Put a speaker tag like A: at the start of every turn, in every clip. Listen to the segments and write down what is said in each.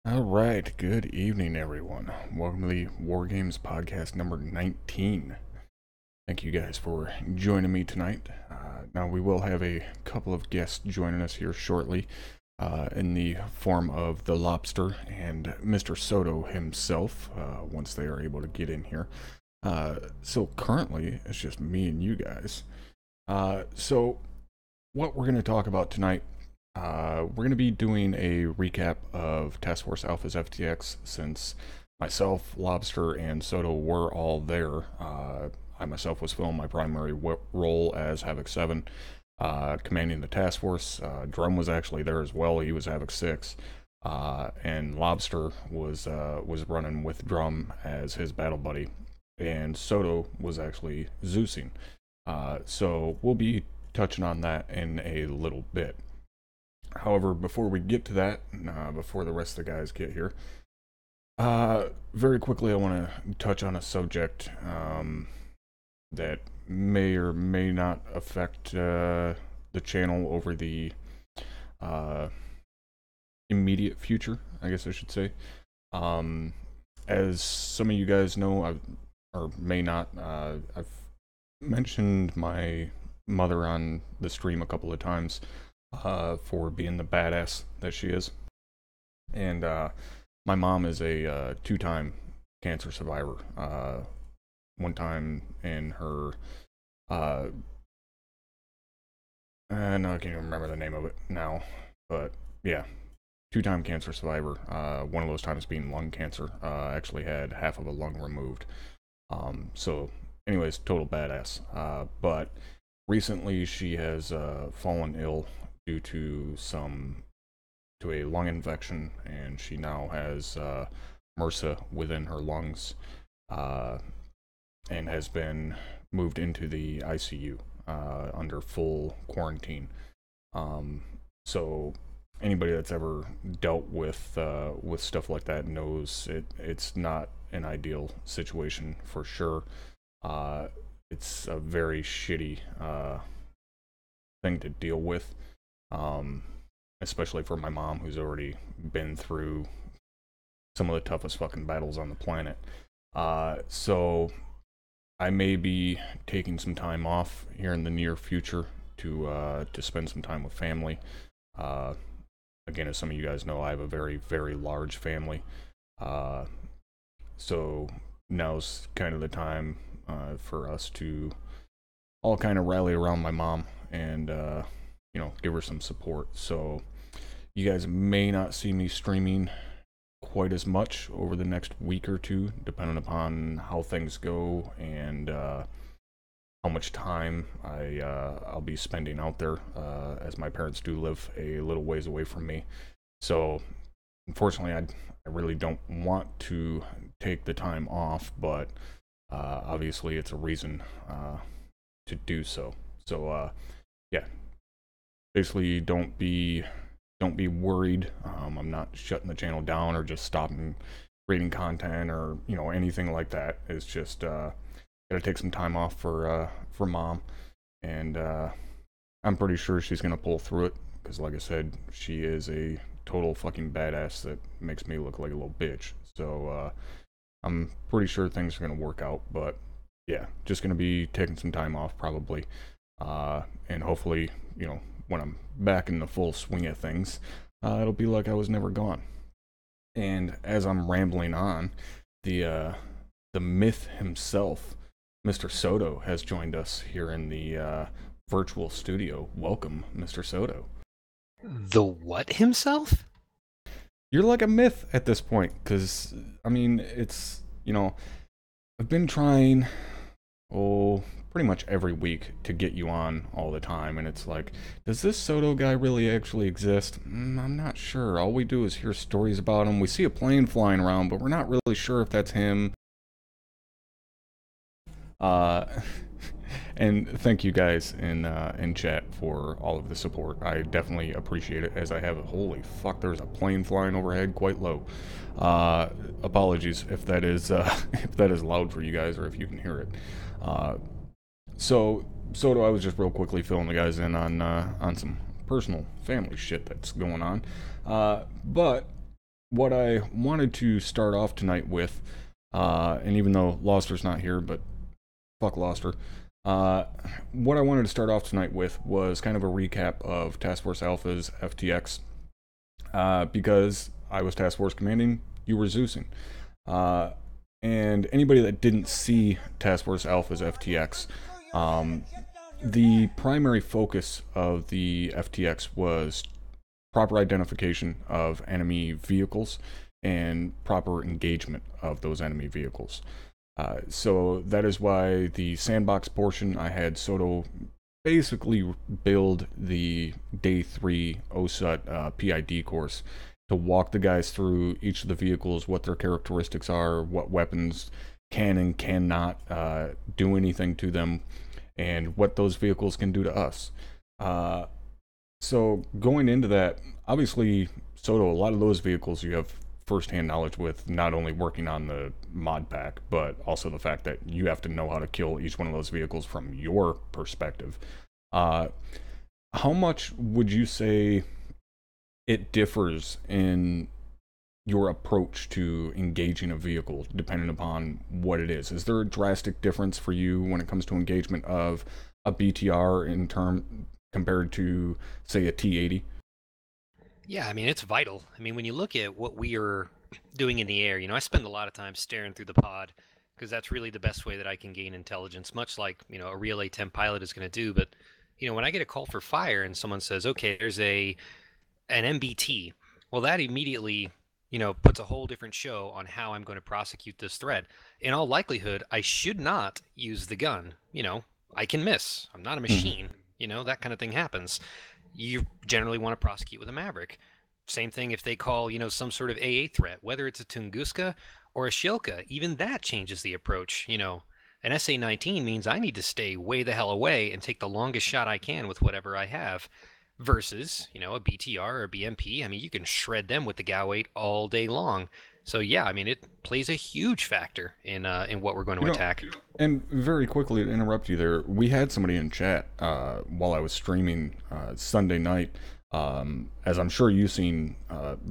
A: Alright, good evening everyone. Welcome to the War Games podcast number 19. Thank you guys for joining me tonight. Now we will have a couple of guests joining us here shortly in the form of the Lobster and Mr. Soto himself once they are able to get in here. So currently it's just me and you guys. So what we're going to talk about tonight, we're going to be doing a recap of Task Force Alpha's FTX since myself, Lobster, and Soto were all there. I myself was filming my primary role as Havoc 7, commanding the task force. Drum was actually there as well. He was Havoc 6. And Lobster was running with Drum as his battle buddy. And Soto was actually Zeusing. So we'll be touching on that in a little bit. However, before we get to that, before the rest of the guys get here, very quickly I want to touch on a subject that may or may not affect the channel over the immediate future, I guess I should say. As some of you guys know, or may not, I've mentioned my mother on the stream a couple of times for being the badass that she is. And my mom is a two-time cancer survivor. One time in her, no, I can't even remember the name of it now, but yeah, two-time cancer survivor. One of those times being lung cancer. Actually had half of a lung removed. So anyways, total badass. But recently she has fallen ill due to a lung infection, and she now has MRSA within her lungs, and has been moved into the ICU under full quarantine. So anybody that's ever dealt with stuff like that knows it's not an ideal situation for sure. It's a very shitty thing to deal with. especially for my mom, who's already been through some of the toughest fucking battles on the planet. So I may be taking some time off here in the near future to spend some time with family. Uh, Again, as some of you guys know, I have a very, very large family. So now's kind of the time for us to all kind of rally around my mom and, give her some support. So you guys may not see me streaming quite as much over the next week or two, depending upon how things go and how much time I'll be spending out there, as my parents do live a little ways away from me. So unfortunately, I really don't want to take the time off, but obviously it's a reason to do so. So yeah, basically don't be worried. I'm not shutting the channel down or just stopping creating content or anything like that. It's just gotta take some time off for mom, and I'm pretty sure she's gonna pull through it because, like I said, she is a total fucking badass that makes me look like a little bitch. So I'm pretty sure things are gonna work out. But yeah, just gonna be taking some time off probably, and hopefully, when I'm back in the full swing of things, it'll be like I was never gone. And as I'm rambling on, the myth himself, Mr. Soto, has joined us here in the virtual studio. Welcome, Mr. Soto.
B: The what himself?
A: You're like a myth at this point, because, I mean, it's, I've been trying, pretty much every week to get you on all the time, and it's like, does this Soto guy really actually exist? I'm not sure. All we do is hear stories about him. We see a plane flying around, but we're not really sure if that's him. And thank you guys in chat for all of the support. I definitely appreciate it, as I have holy fuck, there's a plane flying overhead quite low. Apologies if that is if that is loud for you guys or if you can hear it. So Soto, I was just real quickly filling the guys in on some personal family shit that's going on. But what I wanted to start off tonight with, and even though Loster's not here, but fuck Loster. What I wanted to start off tonight with was kind of a recap of Task Force Alpha's FTX, because I was Task Force commanding, you were Zeusing. And anybody that didn't see Task Force Alpha's FTX, the primary focus of the FTX was proper identification of enemy vehicles and proper engagement of those enemy vehicles. So that is why the sandbox portion, I had Soto basically build the day 3 OSUT PID course to walk the guys through each of the vehicles, what their characteristics are, what weapons can and cannot do anything to them, and what those vehicles can do to us. So going into that, obviously, Soto, a lot of those vehicles you have first-hand knowledge with, not only working on the mod pack, but also the fact that you have to know how to kill each one of those vehicles from your perspective. How much would you say it differs in your approach to engaging a vehicle depending upon what it is? Is there a drastic difference for you when it comes to engagement of a BTR compared to, say, a T80?
B: Yeah, I mean, it's vital. I mean, when you look at what we are doing in the air, I spend a lot of time staring through the pod because that's really the best way that I can gain intelligence, much like, a real A10 pilot is going to do. But, when I get a call for fire and someone says, okay, there's an MBT, well, that immediately, puts a whole different show on how I'm going to prosecute this threat. In all likelihood, I should not use the gun. I can miss. I'm not a machine. That kind of thing happens. You generally want to prosecute with a Maverick. Same thing if they call, some sort of AA threat, whether it's a Tunguska or a Shilka, even that changes the approach. An SA-19 means I need to stay way the hell away and take the longest shot I can with whatever I have, versus, a BTR or a BMP. I mean, you can shred them with the GAU 8 all day long. So yeah, I mean, it plays a huge factor in what we're going to attack.
A: And very quickly to interrupt you there, we had somebody in chat while I was streaming Sunday night As I'm sure you've seen,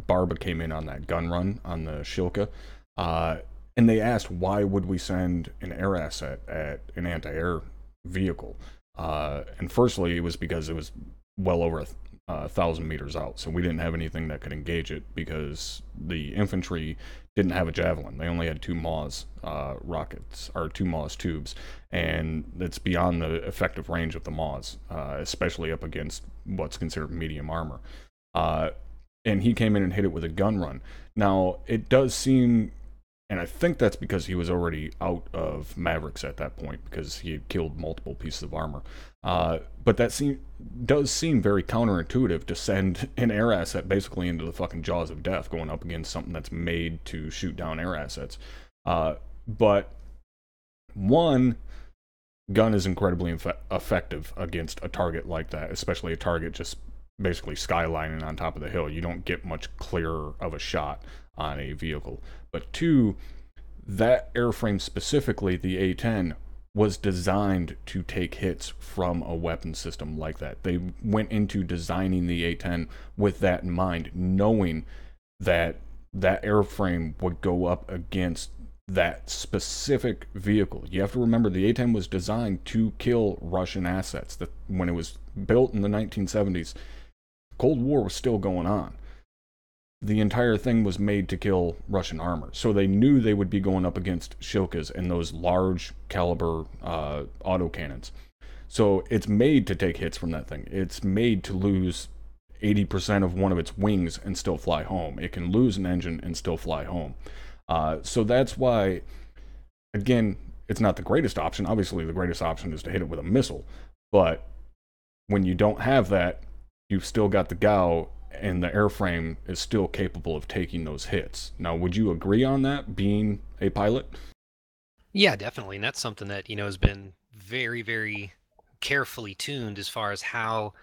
A: Barba came in on that gun run on the Shilka, and they asked why would we send an air asset at an anti-air vehicle. And firstly, it was because it was well over 1,000 meters out, so we didn't have anything that could engage it because the infantry didn't have a javelin. They only had two Maus rockets, or two Maus tubes, and it's beyond the effective range of the Maus, especially up against what's considered medium armor. And he came in and hit it with a gun run. Now, it does seem, and I think that's because he was already out of Mavericks at that point, because he had killed multiple pieces of armor. But that does seem very counterintuitive to send an air asset basically into the fucking jaws of death, going up against something that's made to shoot down air assets. But one, gun is incredibly effective against a target like that, especially a target just basically skylining on top of the hill. You don't get much clearer of a shot on a vehicle. But two, that airframe specifically, the A-10, was designed to take hits from a weapon system like that. They went into designing the A-10 with that in mind, knowing that that airframe would go up against that specific vehicle. You have to remember the A-10 was designed to kill Russian assets. That when it was built in the 1970s, Cold War was still going on. The entire thing was made to kill Russian armor. So they knew they would be going up against Shilkas and those large caliber autocannons. So it's made to take hits from that thing. It's made to lose 80% of one of its wings and still fly home. It can lose an engine and still fly home. So that's why, again, it's not the greatest option. Obviously, the greatest option is to hit it with a missile. But when you don't have that, you've still got the GAU, and the airframe is still capable of taking those hits. Now, would you agree on that, being a pilot?
B: Yeah, definitely. And that's something that, has been very, very carefully tuned as far as how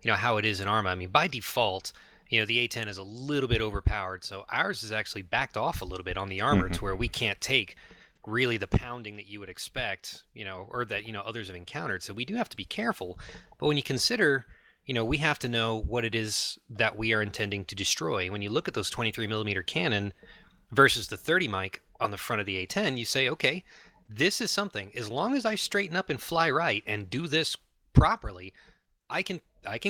B: it is in ArmA. I mean, by default, the A-10 is a little bit overpowered, so ours is actually backed off a little bit on the armor to where we can't take really the pounding that you would expect, or that, others have encountered. So we do have to be careful. But when you consider, we have to know what it is that we are intending to destroy. When you look at those 23 millimeter cannon versus the 30 mic on the front of the A-10, you say, okay, this is something. As long as I straighten up and fly right and do this properly, I can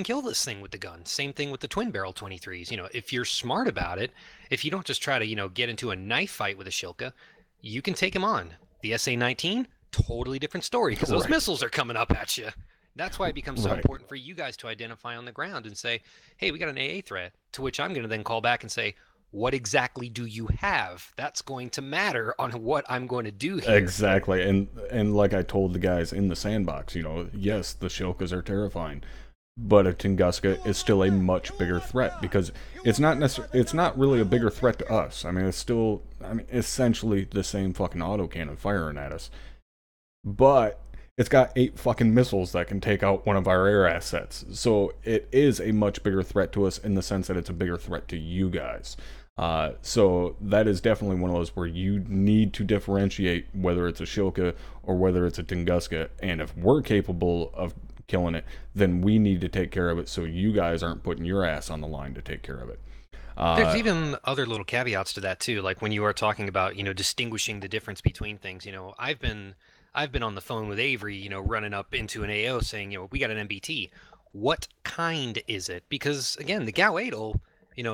B: kill this thing with the gun. Same thing with the twin barrel 23s. If you're smart about it, if you don't just try to, get into a knife fight with a Shilka, you can take him on. The SA-19, totally different story, because those missiles are coming up at you. That's why it becomes so important for you guys to identify on the ground and say, hey, we got an AA threat, to which I'm going to then call back and say, what exactly do you have? That's going to matter on what I'm going to do here.
A: Exactly. And like I told the guys in the sandbox, yes, the Shilkas are terrifying, but a Tunguska is still a much bigger threat, because it's not really a bigger threat to us. I mean, it's still, essentially the same fucking autocannon firing at us. But it's got 8 fucking missiles that can take out one of our air assets. So it is a much bigger threat to us in the sense that it's a bigger threat to you guys. So that is definitely one of those where you need to differentiate whether it's a Shilka or whether it's a Tunguska. And if we're capable of killing it, then we need to take care of it so you guys aren't putting your ass on the line to take care of it.
B: There's even other little caveats to that too, like when you are talking about, distinguishing the difference between things. I've been on the phone with Avery, running up into an AO saying, we got an MBT. What kind is it? Because again, the GAU 8 will,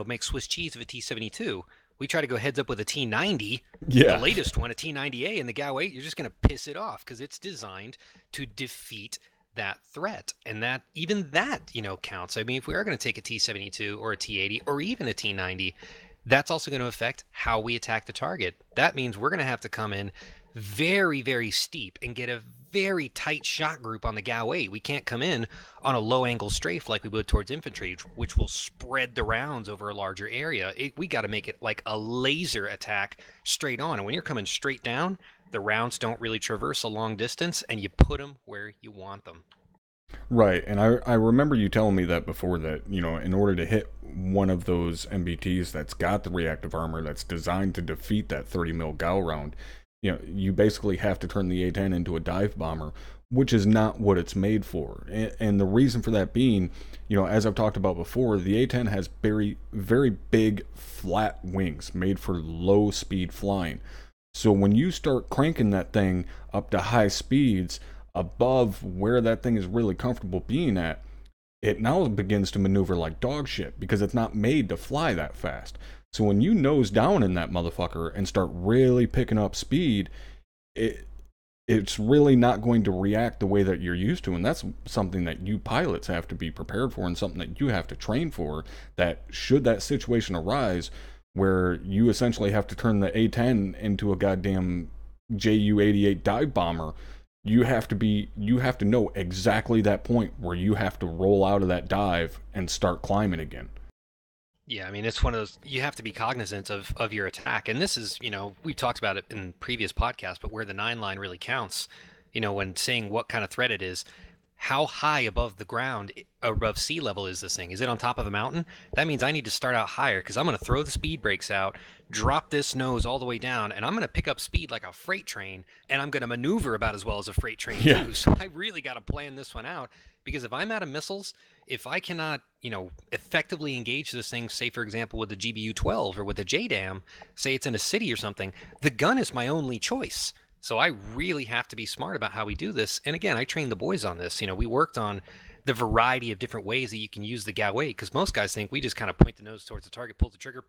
B: make Swiss cheese of a T-72. We try to go heads up with a T-90, the latest one, a T-90A, and the GAU 8, you're just going to piss it off because it's designed to defeat that threat. And that, even that, counts. I mean, if we are going to take a T-72 or a T-80 or even a T-90, that's also going to affect how we attack the target. That means we're going to have to come in very, very steep and get a very tight shot group on the GAU 8. We can't come in on a low angle strafe like we would towards infantry, which will spread the rounds over a larger area. We got to make it like a laser attack straight on. And when you're coming straight down, the rounds don't really traverse a long distance, and you put them where you want them.
A: Right, and I remember you telling me that before, that, in order to hit one of those MBTs that's got the reactive armor that's designed to defeat that 30 mil GAU round, you basically have to turn the A-10 into a dive bomber which is not what it's made for. And the reason for that being, as I've talked about before, the A10 has very, very big flat wings made for low speed flying. So when you start cranking that thing up to high speeds above where that thing is really comfortable being at, it now begins to maneuver like dog shit because it's not made to fly that fast. So when you nose down in that motherfucker and start really picking up speed, it's really not going to react the way that you're used to. And that's something that you pilots have to be prepared for, and something that you have to train for, that should that situation arise where you essentially have to turn the A10 into a goddamn Ju-88 dive bomber, you have to know exactly that point where you have to roll out of that dive and start climbing again.
B: Yeah, I mean, it's one of those, you have to be cognizant of your attack. And this is, we talked about it in previous podcasts, but where the 9 line really counts, when saying what kind of threat it is, how high above the ground, above sea level is this thing? Is it on top of a mountain? That means I need to start out higher, because I'm going to throw the speed brakes out, drop this nose all the way down, and I'm going to pick up speed like a freight train, and I'm going to maneuver about as well as a freight train too. So I really got to plan this one out, because if I'm out of missiles, if I cannot, effectively engage this thing, say for example with the GBU-12 or with the JDAM, say it's in a city or something, the gun is my only choice. So I really have to be smart about how we do this. And again, I trained the boys on this. We worked on the variety of different ways that you can use the GAW-8, because most guys think we just kind of point the nose towards the target, pull the trigger,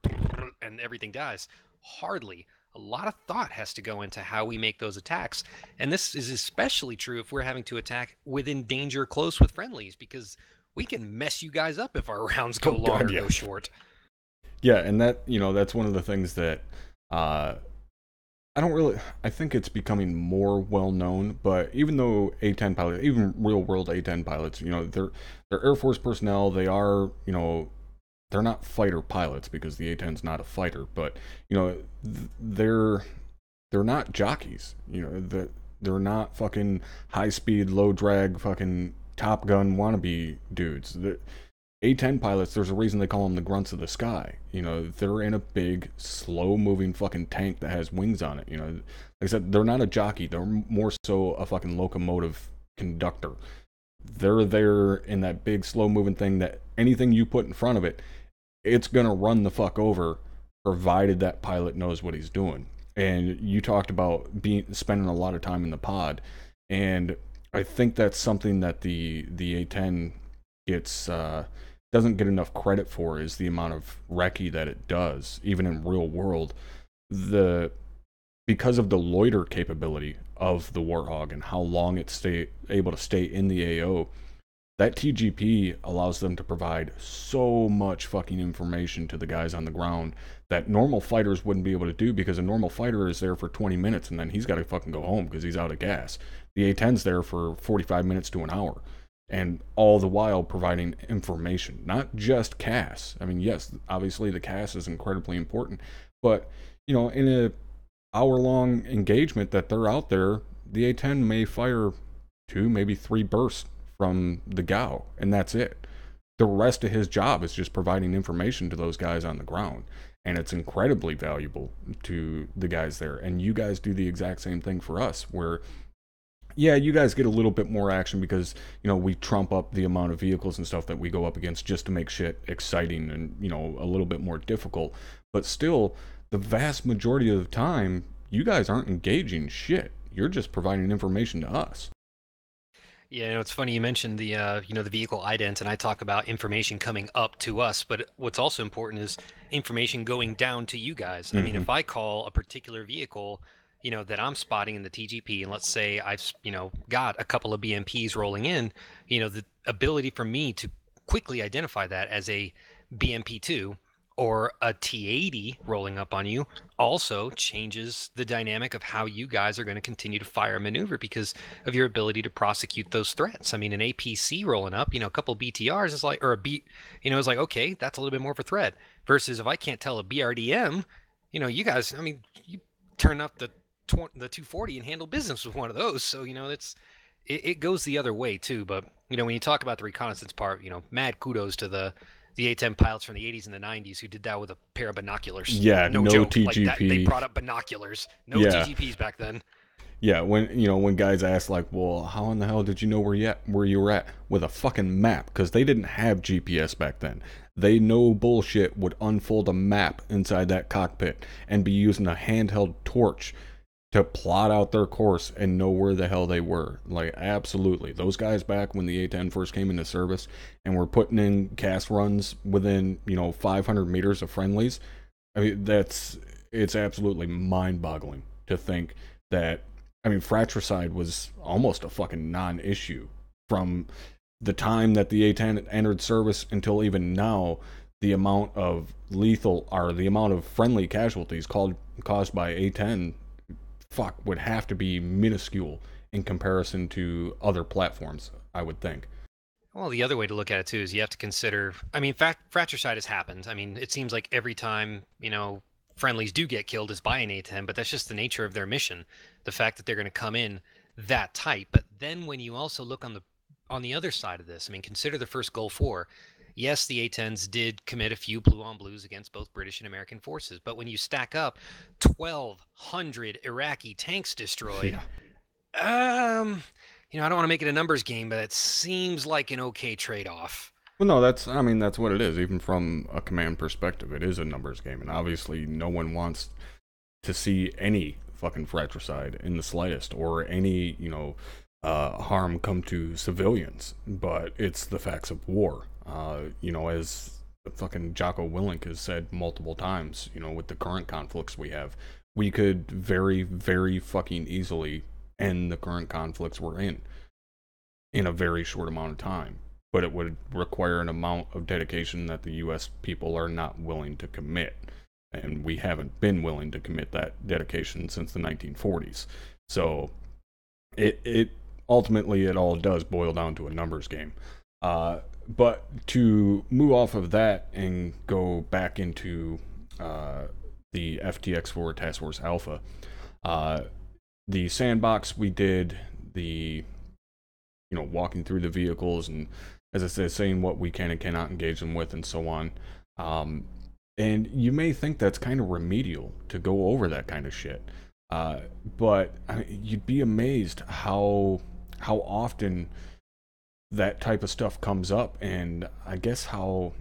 B: and everything dies. Hardly. A lot of thought has to go into how we make those attacks. And this is especially true if we're having to attack within danger close with friendlies, because we can mess you guys up if our rounds go long or go short.
A: Yeah, and that's one of the things that I think it's becoming more well known, but even though A10 pilots, even real world A10 pilots, they're Air Force personnel, they are, they're not fighter pilots because the A10's not a fighter, but they're not jockeys. They're not fucking high speed, low drag, fucking Top Gun wannabe dudes. The A10 pilots, there's a reason they call them the grunts of the sky. They're in a big, slow-moving fucking tank that has wings on it. Like I said, they're not a jockey. They're more so a fucking locomotive conductor. They're there in that big, slow-moving thing that anything you put in front of it, it's gonna run the fuck over, provided that pilot knows what he's doing. And you talked about spending a lot of time in the pod, and I think that's something that the A10 gets doesn't get enough credit for, is the amount of recce that it does, even in real world. Because of the loiter capability of the Warthog and how long it's able to stay in the AO, that TGP allows them to provide so much fucking information to the guys on the ground that normal fighters wouldn't be able to do, because a normal fighter is there for 20 minutes and then he's got to fucking go home because he's out of gas. The A10's there for 45 minutes to an hour, and all the while providing information, not just CAS. I mean, yes, obviously the CAS is incredibly important, but in a hour-long engagement that they're out there, the A10 may fire 2, maybe 3 bursts from the GAW, and that's it. The rest of his job is just providing information to those guys on the ground, and it's incredibly valuable to the guys there. And you guys do the exact same thing for us, where yeah, you guys get a little bit more action because we trump up the amount of vehicles and stuff that we go up against just to make shit exciting and a little bit more difficult. But still, the vast majority of the time, you guys aren't engaging shit. You're just providing information to us.
B: Yeah, it's funny you mentioned the the vehicle ident, and I talk about information coming up to us, but what's also important is information going down to you guys. I mean, if I call a particular vehicle, that I'm spotting in the TGP, and let's say I've, got a couple of BMPs rolling in, the ability for me to quickly identify that as a BMP2 or a T-80 rolling up on you also changes the dynamic of how you guys are going to continue to fire and maneuver, because of your ability to prosecute those threats. I mean, an APC rolling up, a couple BTRs is like, or a B, is like, okay, that's a little bit more of a threat. Versus if I can't tell a BRDM, you guys, I mean, you turn up the 240 and handle business with one of those. So, it goes the other way too. But, when you talk about the reconnaissance part, mad kudos to the A10 pilots from the 80s and the 90s who did that with a pair of binoculars.
A: Yeah, no
B: joke.
A: TGP.
B: Like that, they brought up binoculars. No TGPs back then.
A: Yeah, when guys ask like, "Well, how in the hell did you know where you were at?" With a fucking map, because they didn't have GPS back then. They no bullshit would unfold a map inside that cockpit and be using a handheld torch to plot out their course and know where the hell they were. Like, absolutely. Those guys back when the A-10 first came into service and were putting in cast runs within, 500 meters of friendlies, I mean, it's absolutely mind-boggling to think that, I mean, fratricide was almost a fucking non-issue from the time that the A-10 entered service until even now. The amount of lethal, or the amount of friendly casualties caused by A-10 would have to be minuscule in comparison to other platforms, I would think.
B: Well, the other way to look at it too is you have to consider. I mean, fratricide has happened. I mean, it seems like every time friendlies do get killed is by an A10, but that's just the nature of their mission. The fact that they're going to come in that tight. But then when you also look on the other side of this, I mean, consider the first Gulf War. Yes, the A10s did commit a few blue on blues against both British and American forces, but when you stack up 1,200 Iraqi tanks destroyed,
A: Yeah.
B: um, I don't want to make it a numbers game, but it seems like an okay trade-off.
A: Well, no, that's what it is. Even from a command perspective, it is a numbers game, and obviously, no one wants to see any fucking fratricide in the slightest, or any harm come to civilians. But it's the facts of war. As fucking Jocko Willink has said multiple times, with the current conflicts we have, we could very, very fucking easily end the current conflicts we're in a very short amount of time. But it would require an amount of dedication that the U.S. people are not willing to commit. And we haven't been willing to commit that dedication since the 1940s. So it ultimately, it all does boil down to a numbers game. But to move off of that and go back into the FTX4 Task Force Alpha, the sandbox, we did the walking through the vehicles, and as I said, saying what we can and cannot engage them with, and so on. And you may think that's kind of remedial to go over that kind of shit, but I mean, you'd be amazed how often that type of stuff comes up, and I guess how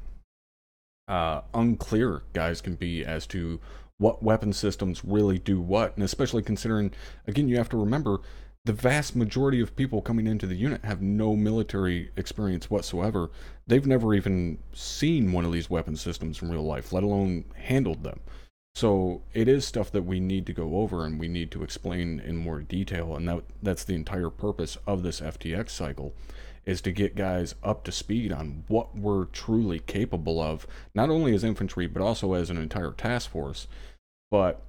A: unclear guys can be as to what weapon systems really do what, and especially considering, again, you have to remember the vast majority of people coming into the unit have no military experience whatsoever. They've never even seen one of these weapon systems in real life, let alone handled them. So it is stuff that we need to go over and we need to explain in more detail, and that's the entire purpose of this FTX cycle, is to get guys up to speed on what we're truly capable of, not only as infantry, but also as an entire task force. But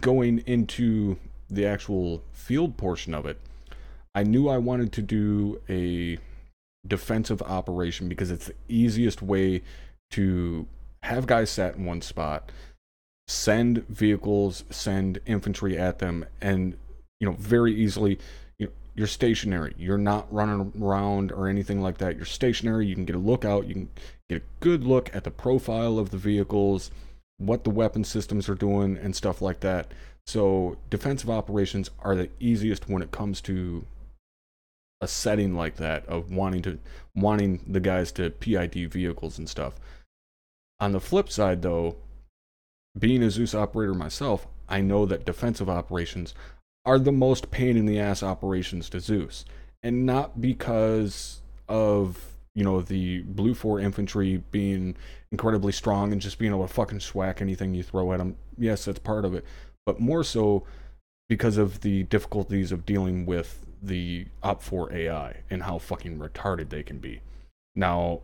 A: going into the actual field portion of it, I knew I wanted to do a defensive operation because it's the easiest way to have guys sat in one spot, send vehicles, send infantry at them, and very easily, you're stationary. You're not running around or anything like that. You're stationary. You can get a look out. You can get a good look at the profile of the vehicles, what the weapon systems are doing, and stuff like that. So defensive operations are the easiest when it comes to a setting like that, of wanting the guys to PID vehicles and stuff. On the flip side, though, being a Zeus operator myself, I know that defensive operations are the most pain in the ass operations to Zeus, and not because of the Blue 4 infantry being incredibly strong and just being able to fucking swack anything you throw at them. Yes, that's part of it, but more so because of the difficulties of dealing with the OPFOR AI and how fucking retarded they can be. Now,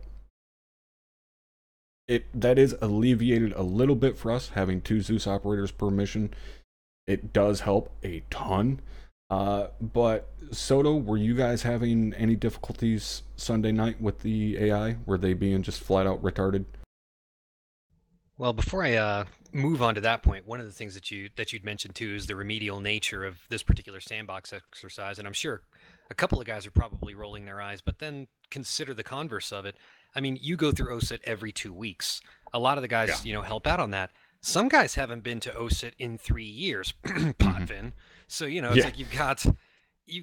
A: that is alleviated a little bit for us having 2 Zeus operators per mission. It does help a ton. But Soto, were you guys having any difficulties Sunday night with the AI? Were they being just flat out retarded?
B: Well, before I move on to that point, one of the things that you'd mentioned too is the remedial nature of this particular sandbox exercise, and I'm sure a couple of guys are probably rolling their eyes, but then consider the converse of it. I mean, you go through OSIT every 2 weeks. A lot of the
A: Yeah.
B: guys, help out on that. Some guys haven't been to OSIT in 3 years, Potvin. So, it's
A: Yeah.
B: like you've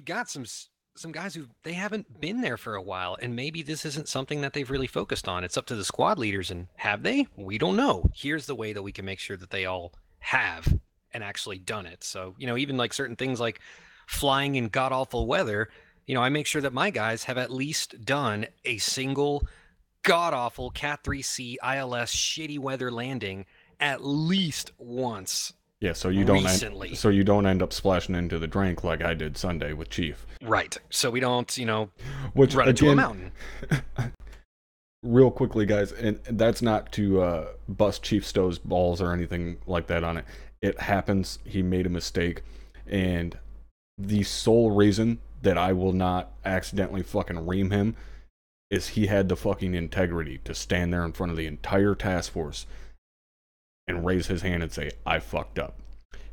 B: got some guys who they haven't been there for a while, and maybe this isn't something that they've really focused on. It's up to the squad leaders, and have they? We don't know. Here's the way that we can make sure that they all have and actually done it. So, even like certain things like flying in god awful weather, I make sure that my guys have at least done a single god awful Cat 3C ILS shitty weather landing at least once
A: Yeah, so
B: recently.
A: you don't end up splashing into the drink like I did Sunday with Chief.
B: Right. So we don't,
A: Which
B: run into a mountain.
A: Real quickly, guys, and that's not to bust Chief Stowe's balls or anything like that on it. It happens. He made a mistake, and the sole reason that I will not accidentally fucking ream him is he had the fucking integrity to stand there in front of the entire task force and raise his hand and say, I fucked up.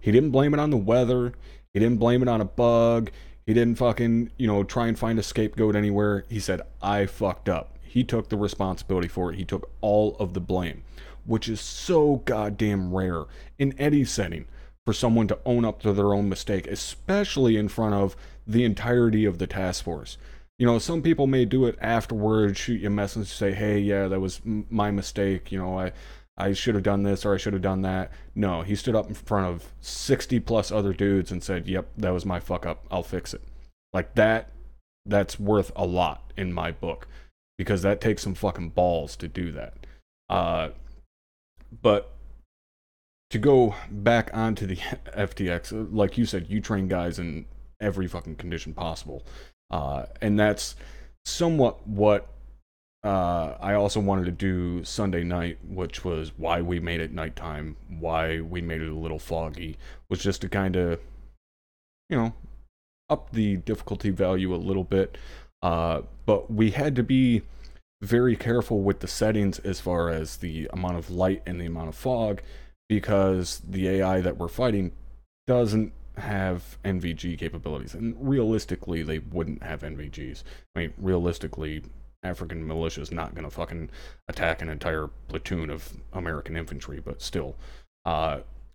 A: He didn't blame it on the weather. He didn't blame it on a bug. He didn't fucking, try and find a scapegoat anywhere. He said, I fucked up. He took the responsibility for it. He took all of the blame, which is so goddamn rare in any setting for someone to own up to their own mistake, especially in front of the entirety of the task force. Some people may do it afterwards, shoot you a message, say, hey, yeah, that was my mistake. I should have done this or I should have done that. No, he stood up in front of 60 plus other dudes and said, yep, that was my fuck up. I'll fix it. Like that's worth a lot in my book because that takes some fucking balls to do that. But to go back onto the FTX, like you said, you train guys in every fucking condition possible. And that's somewhat what I also wanted to do Sunday night, which was why we made it nighttime, why we made it a little foggy, was just to kind of, up the difficulty value a little bit. But we had to be very careful with the settings as far as the amount of light and the amount of fog, because the AI that we're fighting doesn't have NVG capabilities. And realistically, they wouldn't have NVGs. I mean, realistically, African militia is not going to fucking attack an entire platoon of American infantry, but still.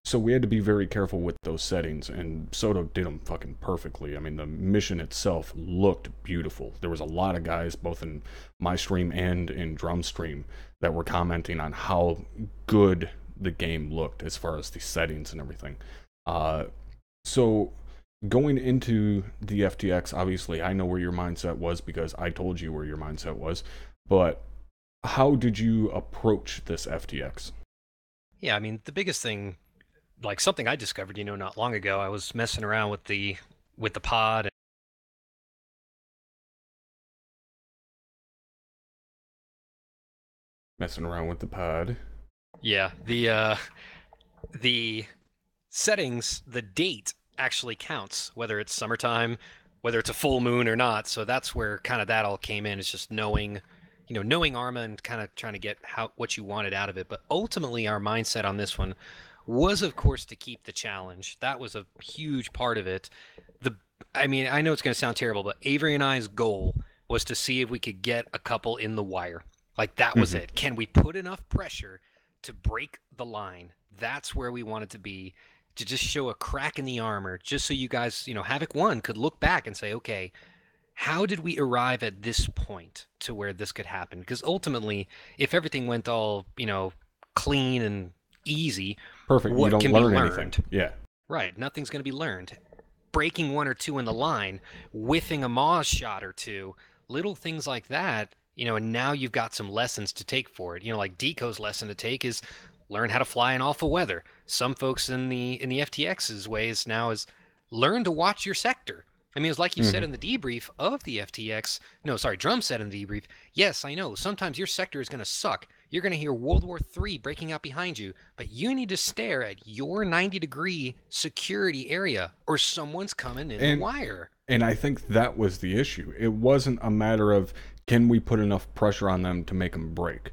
A: So we had to be very careful with those settings, and Soto did them fucking perfectly. I mean, the mission itself looked beautiful. There was a lot of guys, both in my stream and in Drum stream, that were commenting on how good the game looked as far as the settings and everything. So going into the FTX, obviously, I know where your mindset was because I told you where your mindset was, but how did you approach this FTX?
B: Yeah, I mean, the biggest thing, like something I discovered, not long ago, I was messing around with the pod.
A: Messing around with the pod.
B: Yeah, the settings, the date actually counts, whether it's summertime, whether it's a full moon or not. So that's where kind of that all came in. It's just knowing ArmA and kind of trying to get what you wanted out of it. But ultimately, our mindset on this one was, of course, to keep the challenge. That was a huge part of it. I know it's going to sound terrible, but Avery and I's goal was to see if we could get a couple in the wire. Like, that was it. Can we put enough pressure to break the line? That's where we wanted to be, to just show a crack in the armor, just so you guys, Havoc 1 could look back and say, okay, how did we arrive at this point to where this could happen? Because ultimately, if everything went all, clean and easy,
A: perfect,
B: what
A: you don't
B: can
A: learn
B: be learned?
A: anything. Yeah.
B: Right, nothing's going to be learned. Breaking one or two in the line, whiffing a Moz shot or two, little things like that, and now you've got some lessons to take for it. Like Deco's lesson to take is learn how to fly in awful weather. Some folks in the FTX's ways now is learn to watch your sector. I mean, it's like you said in the debrief of the FTX. No, sorry, Drum said in the debrief. Yes, I know. Sometimes your sector is going to suck. You're going to hear World War III breaking out behind you, but you need to stare at your 90-degree security area or someone's coming in the wire.
A: And I think that was the issue. It wasn't a matter of, can we put enough pressure on them to make them break?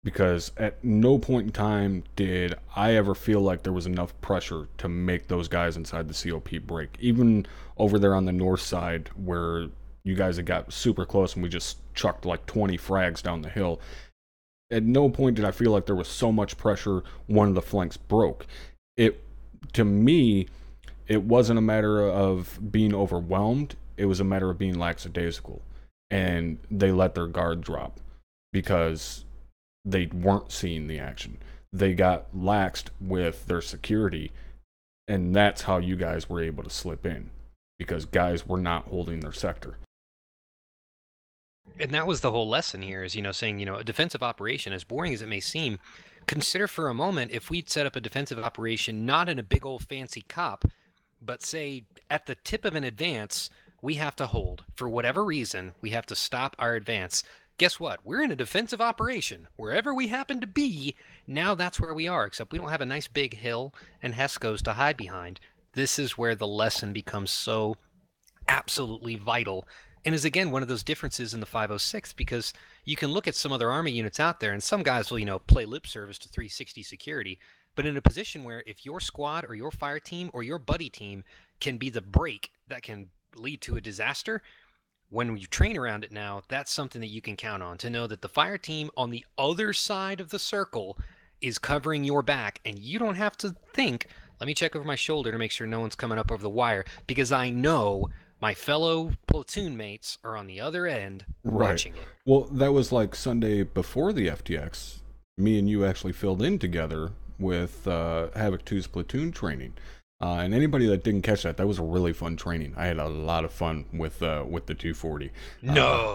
A: Because at no point in time did I ever feel like there was enough pressure to make those guys inside the COP break. Even over there on the north side where you guys had got super close and we just chucked like 20 frags down the hill, at no point did I feel like there was so much pressure one of the flanks broke. It, to me, it wasn't a matter of being overwhelmed. It was a matter of being lackadaisical. And they let their guard drop because they weren't seeing the action. They got laxed with their security, and that's how you guys were able to slip in because guys were not holding their sector.
B: And that was the whole lesson here is, saying, a defensive operation, as boring as it may seem, consider for a moment if we'd set up a defensive operation not in a big old fancy cop, but say at the tip of an advance, we have to hold. For whatever reason, we have to stop our advance. Guess what? We're in a defensive operation. Wherever we happen to be, now that's where we are, except we don't have a nice big hill and Hescos to hide behind. This is where the lesson becomes so absolutely vital and is again one of those differences in the 506 because you can look at some other ArmA units out there and some guys will, play lip service to 360 security, but in a position where if your squad or your fire team or your buddy team can be the break that can lead to a disaster, when you train around it now, that's something that you can count on to know that the fire team on the other side of the circle is covering your back and you don't have to think, let me check over my shoulder to make sure no one's coming up over the wire because I know my fellow platoon mates are on the other end watching it.
A: Well, that was like Sunday before the FTX. Me and you actually filled in together with Havoc 2's platoon training. And anybody that didn't catch that, that was a really fun training. I had a lot of fun with the 240.
B: No,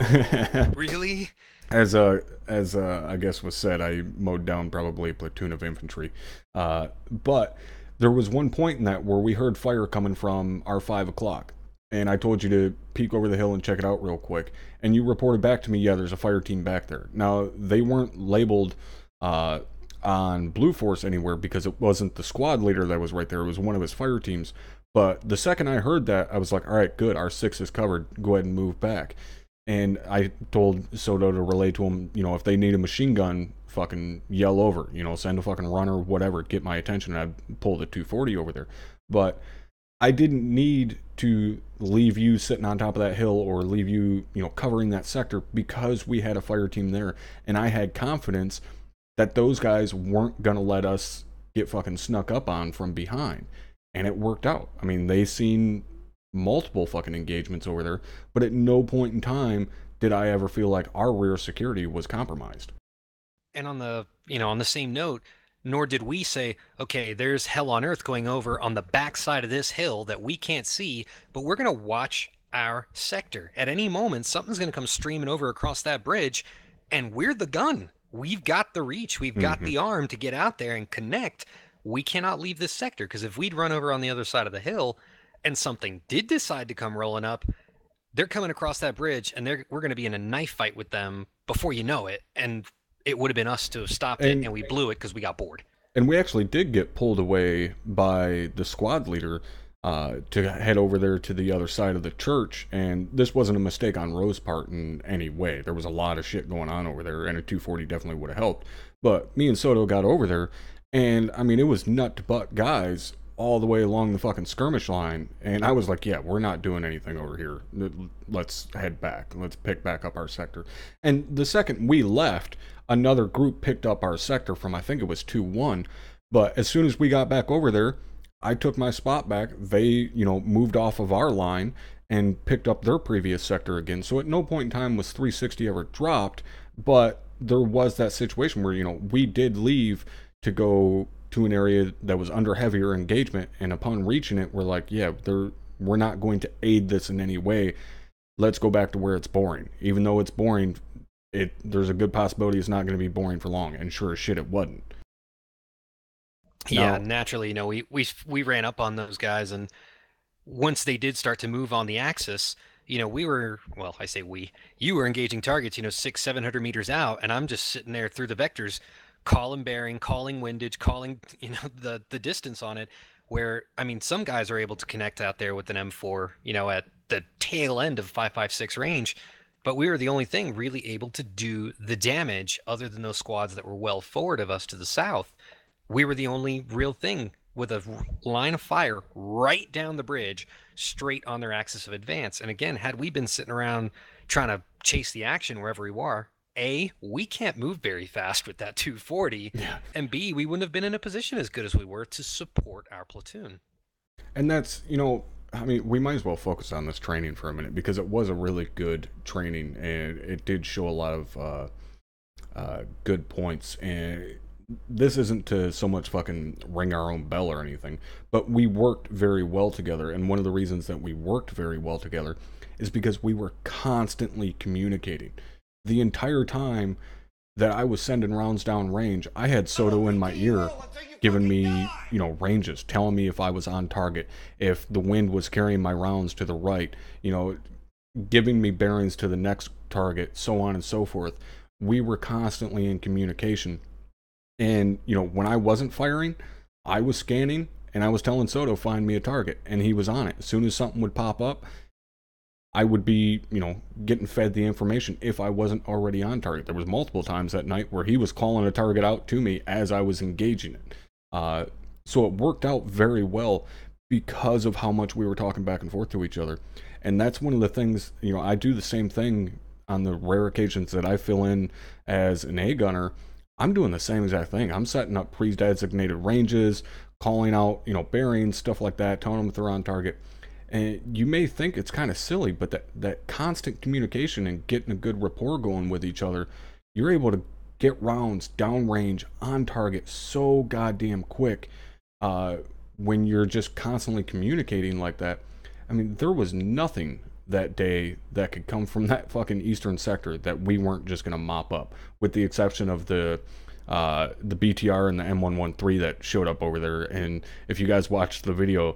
B: really?
A: As I guess was said, I mowed down probably a platoon of infantry. But there was one point in that where we heard fire coming from our 5 o'clock. And I told you to peek over the hill and check it out real quick. And you reported back to me, yeah, there's a fire team back there. Now, they weren't labeled on Blue Force anywhere because it wasn't the squad leader that was right there. It was one of his fire teams. But the second I heard that, I was like, all right, good. Our 6 is covered. Go ahead and move back. And I told Soto to relay to him, if they need a machine gun, fucking yell over. Send a fucking runner, whatever, get my attention. And I'd pull the 240 over there. But I didn't need to leave you sitting on top of that hill or leave you, covering that sector because we had a fire team there. And I had confidence that those guys weren't going to let us get fucking snuck up on from behind. And it worked out. I mean, they seen multiple fucking engagements over there, but at no point in time did I ever feel like our rear security was compromised.
B: And on the same note, nor did we say, okay, there's hell on earth going over on the backside of this hill that we can't see, but we're going to watch our sector. At any moment, something's going to come streaming over across that bridge, and we're the gun. We've got the reach. We've got the arm to get out there and connect. We cannot leave this sector, because if we'd run over on the other side of the hill and something did decide to come rolling up, they're coming across that bridge, and we're going to be in a knife fight with them before you know it, and it would have been us to have stopped it, and we blew it because we got bored.
A: And we actually did get pulled away by the squad leader to head over there to the other side of the church, and this wasn't a mistake on Rose's part in any way. There was a lot of shit going on over there, and a 240 definitely would have helped. But me and Soto got over there, and I mean, it was nut to butt guys all the way along the fucking skirmish line, and I was like, yeah, we're not doing anything over here. Let's head back. Let's pick back up our sector. And the second we left, another group picked up our sector from, I think it was 2-1. But as soon as we got back over there, I took my spot back. They, moved off of our line and picked up their previous sector again. So at no point in time was 360 ever dropped, but there was that situation where, we did leave to go to an area that was under heavier engagement, and upon reaching it, we're like, yeah, we're not going to aid this in any way. Let's go back to where it's boring. Even though it's boring, there's a good possibility it's not going to be boring for long, and sure as shit it wasn't.
B: Yeah, naturally, we ran up on those guys, and once they did start to move on the axis, we were, well, I say you were engaging targets, 600-700 meters out, and I'm just sitting there through the vectors, calling bearing, calling windage, calling, the distance on it, where, I mean, some guys are able to connect out there with an M4, at the tail end of 5.56 range, but we were the only thing really able to do the damage other than those squads that were well forward of us to the south. We were the only real thing with a line of fire right down the bridge, straight on their axis of advance. And again, had we been sitting around trying to chase the action wherever we were, A, we can't move very fast with that 240, and B, we wouldn't have been in a position as good as we were to support our platoon.
A: And that's, I mean, we might as well focus on this training for a minute because it was a really good training and it did show a lot of good points. And this isn't to so much fucking ring our own bell or anything, but we worked very well together. And one of the reasons that we worked very well together is because we were constantly communicating. The entire time that I was sending rounds down range, I had Soto in my ear giving me, ranges, telling me if I was on target, if the wind was carrying my rounds to the right, giving me bearings to the next target, so on and so forth. We were constantly in communication. And, when I wasn't firing, I was scanning and I was telling Soto, find me a target. And he was on it. As soon as something would pop up, I would be, getting fed the information if I wasn't already on target. There was multiple times that night where he was calling a target out to me as I was engaging it. So it worked out very well because of how much we were talking back and forth to each other. And that's one of the things, I do the same thing on the rare occasions that I fill in as an A gunner. I'm doing the same exact thing. I'm setting up pre-designated ranges, calling out, bearings, stuff like that, telling them if they're on target. And you may think it's kind of silly, but that constant communication and getting a good rapport going with each other, you're able to get rounds downrange on target so goddamn quick when you're just constantly communicating like that. I mean, there was nothing that day that could come from that fucking eastern sector that we weren't just going to mop up, with the exception of the BTR and the M113 that showed up over there. And if you guys watched the video,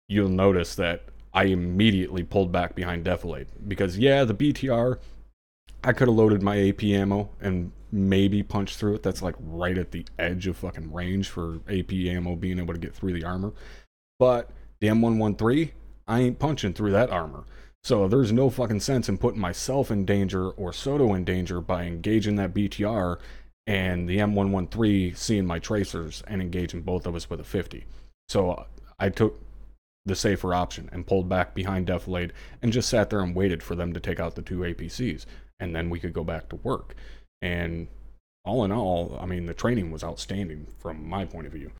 A: you'll notice that I immediately pulled back behind Defilade. Because, yeah, the BTR, I could have loaded my AP ammo and maybe punched through it. That's like right at the edge of fucking range for AP ammo being able to get through the armor. But the M113, I ain't punching through that armor. So there's no fucking sense in putting myself in danger or Soto in danger by engaging that BTR and the M113 seeing my tracers and engaging both of us with a 50. So I took the safer option and pulled back behind Defilade and just sat there and waited for them to take out the two APCs, and then we could go back to work. And all in all, I mean, the training was outstanding from my point of view.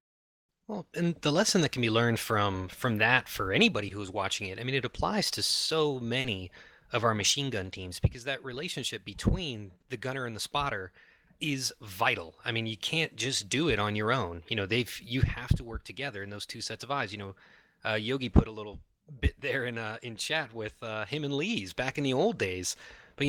B: Well, and the lesson that can be learned from that for anybody who's watching it, I mean, it applies to so many of our machine gun teams, because that relationship between the gunner and the spotter is vital. I mean, you can't just do it on your own. You have to work together in those two sets of eyes. Yogi put a little bit there in chat with him and Lee's back in the old days. But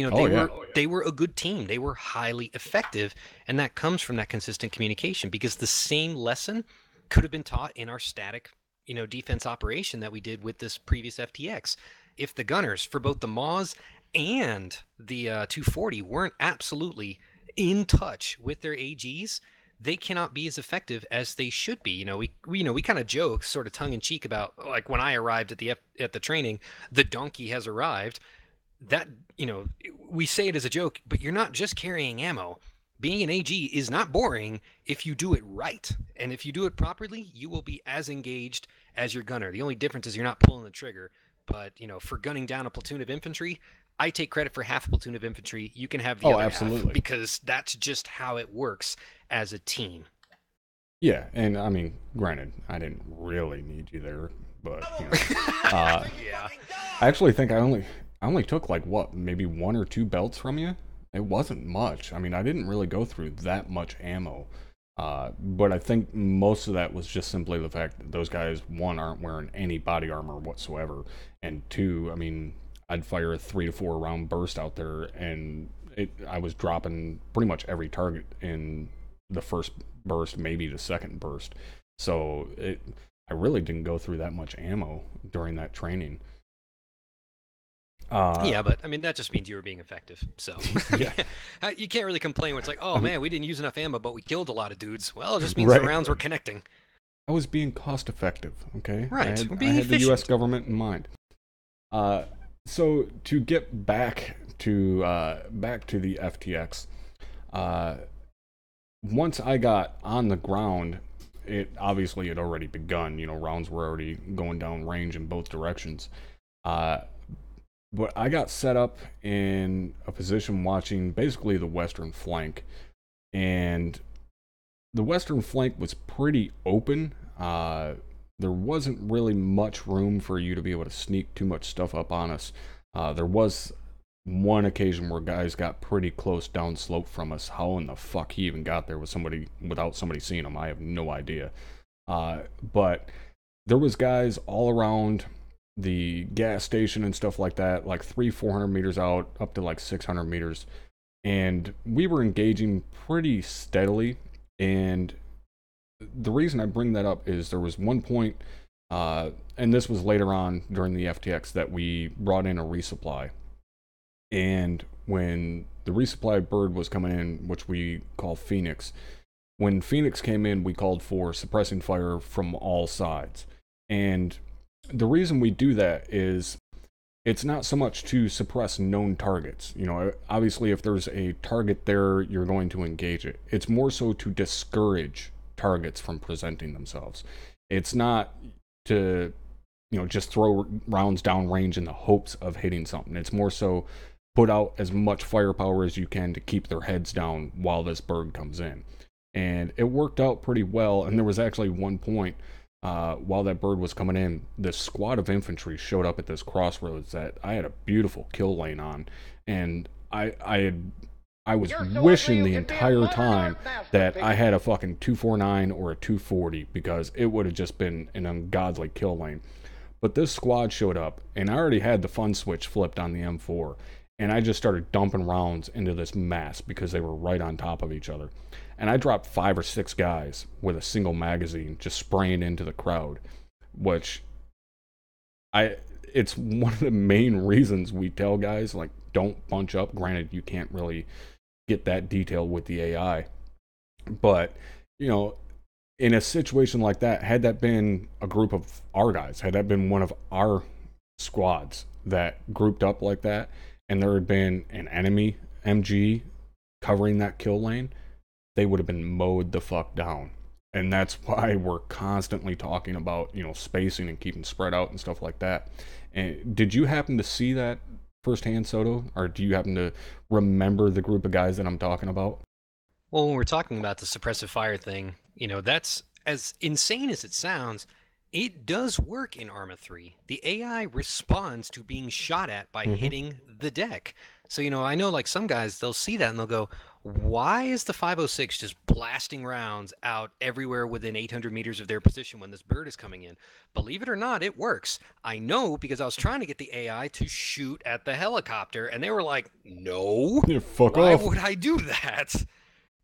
B: they were a good team. They were highly effective, and that comes from that consistent communication, because the same lesson could have been taught in our static, defense operation that we did with this previous FTX. If the gunners for both the Maws and the 240 weren't absolutely in touch with their AGs, they cannot be as effective as they should be. We kind of joke, sort of tongue in cheek, about, like, when I arrived at the training, the donkey has arrived. That, we say it as a joke, but you're not just carrying ammo. Being an AG is not boring if you do it right. And if you do it properly, you will be as engaged as your gunner. The only difference is you're not pulling the trigger. But, for gunning down a platoon of infantry, I take credit for half a platoon of infantry. You can have the other
A: absolutely.
B: half, because that's just how it works as a team.
A: Yeah, and I mean, granted, I didn't really need you there, but
B: Yeah.
A: I actually think I only took like maybe one or two belts from you. It wasn't much. I mean, I didn't really go through that much ammo. But I think most of that was just simply the fact that those guys, one, aren't wearing any body armor whatsoever, and two, I mean, I'd fire a 3 to 4 round burst out there, and I was dropping pretty much every target in the first burst, maybe the second burst. So I really didn't go through that much ammo during that training.
B: Yeah, but I mean, that just means you were being effective. So
A: Yeah.
B: You can't really complain when it's like, oh man, we didn't use enough ammo, but we killed a lot of dudes. Well, it just means the rounds were connecting.
A: I was being cost effective, okay?
B: Right.
A: I had the U.S. government in mind. So to get back to the FTX, once I got on the ground, it obviously had already begun. Rounds were already going down range in both directions. But I got set up in a position watching basically the western flank, and the western flank was pretty open. There wasn't really much room for you to be able to sneak too much stuff up on us. There was one occasion where guys got pretty close downslope from us. How in the fuck he even got there with somebody without somebody seeing him, I have no idea. But there was guys all around the gas station and stuff like that, like 400 meters out, up to like 600 meters. And we were engaging pretty steadily. And the reason I bring that up is there was one point, and this was later on during the FTX, that we brought in a resupply. And when the resupply bird was coming in, which we call Phoenix, when Phoenix came in, we called for suppressing fire from all sides. And the reason we do that is it's not so much to suppress known targets. You know, obviously, if there's a target there, you're going to engage it. It's more so to discourage targets from presenting themselves. It's not to, you know, just throw rounds downrange in the hopes of hitting something. It's more so put out as much firepower as you can to keep their heads down while this bird comes in. And it worked out pretty well. And there was actually one point while that bird was coming in, this squad of infantry showed up at this crossroads that I had a beautiful kill lane on. And I was wishing the entire time that I had a fucking 249 or a 240, because it would have just been an ungodly kill lane. But this squad showed up, and I already had the fun switch flipped on the M4, and I just started dumping rounds into this mass because they were right on top of each other. And I dropped 5 or 6 guys with a single magazine just spraying into the crowd, which it's one of the main reasons we tell guys, like, don't bunch up. Granted, you can't really get that detail with the AI. But, you know, in a situation like that, had that been a group of our guys, had that been one of our squads that grouped up like that, and there had been an enemy MG covering that kill lane, they would have been mowed the fuck down. And that's why we're constantly talking about, you know, spacing and keeping spread out and stuff like that. And did you happen to see that firsthand, Soto? Or do you happen to remember the group of guys that I'm talking about?
B: Well, when we're talking about the suppressive fire thing, you know, that's as insane as it sounds. It does work in ArmA 3. The AI responds to being shot at by hitting the deck. So, you know, I know like some guys, they'll see that and they'll go, why is the 506 just blasting rounds out everywhere within 800 meters of their position when this bird is coming in? Believe it or not, it works. I know because I was trying to get the AI to shoot at the helicopter, and they were like, no,
A: Yeah, fuck
B: why
A: off.
B: would I do that?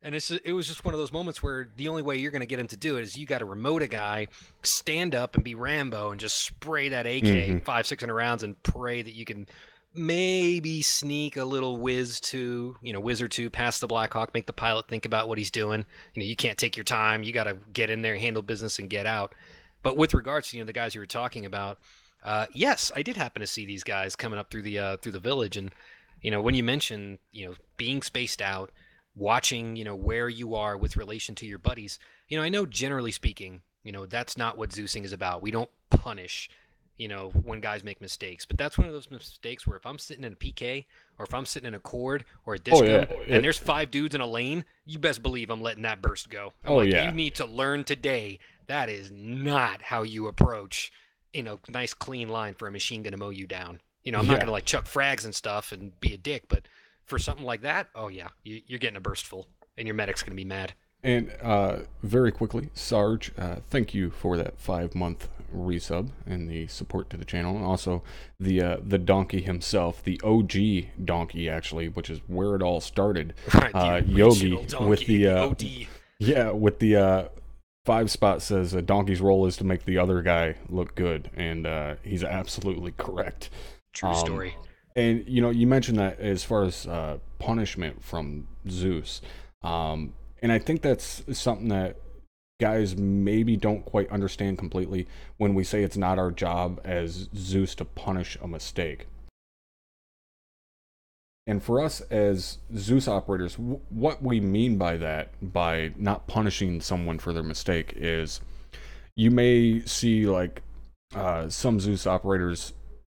B: And it was just one of those moments where the only way you're going to get him to do it is you got to remote a guy, stand up and be Rambo and just spray that AK 500-600 rounds and pray that you can maybe sneak a little whiz or two past the Blackhawk, make the pilot think about what he's doing. You know, you can't take your time. You got to get in there, handle business, and get out. But with regards to, you know, the guys you were talking about, yes, I did happen to see these guys coming up through the village. And, you know, when you mention, you know, being spaced out, watching, you know, where you are with relation to your buddies, you know, I know generally speaking, you know, that's not what Zeusing is about. We don't punish, you know, when guys make mistakes. But that's one of those mistakes where if I'm sitting in a PK or if I'm sitting in a cord or a disco and there's 5 dudes in a lane, you best believe I'm letting that burst go. I'm you need to learn today. That is not how you approach, you know, nice clean line for a machine gun to mow you down. You know, I'm not going to like chuck frags and stuff and be a dick, but for something like that, oh yeah, you're getting a burst full, and your medic's gonna be mad.
A: And very quickly, Sarge, thank you for that 5-month resub and the support to the channel, and also the donkey himself, the OG donkey actually, which is where it all started.
B: Right,
A: Yogi
B: donkey,
A: with the
B: OD.
A: with the 5-spot says a donkey's role is to make the other guy look good, and he's absolutely correct.
B: True story.
A: And, you know, you mentioned that as far as punishment from Zeus. And I think that's something that guys maybe don't quite understand completely when we say it's not our job as Zeus to punish a mistake. And for us as Zeus operators, what we mean by that, by not punishing someone for their mistake, is you may see like some Zeus operators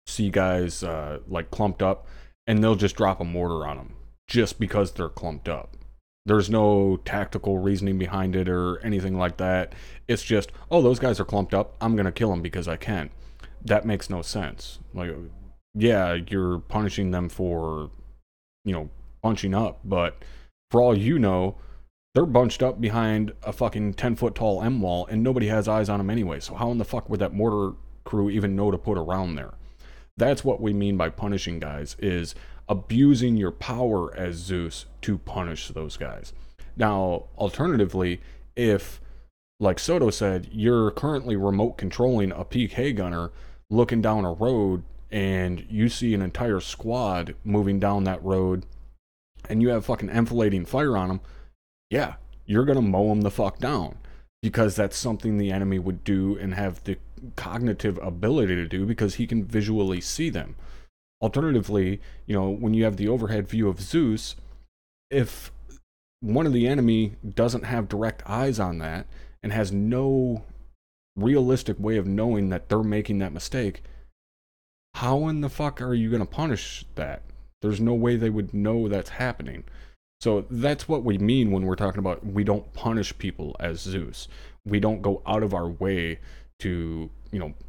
A: see guys like clumped up, and they'll just drop a mortar on them just because they're clumped up. There's no tactical reasoning behind it or anything like that. It's just, oh, those guys are clumped up. I'm gonna kill them because I can. That makes no sense. Like, yeah, you're punishing them for, bunching up, but for all you know, they're bunched up behind a fucking 10-foot tall M wall and nobody has eyes on them anyway. So how in the fuck would that mortar crew even know to put around there? That's what we mean by punishing guys, is abusing your power as Zeus to punish those guys. Now, alternatively, if, like Soto said, you're currently remote controlling a PK gunner looking down a road and you see an entire squad moving down that road and you have fucking enfilading fire on them, yeah, you're going to mow them the fuck down because that's something the enemy would do and have the cognitive ability to do because he can visually see them. Alternatively, when you have the overhead view of Zeus, if one of the enemy doesn't have direct eyes on that and has no realistic way of knowing that they're making that mistake, how in the fuck are you going to punish that? There's no way they would know that's happening. So that's what we mean when we're talking about we don't punish people as Zeus. We don't go out of our way to,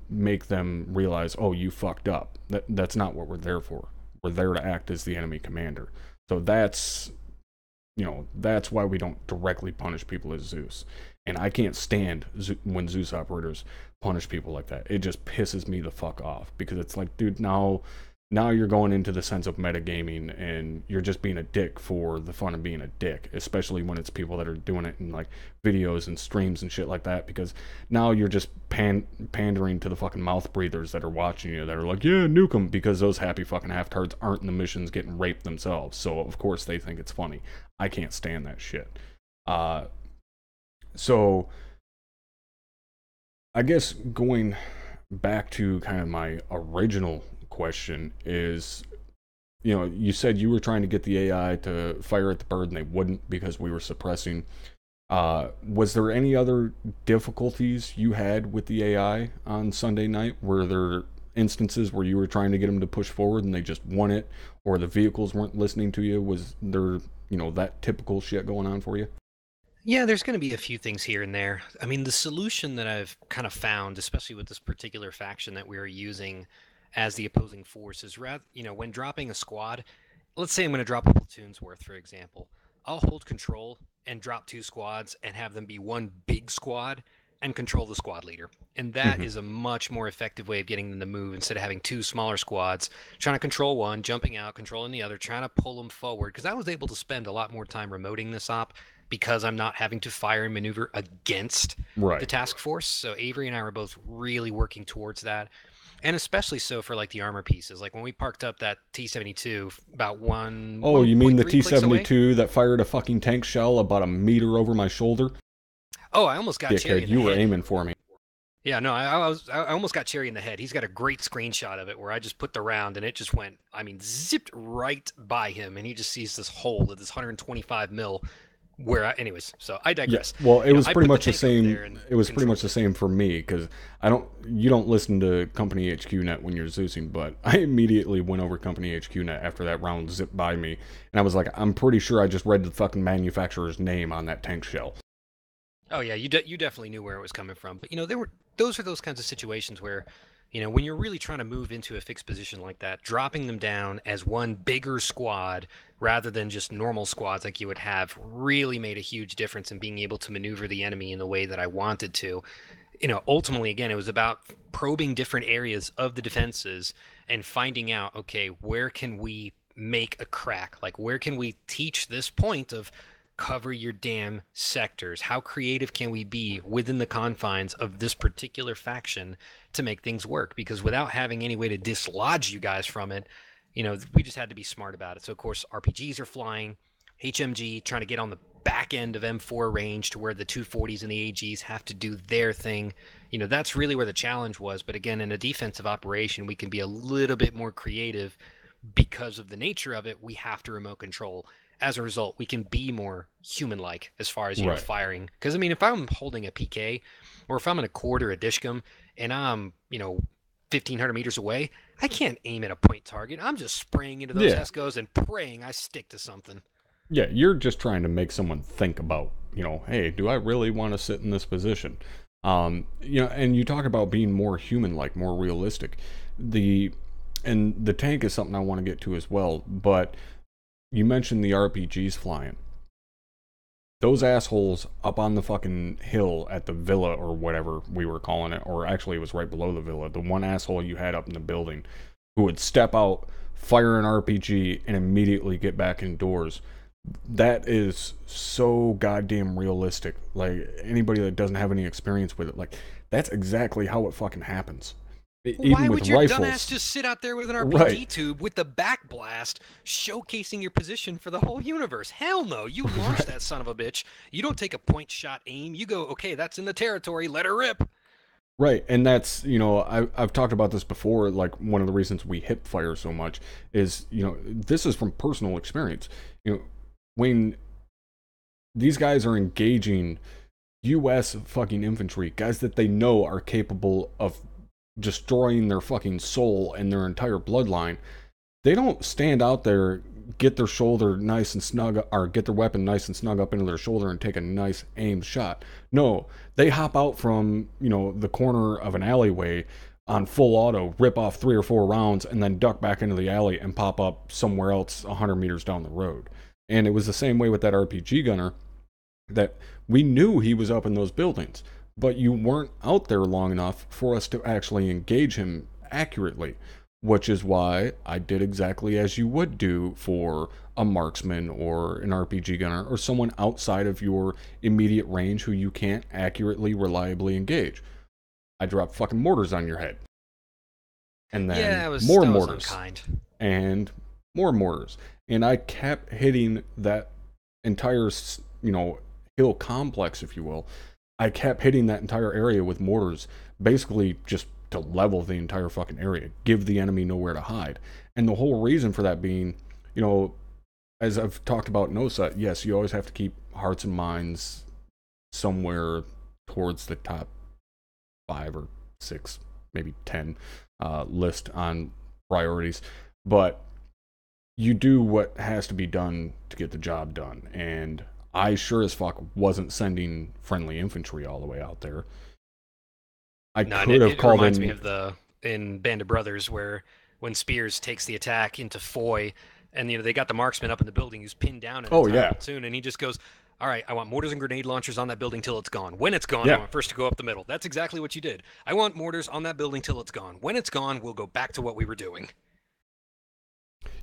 A: make them realize, oh, you fucked up. That's not what we're there for. We're there to act as the enemy commander. So that's why we don't directly punish people as Zeus. And I can't stand when Zeus operators punish people like that. It just pisses me the fuck off because it's like, dude, now you're going into the sense of metagaming and you're just being a dick for the fun of being a dick, especially when it's people that are doing it in like videos and streams and shit like that, because now you're just pandering to the fucking mouth breathers that are watching you that are like, yeah, nuke them, because those happy fucking half-tards aren't in the missions getting raped themselves. So of course they think it's funny. I can't stand that shit. So I guess going back to kind of my original question is, you said you were trying to get the AI to fire at the bird and they wouldn't because we were suppressing. Was there any other difficulties you had with the AI on Sunday night? Were there instances where you were trying to get them to push forward and they just won it, or the vehicles weren't listening to you? Was there, that typical shit going on for you?
B: Yeah, there's going to be a few things here and there. I mean, the solution that I've kind of found, especially with this particular faction that we are using as the opposing force, is rather, when dropping a squad, let's say I'm going to drop a platoon's worth, for example, I'll hold control and drop two squads and have them be one big squad and control the squad leader. And that
A: Mm-hmm.
B: is a much more effective way of getting them to move instead of having two smaller squads trying to control one, jumping out, controlling the other, trying to pull them forward. Because I was able to spend a lot more time remoting this op because I'm not having to fire and maneuver against the
A: Right.
B: task force. So Avery and I were both really working towards that. And especially so for like the armor pieces. Like when we parked up that T-72 about
A: Oh, you mean the
B: 1.3 clicks away.
A: T-72 that fired a fucking tank shell about a meter over my shoulder?
B: Oh, I almost got Cherry
A: Dickhead,
B: in the
A: you were
B: head.
A: aiming for me.
B: Yeah, no, I almost got Cherry in the head. He's got a great screenshot of it where I just put the round and it just went, I mean, zipped right by him, and he just sees this hole of this 125 mil. Anyways, so I
A: Yeah,
B: digress.
A: well, it was
B: I
A: pretty
B: put the
A: much the
B: tank up
A: same.
B: there and
A: It was pretty much
B: controlled
A: the
B: it.
A: same for me because you don't listen to Company HQ Net when you're Zeusing, but I immediately went over Company HQ Net after that round zipped by me, and I was like, I'm pretty sure I just read the fucking manufacturer's name on that tank shell.
B: Oh yeah, you definitely knew where it was coming from. But those are those kinds of situations where, when you're really trying to move into a fixed position like that, dropping them down as one bigger squad rather than just normal squads like you would have really made a huge difference in being able to maneuver the enemy in the way that I wanted to. Ultimately, again, it was about probing different areas of the defenses and finding out, okay, where can we make a crack? Like, where can we teach this point of cover your damn sectors? How creative can we be within the confines of this particular faction to make things work? Because without having any way to dislodge you guys from it, we just had to be smart about it. So, of course, RPGs are flying, HMG trying to get on the back end of M4 range to where the 240s and the AGs have to do their thing. That's really where the challenge was. But again, in a defensive operation, we can be a little bit more creative because of the nature of it. We have to remote control. As a result, we can be more human-like as far as
A: Right.
B: firing. Because if I'm holding a PK, or if I'm in a cord or a dishcum, and I'm 1,500 meters away, I can't aim at a point target. I'm just spraying into those
A: Yeah.
B: Escos and praying I stick to something.
A: Yeah, you're just trying to make someone think about, hey, do I really want to sit in this position? And you talk about being more human-like, more realistic. And the tank is something I want to get to as well, but you mentioned the RPGs flying. Those assholes up on the fucking hill at the villa or whatever we were calling it, or actually it was right below the villa, the one asshole you had up in the building who would step out, fire an RPG, and immediately get back indoors. That is so goddamn realistic. Like, anybody that doesn't have any experience with it, like, that's exactly how it fucking happens. Even
B: Why
A: with
B: would your
A: rifles.
B: dumbass just sit out there with an RPG
A: Right.
B: tube with the back blast showcasing your position for the whole universe? Hell no. You launch that son of a bitch. You don't take a point shot aim. You go, okay, that's in the territory. Let her rip.
A: Right, and that's, I've talked about this before, like, one of the reasons we hip fire so much is, this is from personal experience. When these guys are engaging U.S. fucking infantry, guys that they know are capable of destroying their fucking soul and their entire bloodline, they don't stand out there, get their shoulder nice and snug, or get their weapon nice and snug up into their shoulder and take a nice aimed shot. No, they hop out from, the corner of an alleyway on full auto, rip off 3 or 4 rounds, and then duck back into the alley and pop up somewhere else 100 meters down the road. And it was the same way with that RPG gunner, that we knew he was up in those buildings, but you weren't out there long enough for us to actually engage him accurately, which is why I did exactly as you would do for a marksman or an RPG gunner or someone outside of your immediate range who you can't accurately, reliably engage. I dropped fucking mortars on your head. And then
B: Yeah,
A: more
B: that was
A: mortars.
B: unkind.
A: And more mortars. And I kept hitting that entire, hill complex, if you will. I kept hitting that entire area with mortars, basically just to level the entire fucking area, give the enemy nowhere to hide. And the whole reason for that being, as I've talked about in OSA, yes, you always have to keep hearts and minds somewhere towards the top 5 or 6, maybe 10 list on priorities. But you do what has to be done to get the job done. And I sure as fuck wasn't sending friendly infantry all the way out there. I could have called in.
B: It reminds me of in Band of Brothers where when Spears takes the attack into Foy, and they got the marksman up in the building who's pinned down in a platoon, and he just goes, "All right, I want mortars and grenade launchers on that building till it's gone. When it's gone, I want first to go up the middle." That's exactly what you did. I want mortars on that building till it's gone. When it's gone, we'll go back to what we were doing.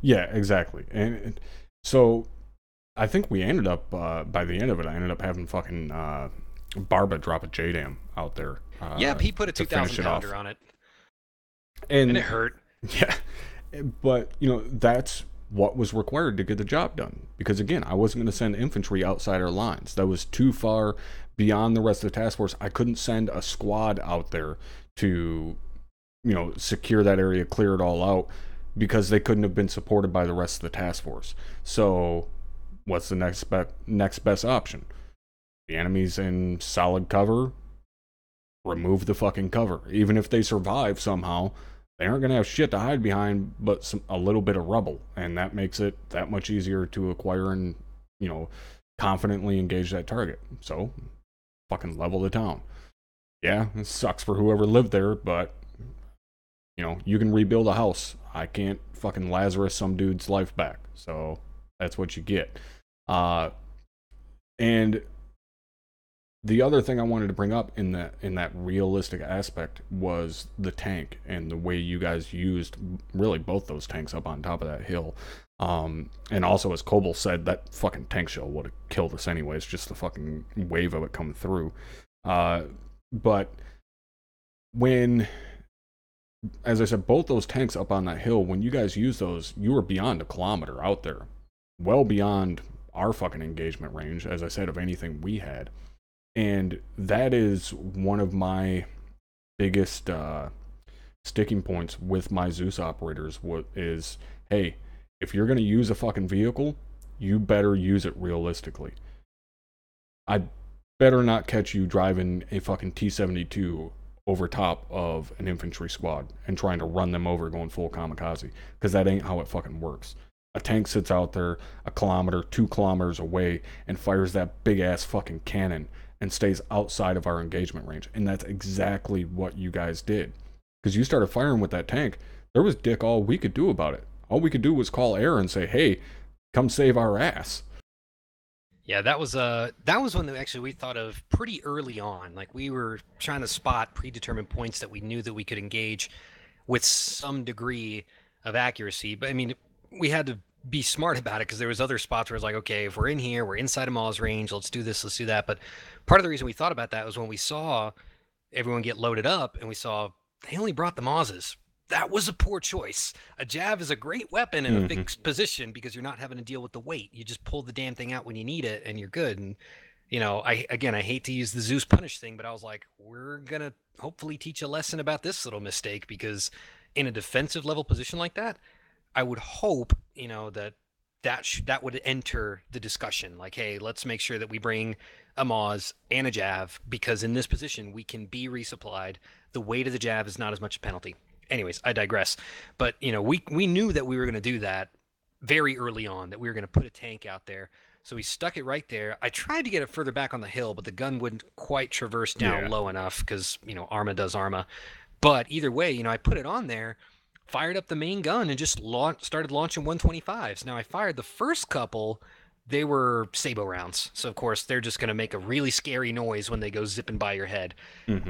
A: Yeah, exactly. And so I think we ended up, by the end of it, I ended up having fucking Barba drop a JDAM out there.
B: Yep, he put a 2,000 pounder on it. And it hurt.
A: Yeah. But, that's what was required to get the job done. Because, again, I wasn't going to send infantry outside our lines. That was too far beyond the rest of the task force. I couldn't send a squad out there to, secure that area, clear it all out, because they couldn't have been supported by the rest of the task force. So what's the next best option? The enemy's in solid cover. Remove the fucking cover. Even if they survive somehow, they aren't going to have shit to hide behind but a little bit of rubble. And that makes it that much easier to acquire and, confidently engage that target. So, fucking level the town. Yeah, it sucks for whoever lived there, but, you can rebuild a house. I can't fucking Lazarus some dude's life back. So, that's what you get. And the other thing I wanted to bring up in that realistic aspect was the tank and the way you guys used really both those tanks up on top of that hill. And also, as Coble said, that fucking tank shell would have killed us anyways, just the fucking wave of it coming through. But when, as I said, both those tanks up on that hill, when you guys used those, you were beyond a kilometer out there. Well beyond our fucking engagement range, as I said, of anything we had. And that is one of my biggest sticking points with my Zeus operators. What is, hey, if you're going to use a fucking vehicle, you better use it realistically. I better not catch you driving a fucking T-72 over top of an infantry squad and trying to run them over going full kamikaze, because that ain't how it fucking works. A tank sits out there a kilometer, 2 kilometers away and fires that big ass fucking cannon and stays outside of our engagement range. And that's exactly what you guys did. Because you started firing with that tank, there was dick all we could do about it. All we could do was call air and say, hey, come save our ass.
B: Yeah, that was one that actually we thought of pretty early on. Like, we were trying to spot predetermined points that we knew that we could engage with some degree of accuracy. But I mean, we had to be smart about it, because there was other spots where it's like, okay, if we're in here, we're inside of Maw's range, let's do this, let's do that. But part of the reason we thought about that was when we saw everyone get loaded up and we saw they only brought the Mawses. That was a poor choice. A Jav is a great weapon in a fixed position because you're not having to deal with the weight. You just pull the damn thing out when you need it and you're good. And, you know, I hate to use the Zeus punish thing, but I was like, we're going to hopefully teach a lesson about this little mistake, because in a defensive level position like that, I would hope, you know, that would enter the discussion. Like, hey, let's make sure that we bring a Mawz and a Jav, because in this position we can be resupplied. The weight of the Jav is not as much a penalty. Anyways, I digress. But, you know, we knew that we were going to do that very early on, that we were going to put a tank out there. So we stuck it right there. I tried to get it further back on the hill, but the gun wouldn't quite traverse down low enough, because, you know, ArmA does ArmA. But either way, you know, I put it on there, fired up the main gun, and just started launching 125s. Now, I fired the first couple. They were Sabo rounds. So, of course, they're just going to make a really scary noise when they go zipping by your head.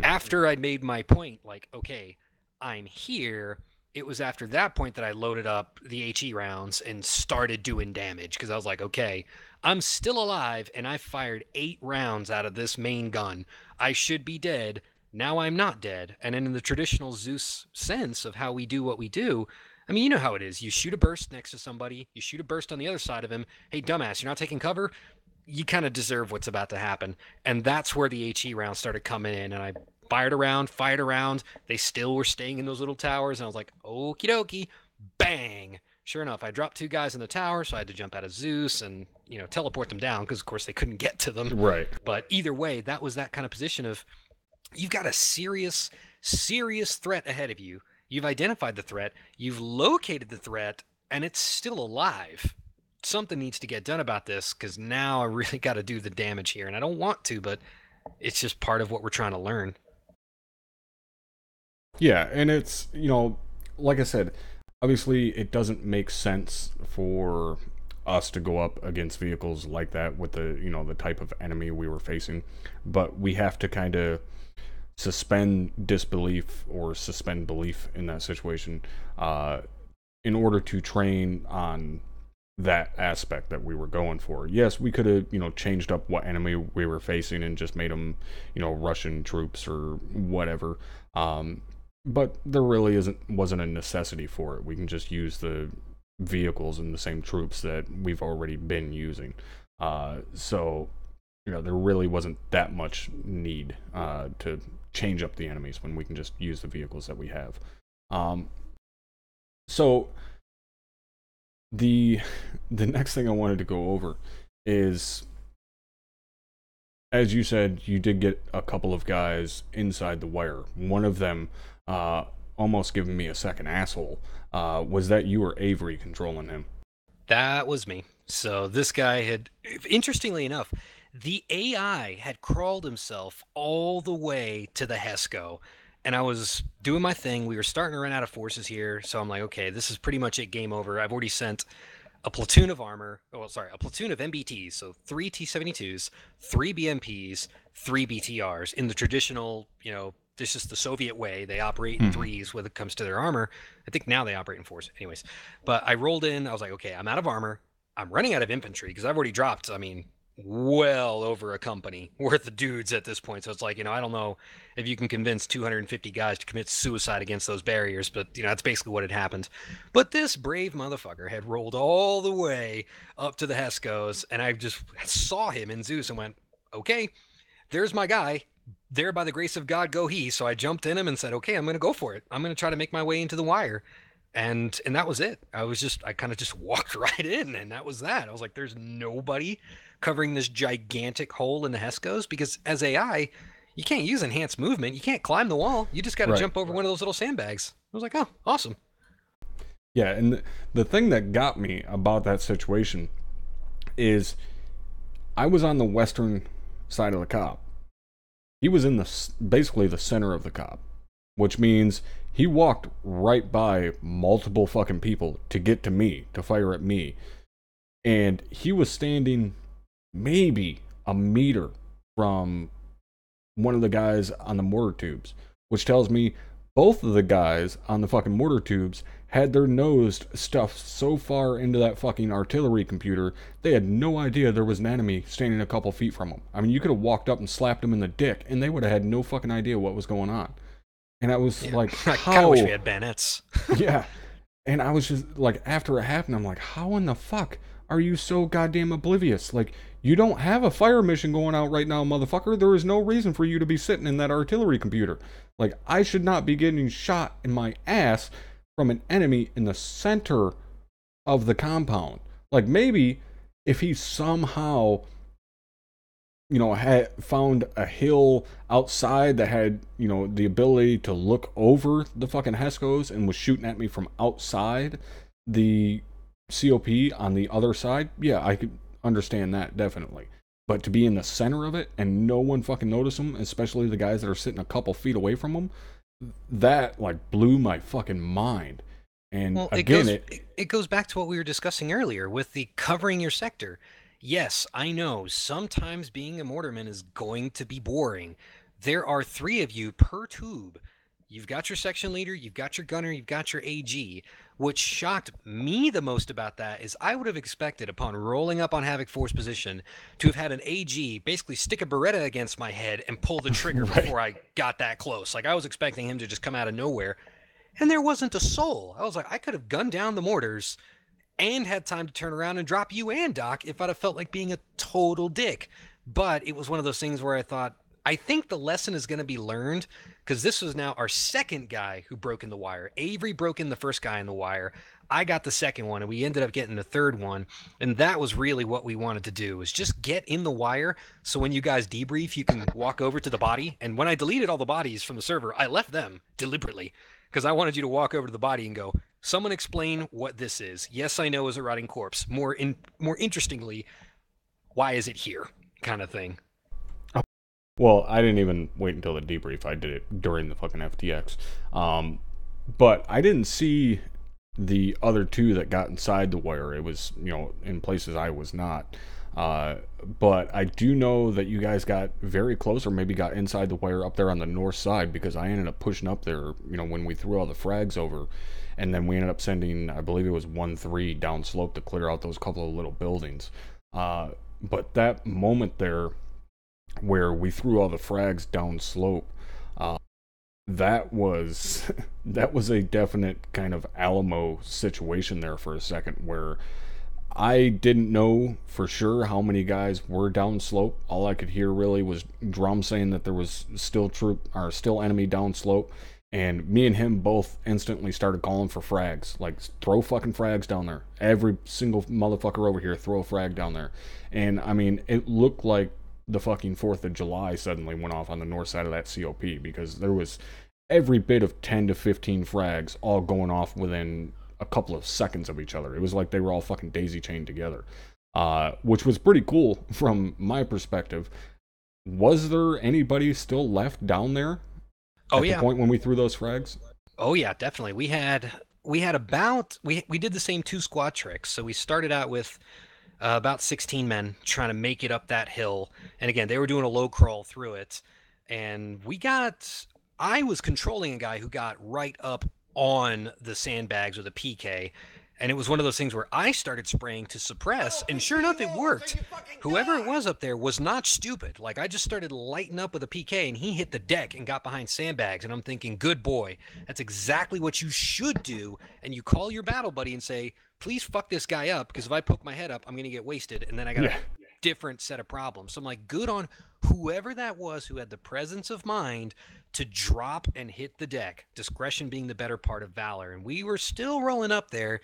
B: After I'd made my point, like, okay, I'm here, it was after that point that I loaded up the HE rounds and started doing damage, because I was like, okay, I'm still alive and I fired 8 rounds out of this main gun. I should be dead. Now I'm not dead. And in the traditional Zeus sense of how we do what we do, I mean, you know how it is. You shoot a burst next to somebody, you shoot a burst on the other side of him. Hey, dumbass, you're not taking cover? You kind of deserve what's about to happen. And that's where the HE rounds started coming in, and I fired around. They still were staying in those little towers, and I was like, okie dokie, bang. Sure enough, I dropped 2 guys in the tower, so I had to jump out of Zeus and, you know, teleport them down, because, of course, they couldn't get to them.
A: Right.
B: But either way, that was that kind of position of, you've got a serious threat ahead of you. You've identified the threat. You've located the threat, and it's still alive. Something needs to get done about this, because now I really got to do the damage here. And I don't want to, but it's just part of what we're trying to learn.
A: Yeah, and it's, you know, like I said, obviously it doesn't make sense for us to go up against vehicles like that with the, you know, the type of enemy we were facing, but we have to kind of suspend disbelief or suspend belief in that situation in order to train on that aspect that we were going for. Yes, we could have, you know, changed up what enemy we were facing and just made them, you know, Russian troops or whatever. But there really wasn't a necessity for it. We can just use the vehicles and the same troops that we've already been using. So, you know, there really wasn't that much need to change up the enemies when we can just use the vehicles that we have. So the next thing I wanted to go over is, as you said, you did get a couple of guys inside the wire. One of them almost giving me a second asshole. Was that you or Avery controlling him?
B: That was me. So this guy had, interestingly enough, the AI had crawled himself all the way to the HESCO, and I was doing my thing. We were starting to run out of forces here, so I'm like, okay, this is pretty much it, game over. I've already sent a platoon of a platoon of MBTs, so 3 T-72s, 3 BMPs, 3 BTRs in the traditional, you know, this is the Soviet way. They operate in threes when it comes to their armor. I think now they operate in fours. Anyways, but I rolled in. I was like, okay, I'm out of armor. I'm running out of infantry because I've already dropped, I mean, well over a company worth of dudes at this point. So it's like, you know, I don't know if you can convince 250 guys to commit suicide against those barriers, but, you know, that's basically what had happened. But this brave motherfucker had rolled all the way up to the HESCOs, and I just saw him in Zeus and went, okay, there's my guy. There by the grace of God go he. So I jumped in him and said, okay, I'm going to go for it. I'm going to try to make my way into the wire. And that was it. I kind of just walked right in, and that was that. I was like, there's nobody covering this gigantic hole in the HESCOs, because as AI, you can't use enhanced movement. You can't climb the wall. You just got to
A: Right.
B: jump over one of those little sandbags. I was like, oh, awesome.
A: Yeah, and the thing that got me about that situation is I was on the western side of the cop. He was in basically the center of the cop, which means he walked right by multiple fucking people to get to me, to fire at me. And he was standing maybe a meter from one of the guys on the mortar tubes, which tells me both of the guys on the fucking mortar tubes had their nose stuffed so far into that fucking artillery computer, they had no idea there was an enemy standing a couple feet from them. I mean, you could have walked up and slapped them in the dick, and they would have had no fucking idea what was going on. And I was like,
B: I
A: how?
B: kind of wish we had bayonets.
A: Yeah. And I was just like, after it happened, I'm like, how in the fuck are you so goddamn oblivious? Like, you don't have a fire mission going out right now, motherfucker. There is no reason for you to be sitting in that artillery computer. Like, I should not be getting shot in my ass from an enemy in the center of the compound. Like, maybe if he somehow, had found a hill outside that had, the ability to look over the fucking Hescos and was shooting at me from outside the COP on the other side, yeah, I could understand that, definitely. But to be in the center of it and no one fucking notice them, especially the guys that are sitting a couple feet away from them, that, like, blew my fucking mind. And
B: Well,
A: again,
B: it goes back to what we were discussing earlier with the covering your sector. Yes, I know sometimes being a mortarman is going to be boring. There are 3 of you per tube. You've got your section leader, you've got your gunner, you've got your AG. What shocked me the most about that is I would have expected, upon rolling up on Havoc Force position, to have had an AG basically stick a Beretta against my head and pull the trigger
A: Right.
B: before I got that close. Like, I was expecting him to just come out of nowhere. And there wasn't a soul. I was like, I could have gunned down the mortars and had time to turn around and drop you and Doc if I'd have felt like being a total dick. But it was one of those things where I thought, I think the lesson is going to be learned, because this was now our second guy who broke in the wire. Avery broke in the first guy in the wire. I got the second one, and we ended up getting the third one. And that was really what we wanted to do, is just get in the wire, so when you guys debrief, you can walk over to the body. And when I deleted all the bodies from the server, I left them deliberately, because I wanted you to walk over to the body and go, someone explain what this is. Yes, I know, is a rotting corpse. More interestingly, why is it here? Kind of thing.
A: well, I didn't even wait until the debrief. I did it during the fucking FTX. But I didn't see the other 2 that got inside the wire. It was, in places I was not. But I do know that you guys got very close, or maybe got inside the wire up there on the north side, because I ended up pushing up there, when we threw all the frags over. And then we ended up sending, I believe it was 1-3 down slope to clear out those couple of little buildings. But that moment there where we threw all the frags down slope, that was that was a definite kind of Alamo situation there for a second, where I didn't know for sure how many guys were down slope. All I could hear really was Drum saying that there was still enemy down slope, and me and him both instantly started calling for frags. Like, throw fucking frags down there. Every single motherfucker over here, throw a frag down there. And I mean, it looked like the fucking 4th of July suddenly went off on the north side of that COP, because there was every bit of 10 to 15 frags all going off within a couple of seconds of each other. It was like they were all fucking daisy chained together, which was pretty cool from my perspective. Was there anybody still left down there at the point when we threw those frags?
B: Oh yeah, definitely. We had about we did the same 2 squad tricks. So we started out with about 16 men trying to make it up that hill. And again, they were doing a low crawl through it. And I was controlling a guy who got right up on the sandbags with a PK. And it was one of those things where I started spraying to suppress, and sure enough, it worked. Whoever it was up there was not stupid. Like, I just started lighting up with a PK, and he hit the deck and got behind sandbags. And I'm thinking, good boy, that's exactly what you should do. And you call your battle buddy and say, please fuck this guy up, because if I poke my head up, I'm going to get wasted, and then I got a different set of problems. So I'm like, good on whoever that was who had the presence of mind to drop and hit the deck. Discretion being the better part of valor. And we were still rolling up there.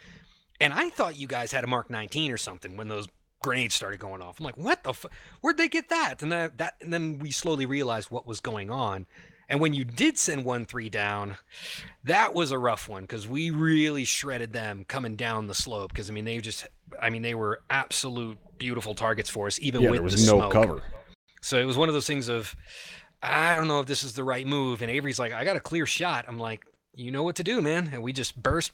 B: And I thought you guys had a Mark 19 or something when those grenades started going off. I'm like, what the where'd they get that? And and then we slowly realized what was going on. And when you did send 1-3 down, that was a rough one because we really shredded them coming down the slope. Because they were absolute beautiful targets for us, even with
A: there was
B: the
A: no
B: smoke.
A: cover.
B: So it was one of those things of, I don't know if this is the right move. And Avery's like, I got a clear shot. I'm like, you know what to do, man. And we just burst.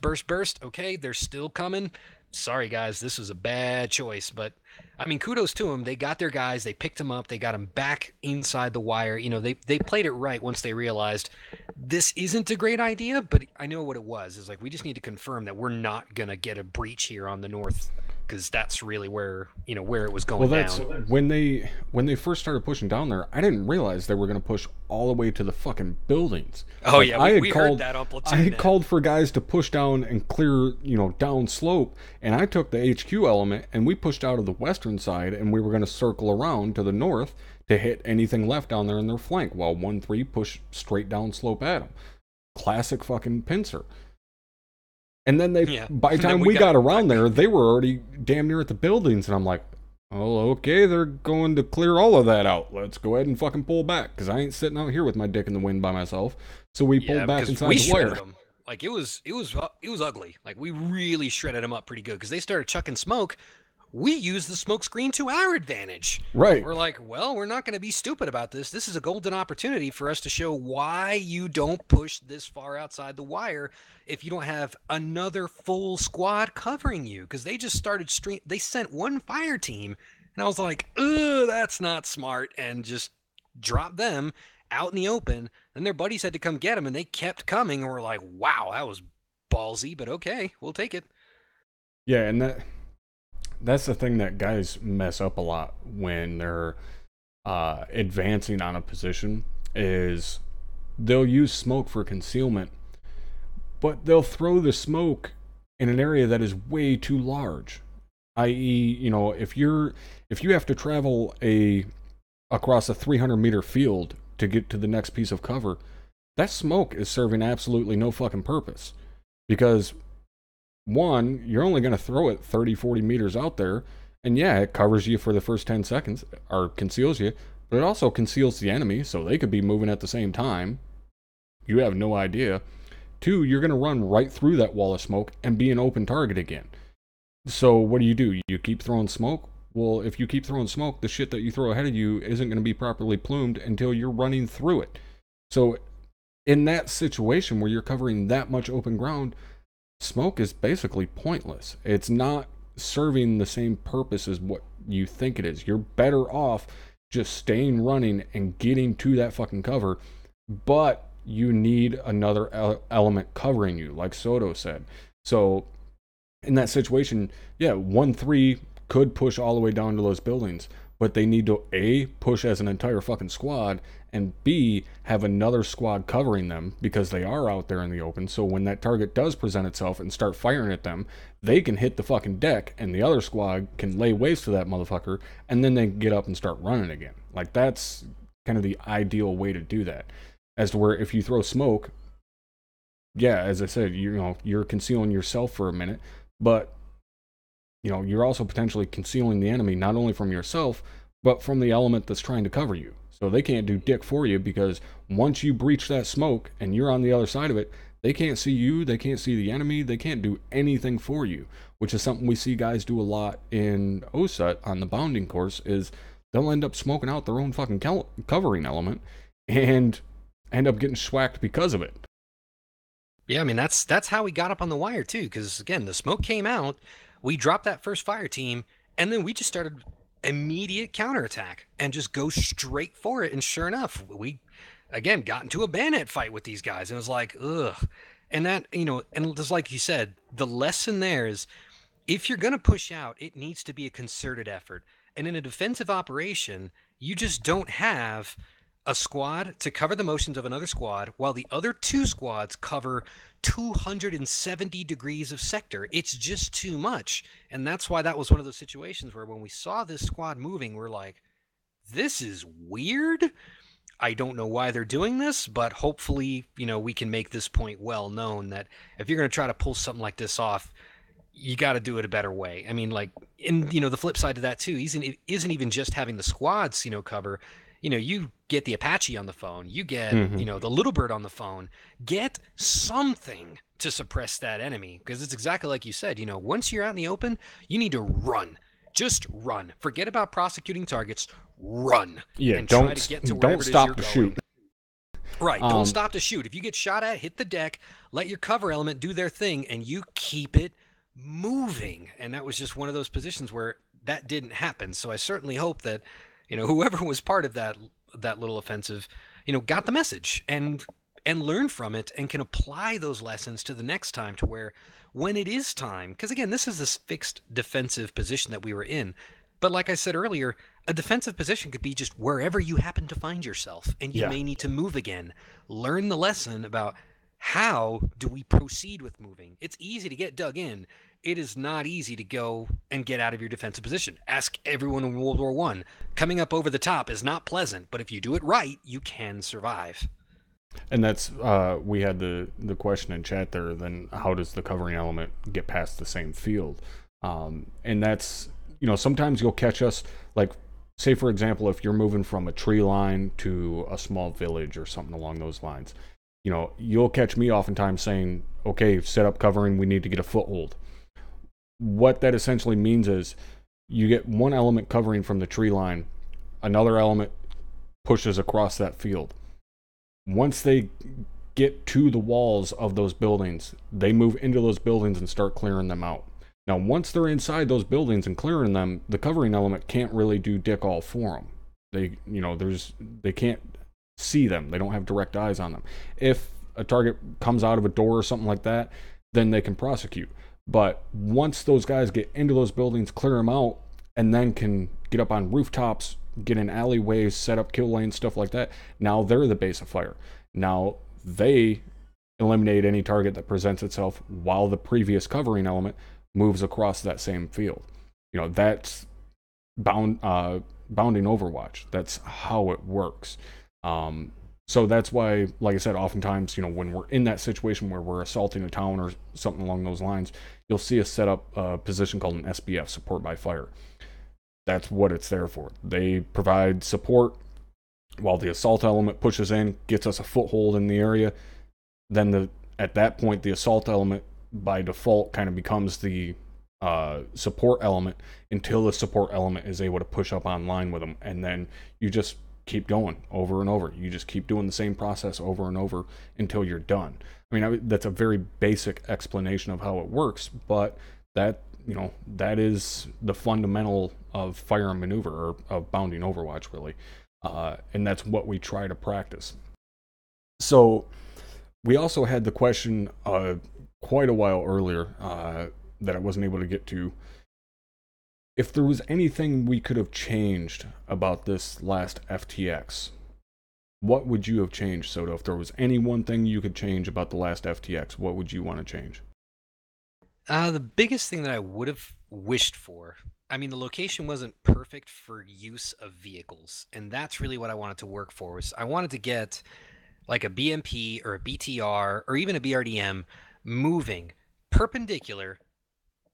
B: Okay, they're still coming. Sorry, guys, this was a bad choice. But, I mean, kudos to them. They got their guys. They picked them up. They got them back inside the wire. You know, they played it right once they realized this isn't a great idea, but I know what it was. It's like, we just need to confirm that we're not going to get a breach here on the north, because that's really where it was going down.
A: When they first started pushing down there, I didn't realize they were going to push all the way to the fucking buildings.
B: Oh, like, yeah, we heard that on Platoon.
A: I had called for guys to push down and clear, down slope, and I took the HQ element and we pushed out of the western side, and we were going to circle around to the north to hit anything left down there in their flank, while 1-3 pushed straight down slope at them. Classic fucking pincer. And then by the time we got around there, they were already damn near at the buildings, and I'm like, oh, okay, they're going to clear all of that out. Let's go ahead and fucking pull back, because I ain't sitting out here with my dick in the wind by myself. So we pulled back inside the wire.
B: Them. Like, it was ugly. Like, we really shredded them up pretty good, because they started chucking smoke. We used the smoke screen to our advantage.
A: Right.
B: We're like, well, we're not going to be stupid about this. This is a golden opportunity for us to show why you don't push this far outside the wire if you don't have another full squad covering you. Because they just started they sent one fire team, and I was like, ugh, that's not smart, and just dropped them out in the open. Then their buddies had to come get them, and they kept coming, and we're like, wow, that was ballsy, but okay, we'll take it.
A: Yeah, and that's the thing that guys mess up a lot when they're advancing on a position, is they'll use smoke for concealment, but they'll throw the smoke in an area that is way too large. I.e., if you have to travel across a 300-meter field to get to the next piece of cover, that smoke is serving absolutely no fucking purpose. Because one, you're only going to throw it 30, 40 meters out there, and yeah, it covers you for the first 10 seconds, or conceals you, but it also conceals the enemy, so they could be moving at the same time. You have no idea. Two, you're going to run right through that wall of smoke and be an open target again. So what do? You keep throwing smoke? Well, if you keep throwing smoke, the shit that you throw ahead of you isn't going to be properly plumed until you're running through it. So in that situation where you're covering that much open ground, smoke is basically pointless. It's not serving the same purpose as what you think it is. You're better off just staying running and getting to that fucking cover, but you need another element covering you, like Soto said. So in that situation, yeah, 1-3 could push all the way down to those buildings, but they need to A, push as an entire fucking squad, and B, have another squad covering them, because they are out there in the open. So when that target does present itself and start firing at them, they can hit the fucking deck, and the other squad can lay waste to that motherfucker, and then they can get up and start running again. Like, that's kind of the ideal way to do that. As to where if you throw smoke, yeah, as I said, you're concealing yourself for a minute, but you're also potentially concealing the enemy, not only from yourself, but from the element that's trying to cover you. So they can't do dick for you, because once you breach that smoke and you're on the other side of it, they can't see you, they can't see the enemy, they can't do anything for you, which is something we see guys do a lot in OSUT on the bounding course, is they'll end up smoking out their own fucking covering element and end up getting schwacked because of it.
B: Yeah, I mean, that's how we got up on the wire, too, because, again, the smoke came out, we dropped that first fire team, and then we just started immediate counterattack and just go straight for it. And sure enough, we, again, got into a bayonet fight with these guys. And it was like, ugh. And that, and just like you said, the lesson there is, if you're going to push out, it needs to be a concerted effort. And in a defensive operation, you just don't have a squad to cover the motions of another squad while the other two squads cover 270 degrees of sector. It's just too much. And that's why that was one of those situations where when we saw this squad moving, we're like, this is weird. I don't know why they're doing this, but hopefully, we can make this point well known that if you're going to try to pull something like this off, you got to do it a better way. I mean, like, and the flip side to that too isn't even just having the squads cover. You get the Apache on the phone, you get
A: Mm-hmm.
B: the Little Bird on the phone. Get something to suppress that enemy, because it's exactly like you said. Once you're out in the open, you need to run. Just run. Forget about prosecuting targets. Run
A: Yeah,
B: and try to get to
A: don't
B: wherever it is you're
A: stop to
B: going.
A: shoot.
B: Right. Don't stop to shoot. If you get shot at, hit the deck, let your cover element do their thing, and you keep it moving. And that was just one of those positions where that didn't happen. So I certainly hope that, whoever was part of that little offensive, got the message and learned from it and can apply those lessons to the next time, to where when it is time, because again, this is this fixed defensive position that we were in. But like I said earlier, a defensive position could be just wherever you happen to find yourself, and you
A: Yeah.
B: may need to move again. Learn the lesson about how do we proceed with moving. It's easy to get dug in. It is not easy to go and get out of your defensive position. Ask everyone in World War One. Coming up over the top is not pleasant, but if you do it right, you can survive.
A: And that's we had the question in chat there. Then how does the covering element get past the same field? And that's sometimes you'll catch us, like, say for example, if you're moving from a tree line to a small village or something along those lines, you'll catch me oftentimes saying, okay, set up covering, we need to get a foothold. What that essentially means is you get one element covering from the tree line, another element pushes across that field. Once they get to the walls of those buildings, they move into those buildings and start clearing them out. Now, once they're inside those buildings and clearing them, the covering element can't really do dick all for them. They can't see them. They don't have direct eyes on them. If a target comes out of a door or something like that, then they can prosecute. But once those guys get into those buildings, clear them out, and then can get up on rooftops, get in alleyways, set up kill lanes, stuff like that, now they're the base of fire. Now they eliminate any target that presents itself while the previous covering element moves across that same field. That's bounding Overwatch. That's how it works. So that's why, like I said, oftentimes, when we're in that situation where we're assaulting a town or something along those lines, you'll see us set up a position called an SBF, support by fire. That's what it's there for. They provide support while the assault element pushes in, gets us a foothold in the area. Then at that point, the assault element by default kind of becomes the support element until the support element is able to push up online with them. And then you just keep going over and over. You just keep doing the same process over and over until you're done. I mean, that's a very basic explanation of how it works, but that is the fundamental of fire and maneuver, or of bounding Overwatch, really. And that's what we try to practice. So we also had the question quite a while earlier that I wasn't able to get to. If there was anything we could have changed about this last FTX, what would you have changed, Soto? If there was any one thing you could change about the last FTX, what would you want to change?
B: The biggest thing that I would have wished for, I mean, the location wasn't perfect for use of vehicles, and that's really what I wanted to work for. Was I wanted to get like a BMP or a BTR or even a BRDM moving perpendicular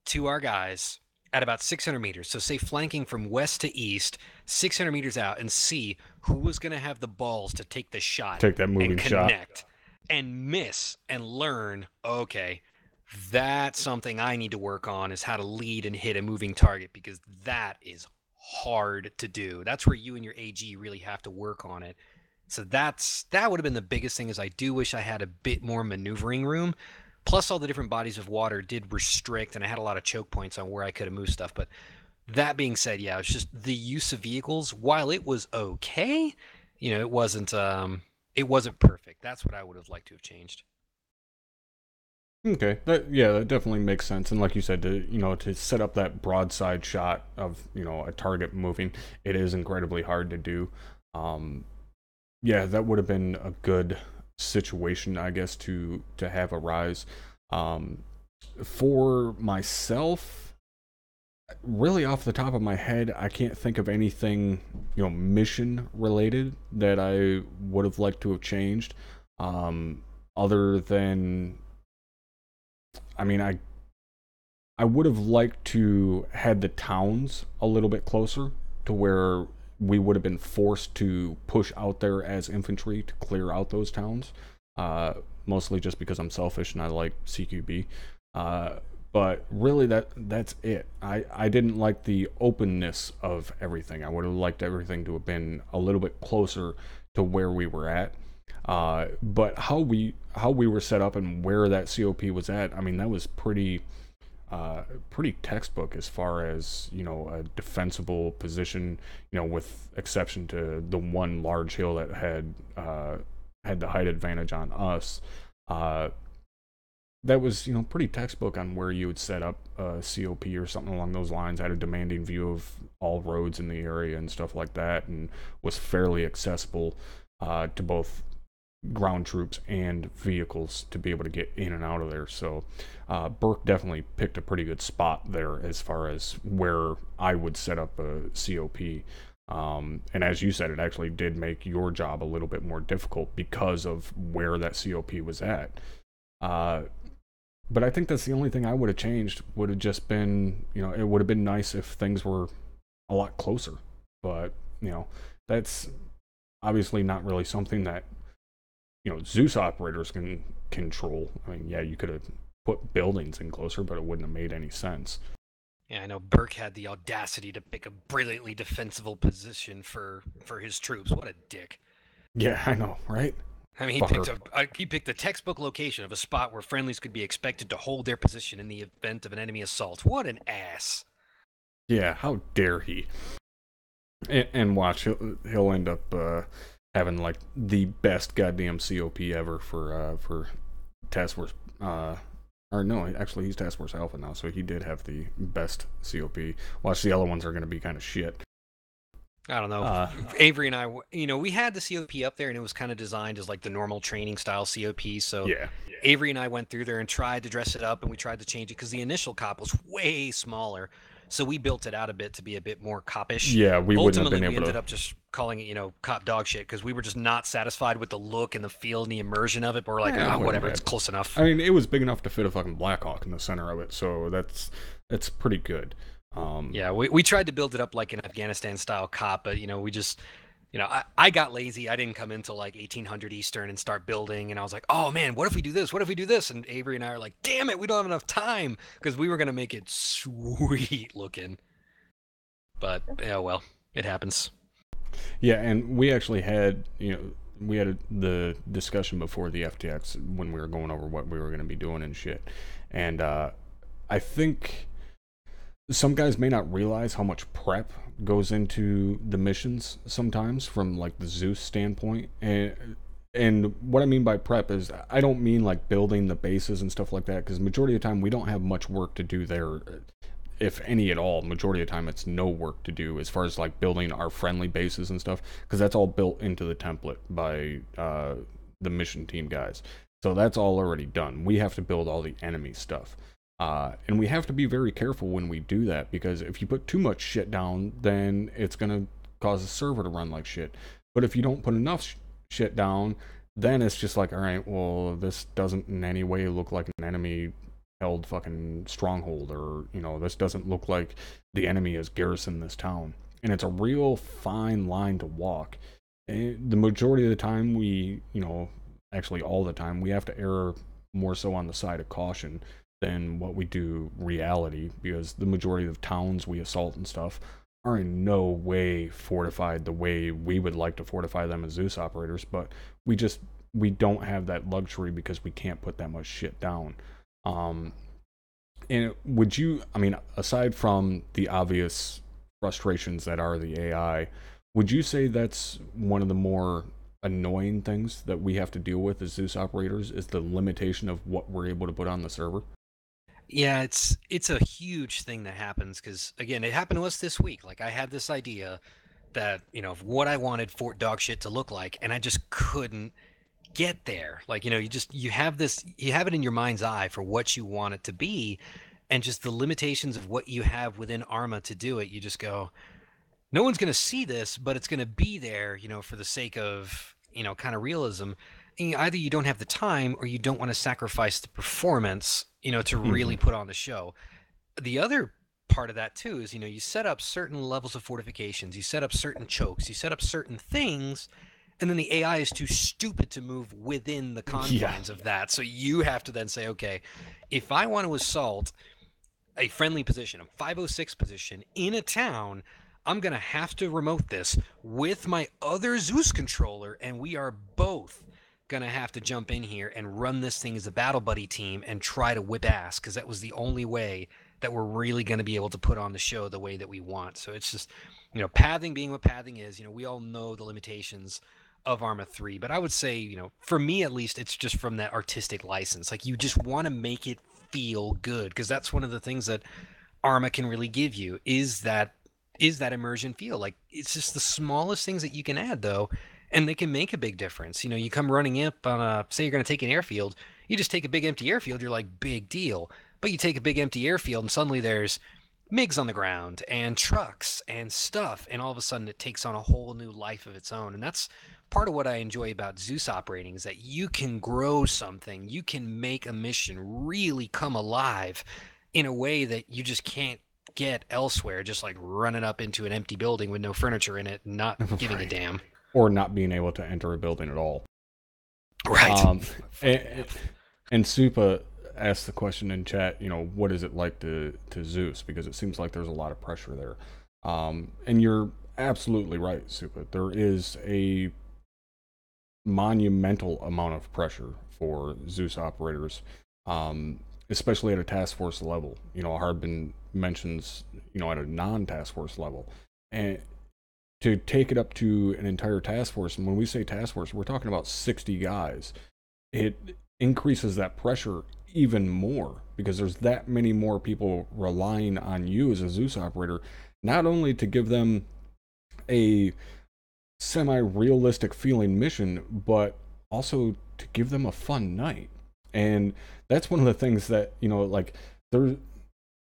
B: to our guys at about 600 meters. So say flanking from west to east, 600 meters out, and see who was going to have the balls to take the shot,
A: Take that moving
B: and
A: shot.
B: connect and miss and learn, okay, that's something I need to work on, is how to lead and hit a moving target, because that is hard to do. That's where you and your AG really have to work on it. So that would have been the biggest thing. Is I do wish I had a bit more maneuvering room. Plus, all the different bodies of water did restrict, and I had a lot of choke points on where I could have moved stuff. But that being said, yeah, it's just the use of vehicles. While it was okay, it wasn't perfect. That's what I would have liked to have changed.
A: Okay, that definitely makes sense. And like you said, to set up that broadside shot of a target moving, it is incredibly hard to do. Yeah, that would have been a good situation, I guess, to have arise. For myself, really off the top of my head, I can't think of anything mission related that I would have liked to have changed. Other than, I mean, I would have liked to had the towns a little bit closer to where we would have been forced to push out there as infantry to clear out those towns. Uh, Mostly just because I'm selfish and I like CQB. Uh, but really, that's it. I didn't like the openness of everything. I would have liked everything to have been a little bit closer to where we were at. But how we were set up and where that COP was at, I mean, that was pretty textbook as far as a defensible position. With exception to the one large hill that had the height advantage on us. Uh, that was pretty textbook on where you would set up a COP or something along those lines. Had a demanding view of all roads in the area and stuff like that, and was fairly accessible to both ground troops and vehicles to be able to get in and out of there. So Burke definitely picked a pretty good spot there as far as where I would set up a COP. And as you said, it actually did make your job a little bit more difficult because of where that COP was at. But I think that's the only thing I would have changed. Would have just been, it would have been nice if things were a lot closer. But, that's obviously not really something that, Zeus operators can control. I mean, yeah, you could have put buildings in closer, but it wouldn't have made any sense.
B: Yeah, I know Burke had the audacity to pick a brilliantly defensible position for his troops. What a dick.
A: Yeah, I know, right?
B: I mean, he picked the textbook location of a spot where friendlies could be expected to hold their position in the event of an enemy assault. What an ass.
A: Yeah, how dare he? And watch, he'll end up having like the best goddamn COP ever for Task Force. Or no, actually he's Task Force Alpha now, so he did have the best COP. Watch, the other ones are going to be kind of shit.
B: I don't know. Avery and I, we had the COP up there, and it was kind of designed as like the normal training style COP. So
A: yeah.
B: Avery and I went through there and tried to dress it up, and we tried to change it because the initial cop was way smaller. So we built it out a bit to be a bit more copish.
A: Yeah, we wouldn't have been able to.
B: We ended up just calling it, cop dog shit, because we were just not satisfied with the look and the feel and the immersion of it. But we're like, whatever, it's close enough.
A: I mean, it was big enough to fit a fucking Blackhawk in the center of it, so that's pretty good.
B: Yeah, we tried to build it up like an Afghanistan style cop, but we just I got lazy. I didn't come until like 1800 Eastern and start building, and I was like, oh man, what if we do this? What if we do this? And Avery and I are like, damn it, we don't have enough time, because we were gonna make it sweet looking. But well, it happens.
A: Yeah, and we actually had the discussion before the FTX when we were going over what we were going to be doing and shit, and I think some guys may not realize how much prep goes into the missions sometimes from like the Zeus standpoint. And what I mean by prep is I don't mean like building the bases and stuff like that, because majority of the time we don't have much work to do there, if any at all. Majority of the time it's no work to do as far as like building our friendly bases and stuff, because that's all built into the template by the mission team guys. So that's all already done. We have to build all the enemy stuff. And we have to be very careful when we do that, because if you put too much shit down, then it's going to cause the server to run like shit. But if you don't put enough shit down, then it's just like, all right, well, this doesn't in any way look like an enemy held fucking stronghold, or, this doesn't look like the enemy has garrisoned this town. And it's a real fine line to walk. And the majority of the time actually all the time, we have to err more so on the side of caution than what we do reality, because the majority of towns we assault and stuff are in no way fortified the way we would like to fortify them as Zeus operators, but we don't have that luxury because we can't put that much shit down. And aside from the obvious frustrations that are the AI, would you say that's one of the more annoying things that we have to deal with as Zeus operators, is the limitation of what we're able to put on the server?
B: Yeah, it's a huge thing that happens, because again, it happened to us this week. Like, I had this idea that of what I wanted Fort Dogshit to look like, and I just couldn't get there. Like, you have it in your mind's eye for what you want it to be, and just the limitations of what you have within ArmA to do it. You just go, no one's going to see this, but it's going to be there, for the sake of kind of realism. And either you don't have the time, or you don't want to sacrifice the performance, to really put on the show. the other part of that too is, you set up certain levels of fortifications, you set up certain chokes, you set up certain things, and then the AI is too stupid to move within the
A: Yeah.
B: confines of that. So you have to then say, okay, if I want to assault a friendly position, a 506 position in a town, I'm going to have to remote this with my other Zeus controller, and we are both going to have to jump in here and run this thing as a battle buddy team and try to whip ass, because that was the only way that we're really going to be able to put on the show the way that we want. So it's just, pathing being what pathing is, we all know the limitations of ArmA 3, but I would say, for me at least, it's just from that artistic license. Like, you just want to make it feel good, because that's one of the things that ArmA can really give you is that immersion feel. Like, it's just the smallest things that you can add though, and they can make a big difference. You come running up on a, say you're going to take an airfield, you just take a big empty airfield, you're like, big deal. But you take a big empty airfield and suddenly there's MiGs on the ground and trucks and stuff, and all of a sudden it takes on a whole new life of its own. And that's part of what I enjoy about Zeus operating, is that you can grow something, you can make a mission really come alive in a way that you just can't get elsewhere, just like running up into an empty building with no furniture in it, not giving a
A: Right.
B: damn.
A: Or not being able to enter a building at all.
B: Right.
A: Um, and, and Supa asked the question in chat, what is it like to Zeus? Because it seems like there's a lot of pressure there. And you're absolutely right, Supa. There is a monumental amount of pressure for Zeus operators, especially at a task force level. Harbin mentions, at a non-task force level. And to take it up to an entire task force, and when we say task force, we're talking about 60 guys, it increases that pressure even more, because there's that many more people relying on you as a Zeus operator, not only to give them a semi-realistic feeling mission, but also to give them a fun night. And that's one of the things that, like, there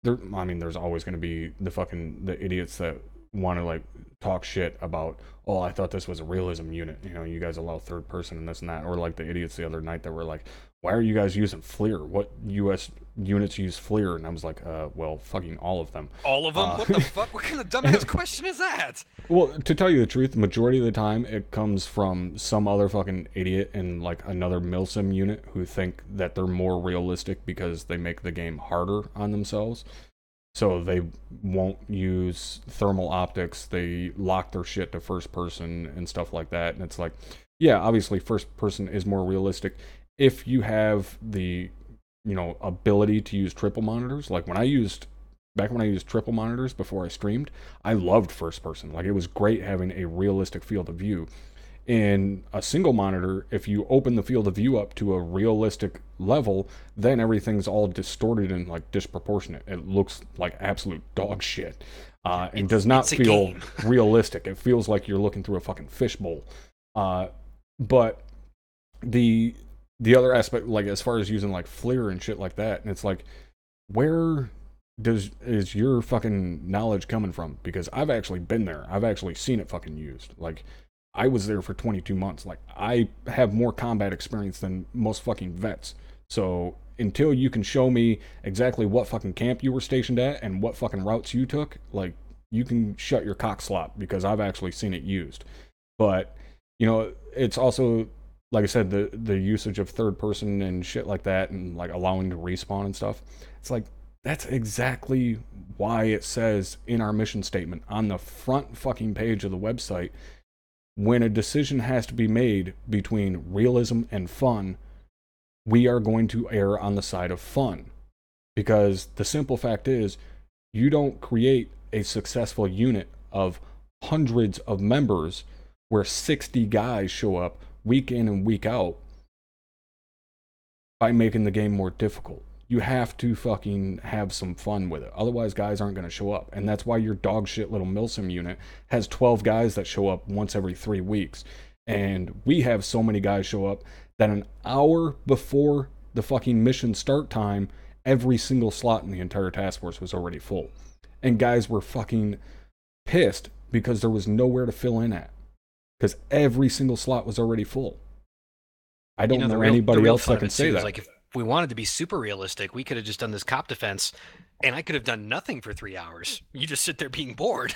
A: I mean, there's always going to be the idiots that want to, like, talk shit about, oh, I thought this was a realism unit, you guys allow third person and this and that. Or like the idiots the other night that were like, why are you guys using FLIR? What US units use FLIR? And I was like, well, fucking all of them.
B: All of them? What the fuck? What kind of dumbass question is that?
A: Well, to tell you the truth, the majority of the time it comes from some other fucking idiot in like another milsim unit who think that they're more realistic because they make the game harder on themselves. So they won't use thermal optics. They lock their shit to first person and stuff like that. And it's like, yeah, obviously first person is more realistic if you have the, ability to use triple monitors. Like back when I used triple monitors before I streamed, I loved first person. Like, it was great having a realistic field of view. In a single monitor, if you open the field of view up to a realistic level, then everything's all distorted and like disproportionate. It looks like absolute dog shit, and does not
B: It's a
A: feel
B: game.
A: realistic. It feels like you're looking through a fucking fishbowl. But the other aspect, like as far as using like FLIR and shit like that, and it's like, where is your fucking knowledge coming from? Because I've actually been there. I've actually seen it fucking used. Like, I was there for 22 months. Like, I have more combat experience than most fucking vets. So until you can show me exactly what fucking camp you were stationed at and what fucking routes you took, like, you can shut your cock slop, because I've actually seen it used. But it's also, like I said, the usage of third person and shit like that, and like allowing to respawn and stuff. It's like, that's exactly why it says in our mission statement on the front fucking page of the website, when a decision has to be made between realism and fun, we are going to err on the side of fun. Because the simple fact is, you don't create a successful unit of hundreds of members where 60 guys show up week in and week out by making the game more difficult. You have to fucking have some fun with it. Otherwise, guys aren't going to show up. And that's why your dog shit little Milsim unit has 12 guys that show up once every 3 weeks. And we have so many guys show up that an hour before the fucking mission start time, every single slot in the entire task force was already full. And guys were fucking pissed because there was nowhere to fill in at. Because every single slot was already full. I don't know
B: The
A: anybody
B: real
A: else
B: fun
A: that
B: of
A: can
B: it
A: say
B: too is
A: that.
B: like, we wanted to be super realistic, we could have just done this cop defense, and I could have done nothing for 3 hours. You just sit there being bored.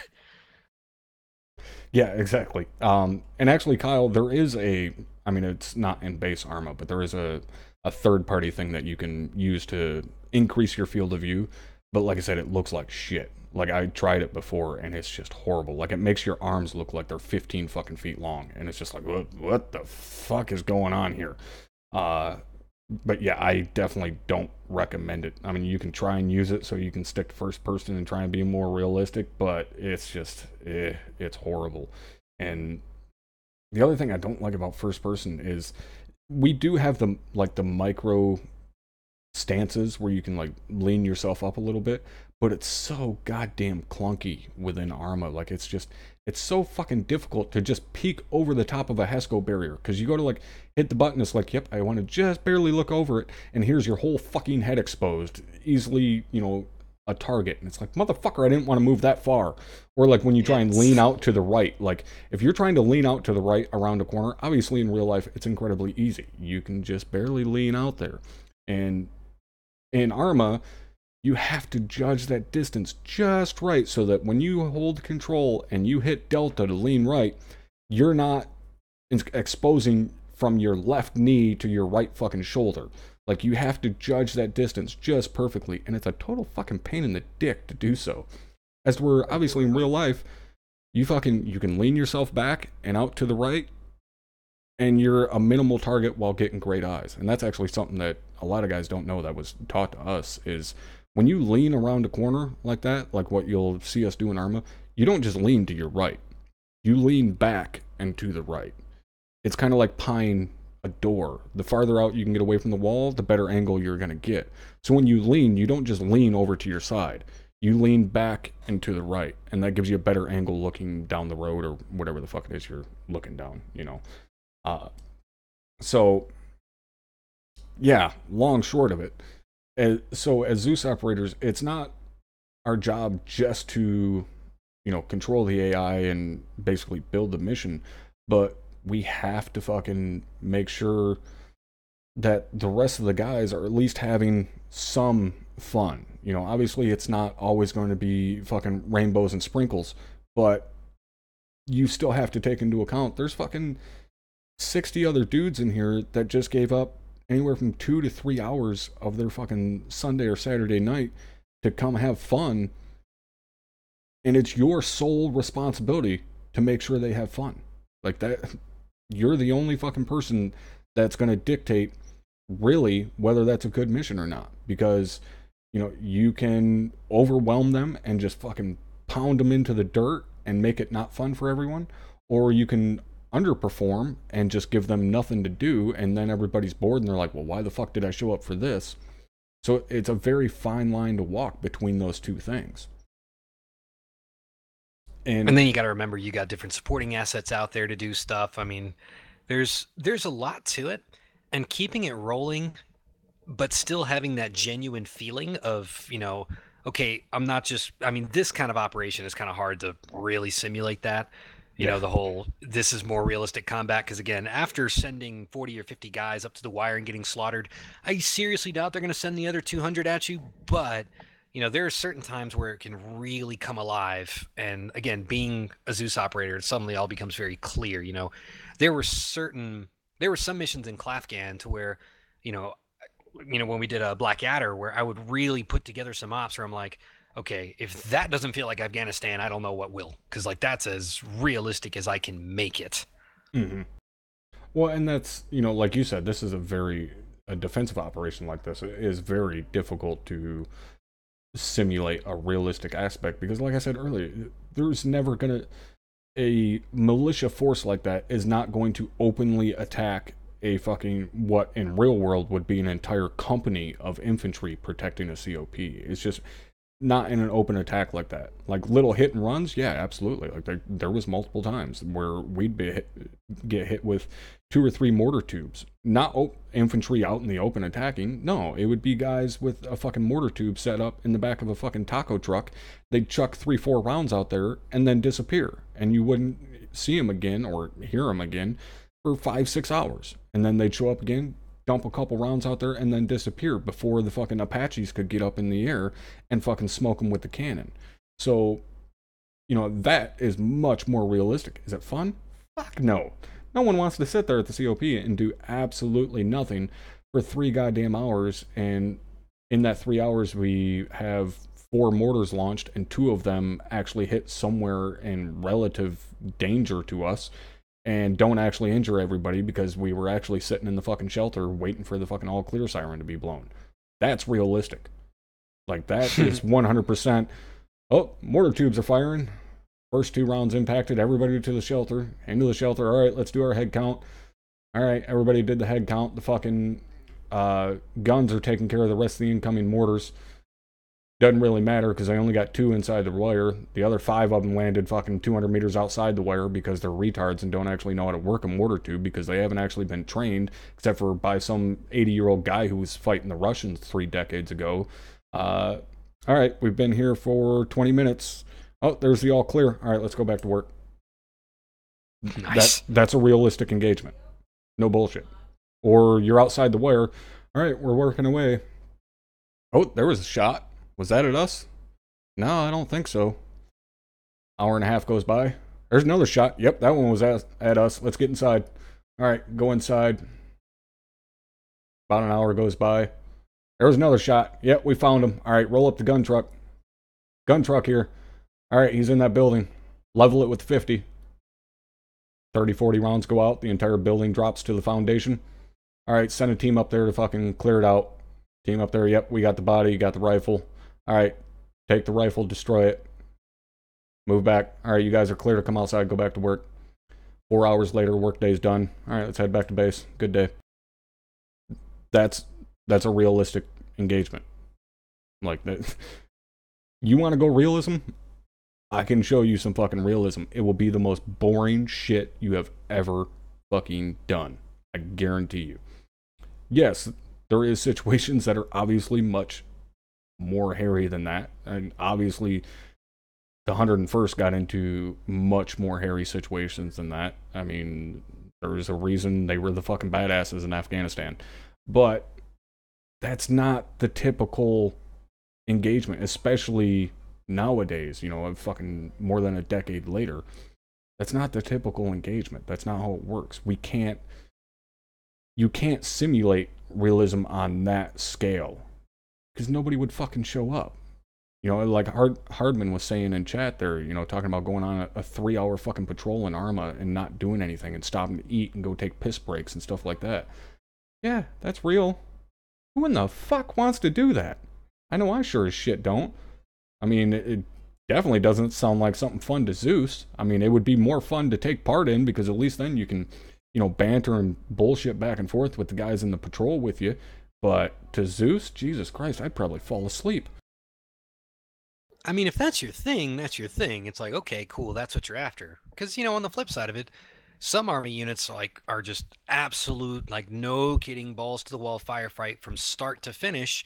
A: Yeah, exactly. And actually, Kyle, there is I mean, it's not in base ArmA, but there is a third-party thing that you can use to increase your field of view. But like I said, it looks like shit. Like, I tried it before, and it's just horrible. Like, it makes your arms look like they're 15 fucking feet long, and it's just like, what the fuck is going on here? Uh, but yeah, I definitely don't recommend it. I mean, you can try and use it so you can stick to first person and try and be more realistic, but it's just, it's horrible. And the other thing I don't like about first person is we do have the micro stances where you can like lean yourself up a little bit, but it's so goddamn clunky within ArmA. Like it's so fucking difficult to just peek over the top of a HESCO barrier, because you go to like hit the button, it's like, yep, I want to just barely look over it, and here's your whole fucking head exposed, easily, a target. And it's like, motherfucker, I didn't want to move that far. Or like when you try and lean out to the right, like if you're trying to lean out to the right around a corner, obviously in real life it's incredibly easy. You can just barely lean out there. And in ArmA, you have to judge that distance just right so that when you hold control and you hit delta to lean right, you're not exposing from your left knee to your right fucking shoulder. Like, you have to judge that distance just perfectly, and it's a total fucking pain in the dick to do so. As to where, obviously, in real life, you can lean yourself back and out to the right, and you're a minimal target while getting great eyes. And that's actually something that a lot of guys don't know that was taught to us, is when you lean around a corner like that, like what you'll see us do in ArmA, you don't just lean to your right. You lean back and to the right. It's kind of like pieing a door. The farther out you can get away from the wall, the better angle you're going to get. So when you lean, you don't just lean over to your side. You lean back and to the right, and that gives you a better angle looking down the road or whatever the fuck it is you're looking down, So, yeah, long short of it. So as Zeus operators, it's not our job just to, control the AI and basically build the mission, but we have to fucking make sure that the rest of the guys are at least having some fun. Obviously it's not always going to be fucking rainbows and sprinkles, but you still have to take into account there's fucking 60 other dudes in here that just gave up anywhere from 2 to 3 hours of their fucking Sunday or Saturday night to come have fun. And it's your sole responsibility to make sure they have fun. Like that, you're the only fucking person that's going to dictate really whether that's a good mission or not. Because, you can overwhelm them and just fucking pound them into the dirt and make it not fun for everyone. Or you can underperform and just give them nothing to do, and then everybody's bored and they're like, well, why the fuck did I show up for this? So it's a very fine line to walk between those two things.
B: And then you got to remember, you got different supporting assets out there to do stuff. I mean, there's a lot to it, and keeping it rolling, but still having that genuine feeling of, okay, I'm not just, I mean, this kind of operation is kind of hard to really simulate that. The whole, this is more realistic combat, because again, after sending 40 or 50 guys up to the wire and getting slaughtered, I seriously doubt they're going to send the other 200 at you. But there are certain times where it can really come alive, and again, being a Zeus operator, it suddenly all becomes very clear. There were some missions in Klafgan to where when we did a Blackadder, where I would really put together some ops where I'm like, okay, if that doesn't feel like Afghanistan, I don't know what will. Because, that's as realistic as I can make it.
A: Mm-hmm. Well, and that's, like you said, this is a defensive operation like this is very difficult to simulate a realistic aspect. Because, like I said earlier, there's never going to... A militia force like that is not going to openly attack a fucking, what in real world would be an entire company of infantry protecting a COP. It's just... not in an open attack like that. Like little hit and runs, yeah, absolutely. Like there was multiple times where we'd get hit with 2 or 3 mortar tubes. Not infantry out in the open attacking. No, it would be guys with a fucking mortar tube set up in the back of a fucking taco truck. They'd chuck 3-4 rounds out there and then disappear. And you wouldn't see them again or hear them again for 5-6 hours. And then they'd show up again, dump a couple rounds out there, and then disappear before the fucking Apaches could get up in the air and fucking smoke them with the cannon. So, you know, that is much more realistic. Is it fun? Fuck no. No one wants to sit there at the COP and do absolutely nothing for 3 goddamn hours, and in that 3 hours we have 4 mortars launched and 2 of them actually hit somewhere in relative danger to us and don't actually injure everybody because we were actually sitting in the fucking shelter waiting for the fucking all clear siren to be blown. That's realistic. Like, that is 100%. Oh, mortar tubes are firing. First 2 rounds impacted. Everybody to the shelter. Into the shelter. All right, let's do our head count. All right, everybody did the head count. The fucking guns are taking care of the rest of the incoming mortars. Doesn't really matter because I only got 2 inside the wire. The other 5 of them landed fucking 200 meters outside the wire because they're retards and don't actually know how to work a mortar tube because they haven't actually been trained, except for by some 80-year-old guy who was fighting the Russians 3 decades ago. All right, we've been here for 20 minutes. Oh, there's the all clear. All right, let's go back to work.
B: Nice.
A: That's a realistic engagement. No bullshit. Or you're outside the wire. All right, we're working away. Oh, there was a shot. Was that at us? No, I don't think so. Hour and a half goes by. There's another shot. Yep, that one was at us. Let's get inside. All right, go inside. About an hour goes by. There was another shot. Yep, we found him. All right, roll up the gun truck. Gun truck here. All right, he's in that building. Level it with 50. 30, 40 rounds go out. The entire building drops to the foundation. All right, send a team up there to fucking clear it out. Team up there. Yep, we got the body. You got the rifle. All right, take the rifle, destroy it. Move back. All right, you guys are clear to come outside, go back to work. 4 hours later, work day's done. All right, let's head back to base. Good day. That's a realistic engagement. Like that. You want to go realism? I can show you some fucking realism. It will be the most boring shit you have ever fucking done. I guarantee you. Yes, there is situations that are obviously much more hairy than that. And obviously, the 101st got into much more hairy situations than that. I mean, there's a reason they were the fucking badasses in Afghanistan. But that's not the typical engagement, especially nowadays, you know, fucking more than a decade later. That's not the typical engagement. That's not how it works. You can't simulate realism on that scale because nobody would fucking show up. You know, like Hardman was saying in chat there, you know, talking about going on a 3-hour fucking patrol in ArmA and not doing anything and stopping to eat and go take piss breaks and stuff like that. Yeah, that's real. Who in the fuck wants to do that? I know I sure as shit don't. I mean, it definitely doesn't sound like something fun to Zeus. I mean, it would be more fun to take part in because at least then you can, you know, banter and bullshit back and forth with the guys in the patrol with you. But to Zeus, Jesus Christ, I'd probably fall asleep.
B: I mean, if that's your thing, that's your thing. It's like, okay, cool, that's what you're after. Because, you know, on the flip side of it, some Army units are just absolute, like, no kidding, balls to the wall firefight from start to finish,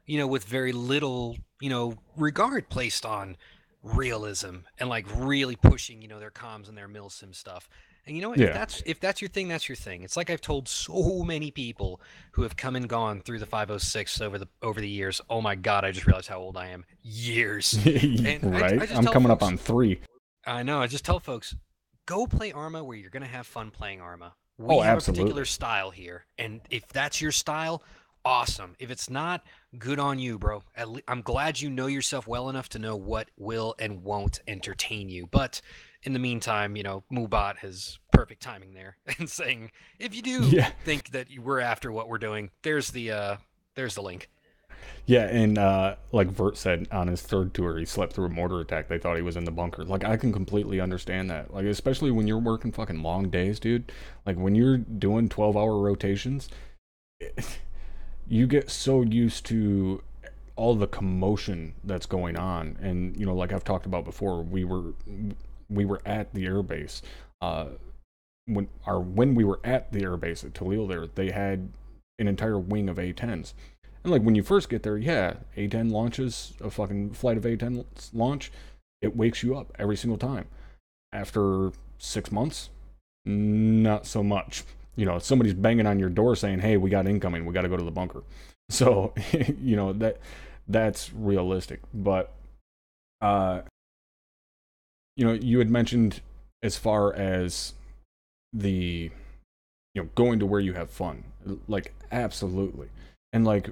B: you know, with very little, you know, regard placed on realism and like really pushing, you know, their comms and their milsim stuff. And you know what?
A: Yeah.
B: If that's your thing, that's your thing. It's like I've told so many people who have come and gone through the 506 over the years. Oh my God, I just realized how old I am. Years. And
A: Right? I'm coming up on 3.
B: I know. I just tell folks, go play ArmA where you're gonna have fun playing ArmA. We have
A: absolutely.
B: a particular style here, and if that's your style, awesome. If it's not, good on you, bro. I'm glad you know yourself well enough to know what will and won't entertain you. But in the meantime, you know, Mubat has perfect timing there and saying, if you do think that we're after what we're doing, there's the link.
A: Yeah, and like Vert said, on his 3rd tour, he slept through a mortar attack. They thought he was in the bunker. Like, I can completely understand that. Like, especially when you're working fucking long days, dude. Like, when you're doing 12-hour rotations, you get so used to all the commotion that's going on. And, you know, like I've talked about before, we were at the airbase. When we wwere at the airbase at Talil there, they had an entire wing of A-10s. And like when you first get there, yeah, A-10 launches, a fucking flight of A-10 launch, it wakes you up every single time. After 6 months, not so much. you know, somebody's banging on your door saying, hey, we got incoming, we got to go to the bunker. So, you know, that's realistic. But, you know, you had mentioned as far as the, you know, going to where you have fun. Like, absolutely. And, like,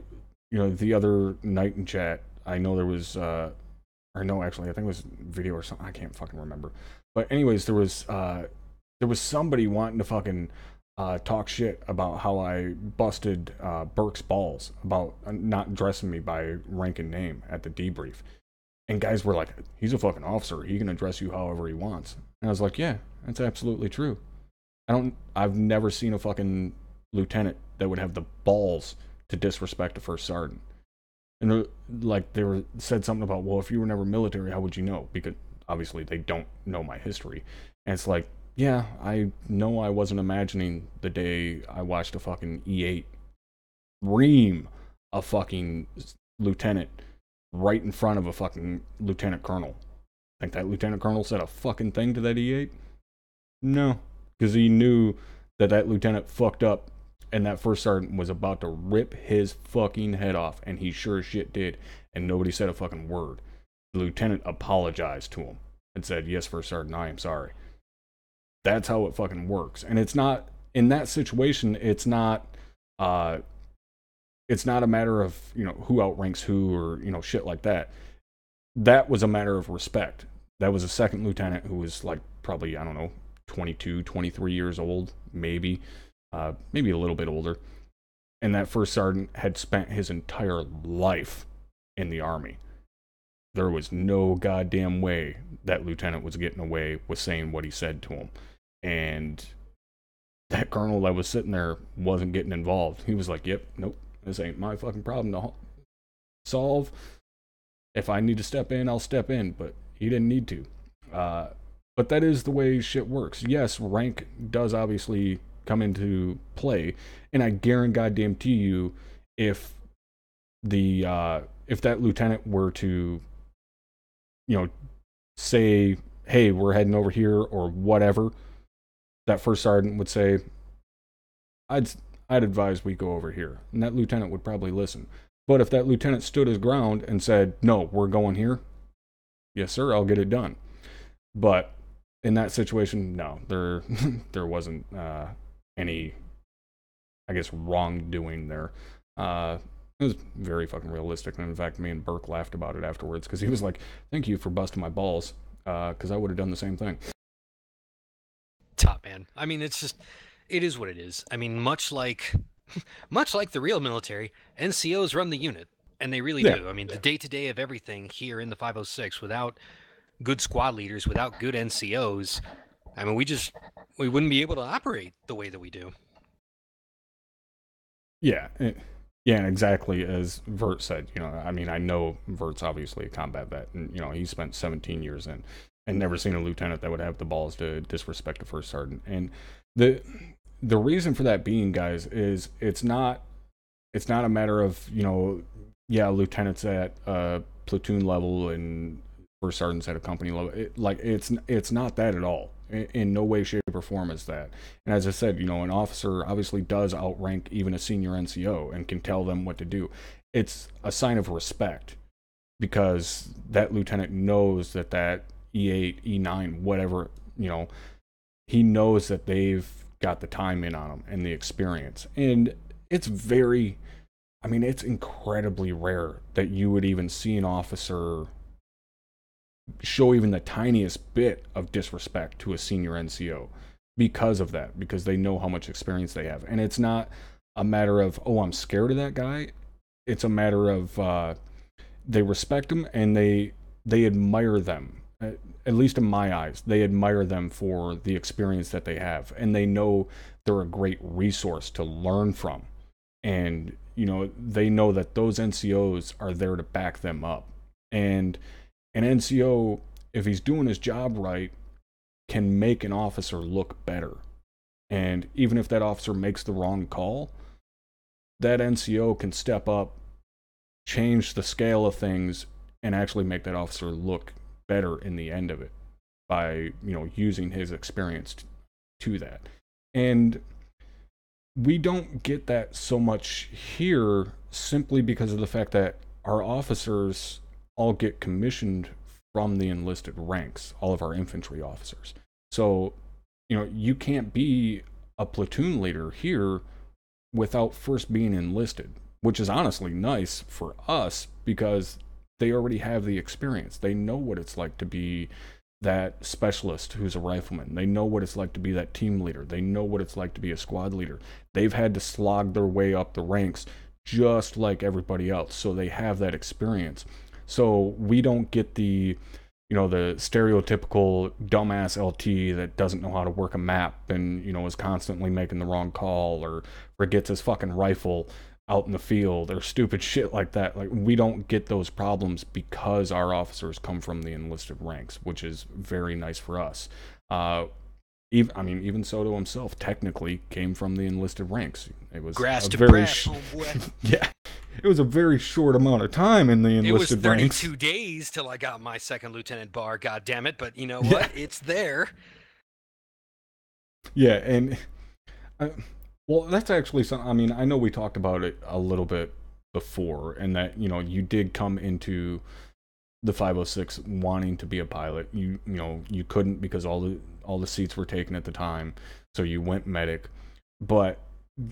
A: you know, the other night in chat, I know there was, or no, actually, I think it was video or something. I can't fucking remember. But anyways, there was somebody wanting to fucking talk shit about how I busted Burke's balls about not dressing me by rank and name at the debrief. And guys were like, he's a fucking officer. He can address you however he wants. And I was like, yeah, that's absolutely true. I've never seen a fucking lieutenant that would have the balls to disrespect a first sergeant. And like said something about, well, if you were never military, how would you know? Because obviously they don't know my history. And it's like, yeah, I know I wasn't imagining the day I watched a fucking E8 ream a fucking lieutenant right in front of a fucking lieutenant colonel. Think that lieutenant colonel said a fucking thing to that E8? No, because he knew that lieutenant fucked up and that first sergeant was about to rip his fucking head off, and he sure as shit did, and nobody said a fucking word. The lieutenant apologized to him and said, yes, first sergeant, I am sorry. That's how it fucking works. And it's not, in that situation, it's not a matter of, you know, who outranks who or, you know, shit like that. That was a matter of respect. That was a second lieutenant who was like probably, I don't know, 22, 23 years old, maybe a little bit older. And that first sergeant had spent his entire life in the Army. There was no goddamn way that lieutenant was getting away with saying what he said to him. And that colonel that was sitting there wasn't getting involved. He was like, yep, nope, this ain't my fucking problem to solve. If I need to step in, I'll step in. But he didn't need to. But that is the way shit works. Yes, rank does obviously come into play, and I guarantee you, if that lieutenant were to, you know, say, hey, we're heading over here or whatever, that first sergeant would say, I'd advise we go over here, and that lieutenant would probably listen. But if that lieutenant stood his ground and said, no, we're going here, yes sir, I'll get it done. But in that situation, no, there wasn't any, I guess, wrongdoing there. It was very fucking realistic, and in fact, me and Burke laughed about it afterwards, because he was like, thank you for busting my balls, because I would have done the same thing.
B: Top, man. I mean, it is what it is. I mean, much like the real military, NCOs run the unit, and they really do. I mean, the day-to-day of everything here in the 506, without good squad leaders, without good NCOs, I mean, we wouldn't be able to operate the way that we do.
A: Yeah, yeah, exactly as Vert said. You know, I mean, I know Vert's obviously a combat vet, and you know, he spent 17 years in, and never seen a lieutenant that would have the balls to disrespect a first sergeant. And the reason for that being, guys, is it's not a matter of, you know, yeah, lieutenants at platoon level and first sergeants at a company level. It's not that at all. In no way, shape, or form is that. And as I said, you know, an officer obviously does outrank even a senior NCO and can tell them what to do. It's a sign of respect, because that lieutenant knows that E8, E9, whatever, you know, he knows that they've got the time in on them and the experience. And it's it's incredibly rare that you would even see an officer show even the tiniest bit of disrespect to a senior NCO because of that, because they know how much experience they have. And it's not a matter of, oh, I'm scared of that guy. It's a matter of they respect them and they admire them. At least in my eyes, they admire them for the experience that they have, and they know they're a great resource to learn from. And, you know, they know that those NCOs are there to back them up. And an NCO, if he's doing his job right, can make an officer look better. And even if that officer makes the wrong call, that NCO can step up, change the scale of things, and actually make that officer look better in the end of it by, you know, using his experience to that. And we don't get that so much here simply because of the fact that our officers all get commissioned from the enlisted ranks, all of our infantry officers. So, you can't be a platoon leader here without first being enlisted, which is honestly nice for us because they already have the experience. They know what it's like to be that specialist who's a rifleman. They know what it's like to be that team leader. They know what it's like to be a squad leader. They've had to slog their way up the ranks just like everybody else. So they have that experience. So we don't get the stereotypical dumbass LT that doesn't know how to work a map and, is constantly making the wrong call or forgets his fucking rifle out in the field or stupid shit like that. Like, we don't get those problems because our officers come from the enlisted ranks, which is very nice for us. Even Soto himself technically came from the enlisted ranks. It was
B: grass
A: a
B: to
A: very
B: brass, homeboy.
A: yeah, it was a very short amount of time in the enlisted ranks.
B: It was 32 days till I got my second lieutenant bar. God damn it! But you know what? It's there.
A: Yeah, and well, that's actually something. I mean, I know we talked about it a little bit before, and that you did come into the 506 wanting to be a pilot. You couldn't because all the seats were taken at the time, so you went medic. But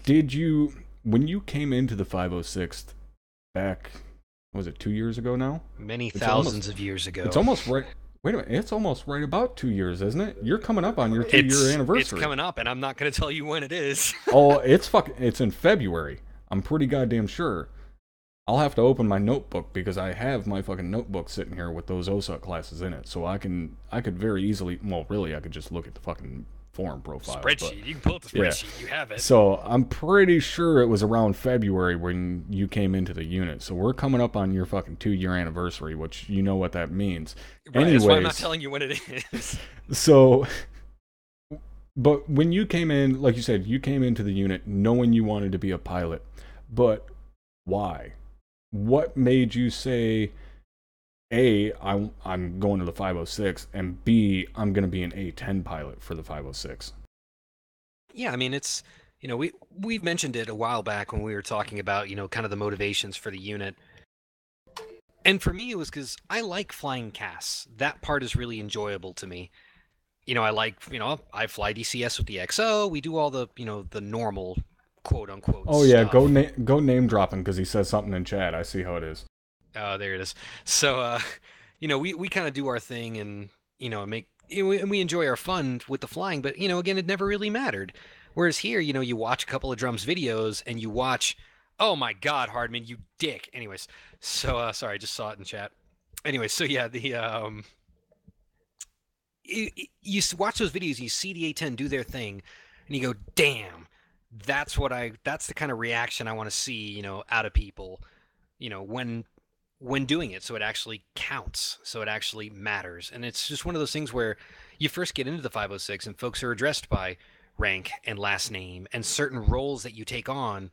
A: did you, when you came into the 506 back, was it 2 years ago now?
B: Many thousands of years ago.
A: It's almost right. Wait a minute, it's almost right about 2 years, isn't it? You're coming up on your 2-year anniversary.
B: It's coming up, and I'm not going to tell you when it is.
A: Oh, it's in February. I'm pretty goddamn sure. I'll have to open my notebook because I have my fucking notebook sitting here with those OSUT classes in it. So I could very easily, well, really, I could just look at the fucking forum profile.
B: Spreadsheet. You can pull up the spreadsheet. Yeah. You have it.
A: So I'm pretty sure it was around February when you came into the unit. So we're coming up on your fucking 2-year anniversary, which you know what that means.
B: Right, anyways, that's why I'm not telling you when it is.
A: So, but when you came in, like you said, you came into the unit knowing you wanted to be a pilot. But why? What made you say, A, I'm going to the 506, and B, I'm going to be an A10 pilot for the 506?
B: Yeah, I mean, it's, we've mentioned it a while back when we were talking about, kind of the motivations for the unit. And for me, it was because I like flying CAS. That part is really enjoyable to me. I fly DCS with the XO. We do all the, the normal quote-unquote
A: Oh, yeah,
B: stuff.
A: go name dropping because he says something in chat. I see how it is.
B: Oh, there it is. So, we kind of do our thing and, and we enjoy our fun with the flying, but, again, it never really mattered. Whereas here, you watch a couple of drums videos and you watch, oh my God, Hardman, you dick. Anyways, so, sorry, I just saw it in chat. Anyways, so yeah, you watch those videos, you see the A10 do their thing, and you go, damn, that's the kind of reaction I want to see, out of people, when doing it, so it actually counts, so it actually matters. And it's just one of those things where you first get into the 506 and folks are addressed by rank and last name, and certain roles that you take on,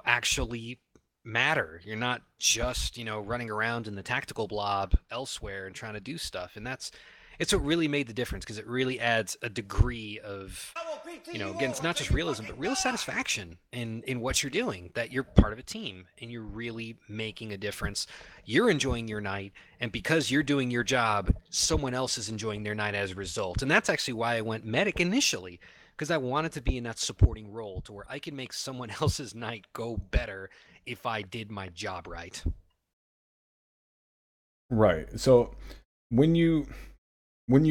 B: actually matter. You're not just, running around in the tactical blob elsewhere and trying to do stuff. And it's what really made the difference, because it really adds a degree of, again, it's not just realism, but real satisfaction in what you're doing, that you're part of a team and you're really making a difference. You're enjoying your night, and because you're doing your job, someone else is enjoying their night as a result. And that's actually why I went medic initially, because I wanted to be in that supporting role to where I can make someone else's night go better if I did my job right.
A: Right. So when you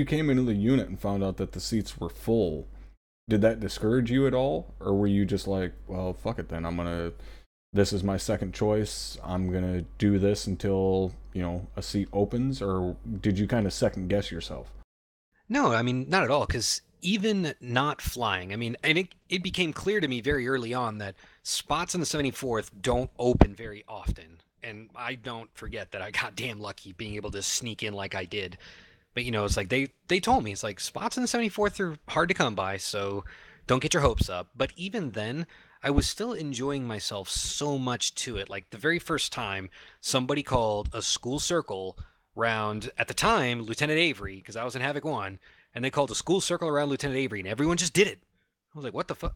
A: came into the unit and found out that the seats were full, did that discourage you at all? Or were you just like, well, fuck it then, this is my second choice, I'm gonna do this until, a seat opens? Or did you kind of second guess yourself?
B: No, I mean, not at all, because even not flying, and it became clear to me very early on that spots in the 74th don't open very often. And I don't forget that I got damn lucky being able to sneak in like I did. But, it's like they told me, it's like spots in the 74th are hard to come by, so don't get your hopes up. But even then, I was still enjoying myself so much to it. Like the very first time somebody called a school circle round, at the time, Lieutenant Avery, because I was in Havoc 1, and they called a school circle around Lieutenant Avery, and everyone just did it. I was like, what the fuck?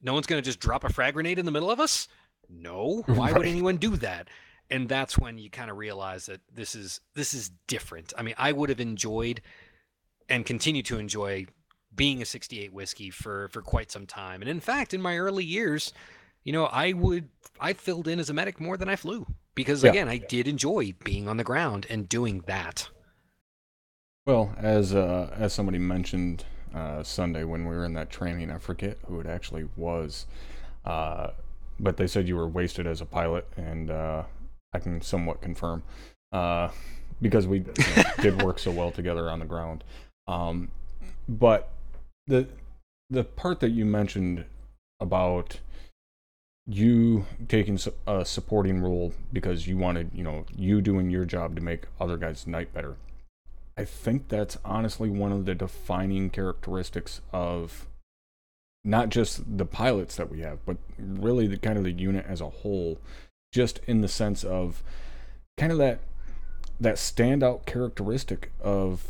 B: no one's going to just drop a frag grenade in the middle of us. No, why would
A: Right.
B: anyone do that? And that's when you kind of realize that this is different. I mean, I would have enjoyed and continue to enjoy being a 68 whiskey for quite some time. And in fact, in my early years, I filled in as a medic more than I flew because
A: Yeah.
B: again, I did enjoy being on the ground and doing that.
A: Well, as somebody mentioned Sunday when we were in that training, I forget who it actually was, uh, but they said you were wasted as a pilot, and I can somewhat confirm uh, because we did work so well together on the ground. Um, but the the part that you mentioned about you taking a supporting role because you wanted, you doing your job to make other guys' night better. I think that's honestly one of the defining characteristics of not just the pilots that we have, but really the kind of the unit as a whole, just in the sense of kind of that standout characteristic of,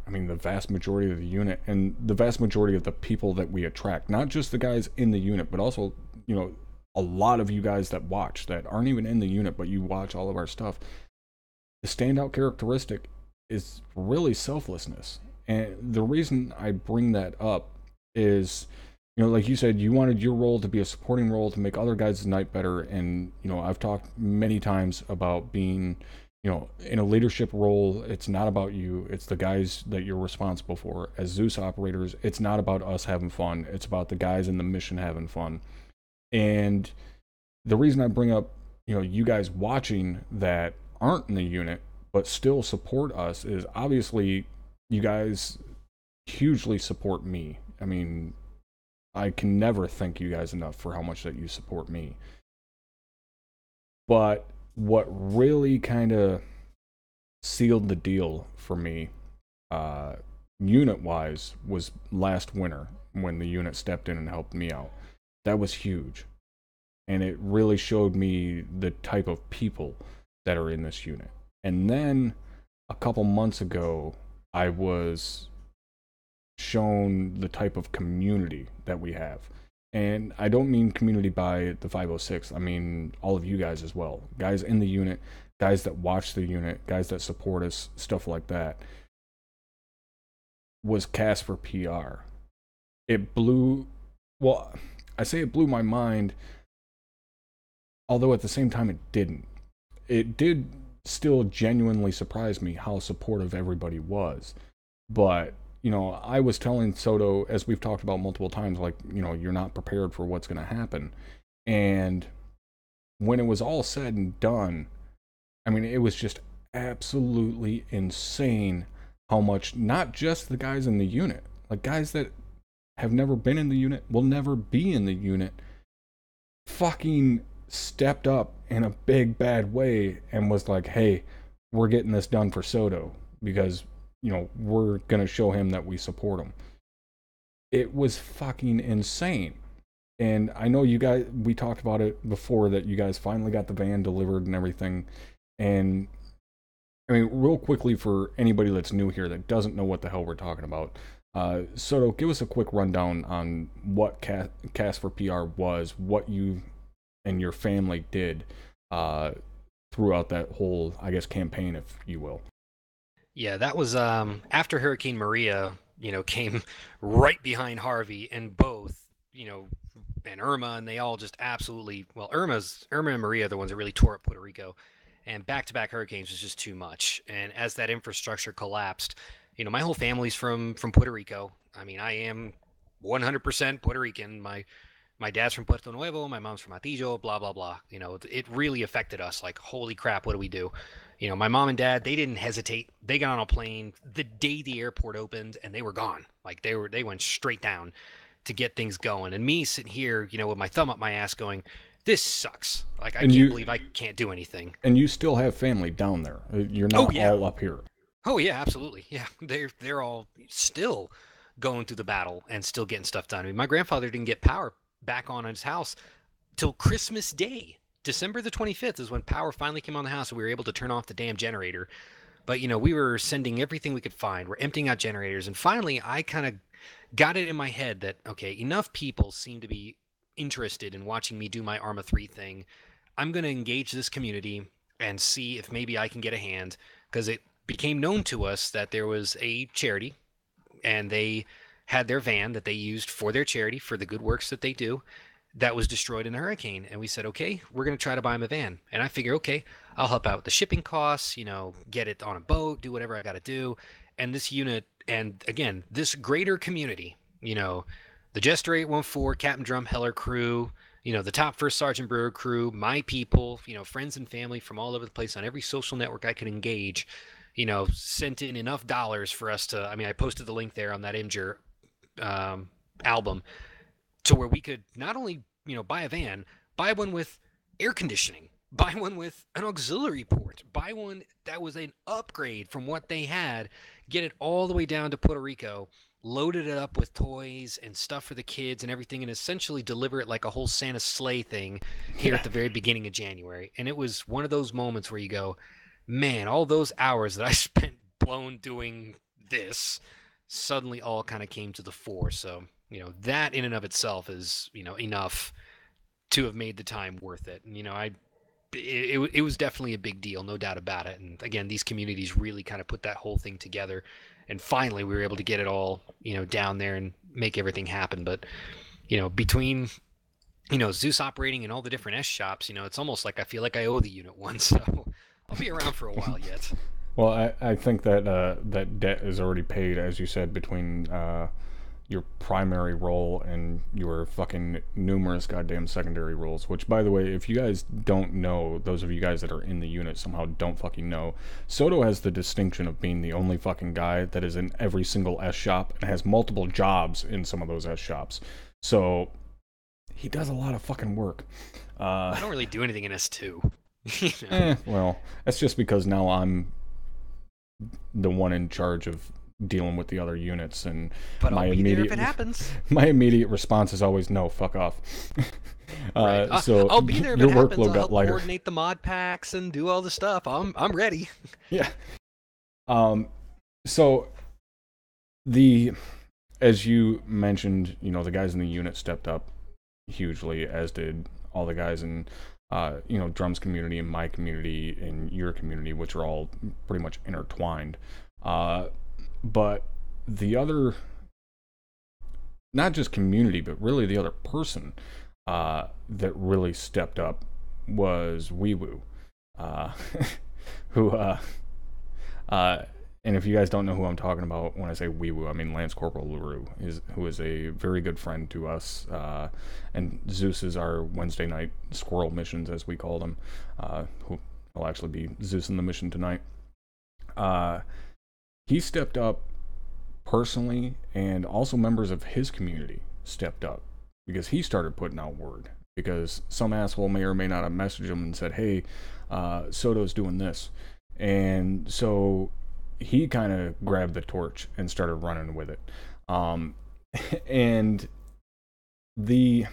A: I mean, the vast majority of the unit and the vast majority of the people that we attract, not just the guys in the unit, but also, a lot of you guys that watch that aren't even in the unit, but you watch all of our stuff. The standout characteristic is really selflessness. And the reason I bring that up is, like you said, you wanted your role to be a supporting role to make other guys' night better. And, I've talked many times about being, in a leadership role. It's not about you, it's the guys that you're responsible for. As Zeus operators, it's not about us having fun, it's about the guys in the mission having fun. And the reason I bring up, you guys watching that aren't in the unit but still support us is obviously you guys hugely support me. I mean, I can never thank you guys enough for how much that you support me. But what really kind of sealed the deal for me, unit wise, was last winter when the unit stepped in and helped me out. That was huge. And it really showed me the type of people that are in this unit. And then a couple months ago, I was shown the type of community that we have. And I don't mean community by the 506. I mean all of you guys as well. Guys in the unit, guys that watch the unit, guys that support us, stuff like that. Was cast for PR. It blew, well, I say it blew my mind, although at the same time it didn't. It did still genuinely surprise me how supportive everybody was. But, I was telling Soto, as we've talked about multiple times, like, you're not prepared for what's going to happen. And when it was all said and done, I mean, it was just absolutely insane how much, not just the guys in the unit, like guys that have never been in the unit, will never be in the unit, fucking stepped up in a big bad way and was like, hey, we're getting this done for Soto because, we're going to show him that we support him. It was fucking insane. And I know you guys, we talked about it before that you guys finally got the van delivered and everything. And I mean, real quickly for anybody that's new here that doesn't know what the hell we're talking about, Soto, give us a quick rundown on what Cast for PR was, what you and your family did throughout that whole, I guess, campaign, if you will.
B: Yeah, that was after Hurricane Maria, came right behind Harvey, and both, and Irma, and they all just absolutely, well, Irma and Maria are the ones that really tore up Puerto Rico, and back-to-back hurricanes was just too much. And as that infrastructure collapsed, my whole family's from Puerto Rico. I mean, I am 100% Puerto Rican. My dad's from Puerto Nuevo, my mom's from Atillo, blah blah blah. It really affected us. Like, holy crap, what do we do? My mom and dad, they didn't hesitate. They got on a plane the day the airport opened, and they were gone. Like, they went straight down to get things going. And me sitting here, with my thumb up my ass, going, "This sucks. Like, I can't believe I can't do anything."
A: And you still have family down there. You're
B: Oh
A: not
B: yeah,
A: all up here.
B: oh yeah, absolutely. Yeah, they're all still going through the battle and still getting stuff done. I mean, my grandfather didn't get power back on his house till Christmas Day. December the 25th is when power finally came on the house and we were able to turn off the damn generator. But we were sending everything we could find. We're emptying out generators, and finally I kind of got it in my head that, okay, enough people seem to be interested in watching me do my ArmA 3 thing. I'm going to engage this community and see if maybe I can get a hand, because it became known to us that there was a charity and they had their van that they used for their charity for the good works that they do that was destroyed in a hurricane. And we said, okay, we're going to try to buy them a van. And I figure, okay, I'll help out with the shipping costs, get it on a boat, do whatever I got to do. And this unit, and again, this greater community, the Jester 814, Captain Drum Heller crew, the top first Sergeant Brewer crew, my people, friends and family from all over the place on every social network I could engage, sent in enough dollars for us to, I posted the link there on that Imgur album to where we could not only, buy a van, buy one with air conditioning, buy one with an auxiliary port, buy one that was an upgrade from what they had, get it all the way down to Puerto Rico, loaded it up with toys and stuff for the kids and everything, and essentially deliver it like a whole Santa sleigh thing here at the very beginning of January. And it was one of those moments where you go, man, all those hours that I spent blown doing this suddenly all kind of came to the fore. So, that in and of itself is, enough to have made the time worth it. And, it was definitely a big deal, no doubt about it. And again, these communities really kind of put that whole thing together. And finally, we were able to get it all, down there and make everything happen. But, between, Zeus operating and all the different S shops, it's almost like I feel like I owe the unit one. So I'll be around for a while yet.
A: Well, I think that that debt is already paid, as you said, between your primary role and your fucking numerous goddamn secondary roles. Which, by the way, if you guys don't know, those of you guys that are in the unit somehow don't fucking know, Soto has the distinction of being the only fucking guy that is in every single S shop and has multiple jobs in some of those S shops. So he does a lot of fucking work.
B: I don't really do anything in S2.
A: Well, that's just because now I'm the one in charge of dealing with the other units, and
B: but my I'll be there if it happens.
A: My immediate response is always no, fuck off.
B: Right.
A: So
B: I'll be there if
A: your
B: it happens.
A: workload
B: I'll
A: got lighter.
B: Coordinate the mod packs and do all the stuff. I'm ready.
A: Yeah. So as you mentioned, the guys in the unit stepped up hugely, as did all the guys in drums community and my community and your community, which are all pretty much intertwined. But the other, not just community, but really the other person that really stepped up was Weewoo, who, and if you guys don't know who I'm talking about when I say Weewoo, I mean Lance Corporal LaRue, who is a very good friend to us, and Zeus is our Wednesday night squirrel missions, as we call them, who will actually be Zeus in the mission tonight. He stepped up personally, and also members of his community stepped up, because he started putting out word, because some asshole may or may not have messaged him and said, hey, Soto's doing this, and so he kind of grabbed the torch and started running with it. And the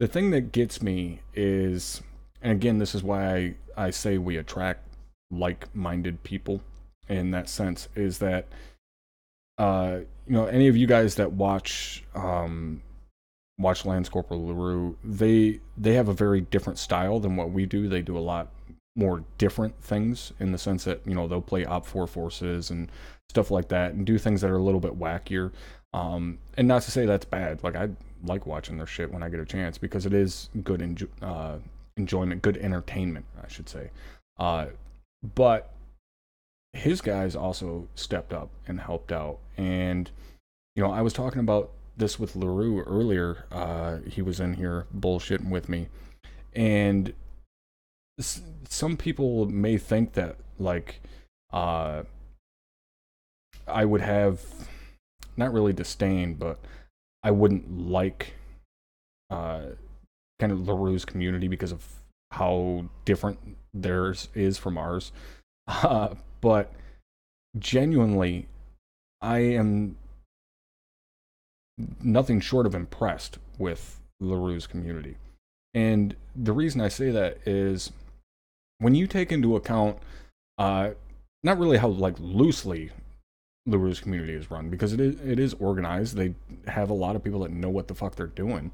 A: thing that gets me is, and again, this is why I say we attract like-minded people in that sense, is that any of you guys that watch Lance Corporal LaRue, they have a very different style than what we do. They do a lot more different things, in the sense that they'll play OPFOR forces and stuff like that, and do things that are a little bit wackier. And not to say that's bad. Like, I like watching their shit when I get a chance, because it is good enjoyment, good entertainment, I should say. But his guys also stepped up and helped out. And I was talking about this with LaRue earlier. He was in here bullshitting with me, and some people may think that, like, I would have, not really disdain, but I wouldn't like kind of LaRue's community because of how different theirs is from ours. But genuinely, I am nothing short of impressed with LaRue's community. And the reason I say that is, when you take into account not really how, like, loosely LaRue's community is run, because it is organized. They have a lot of people that know what the fuck they're doing.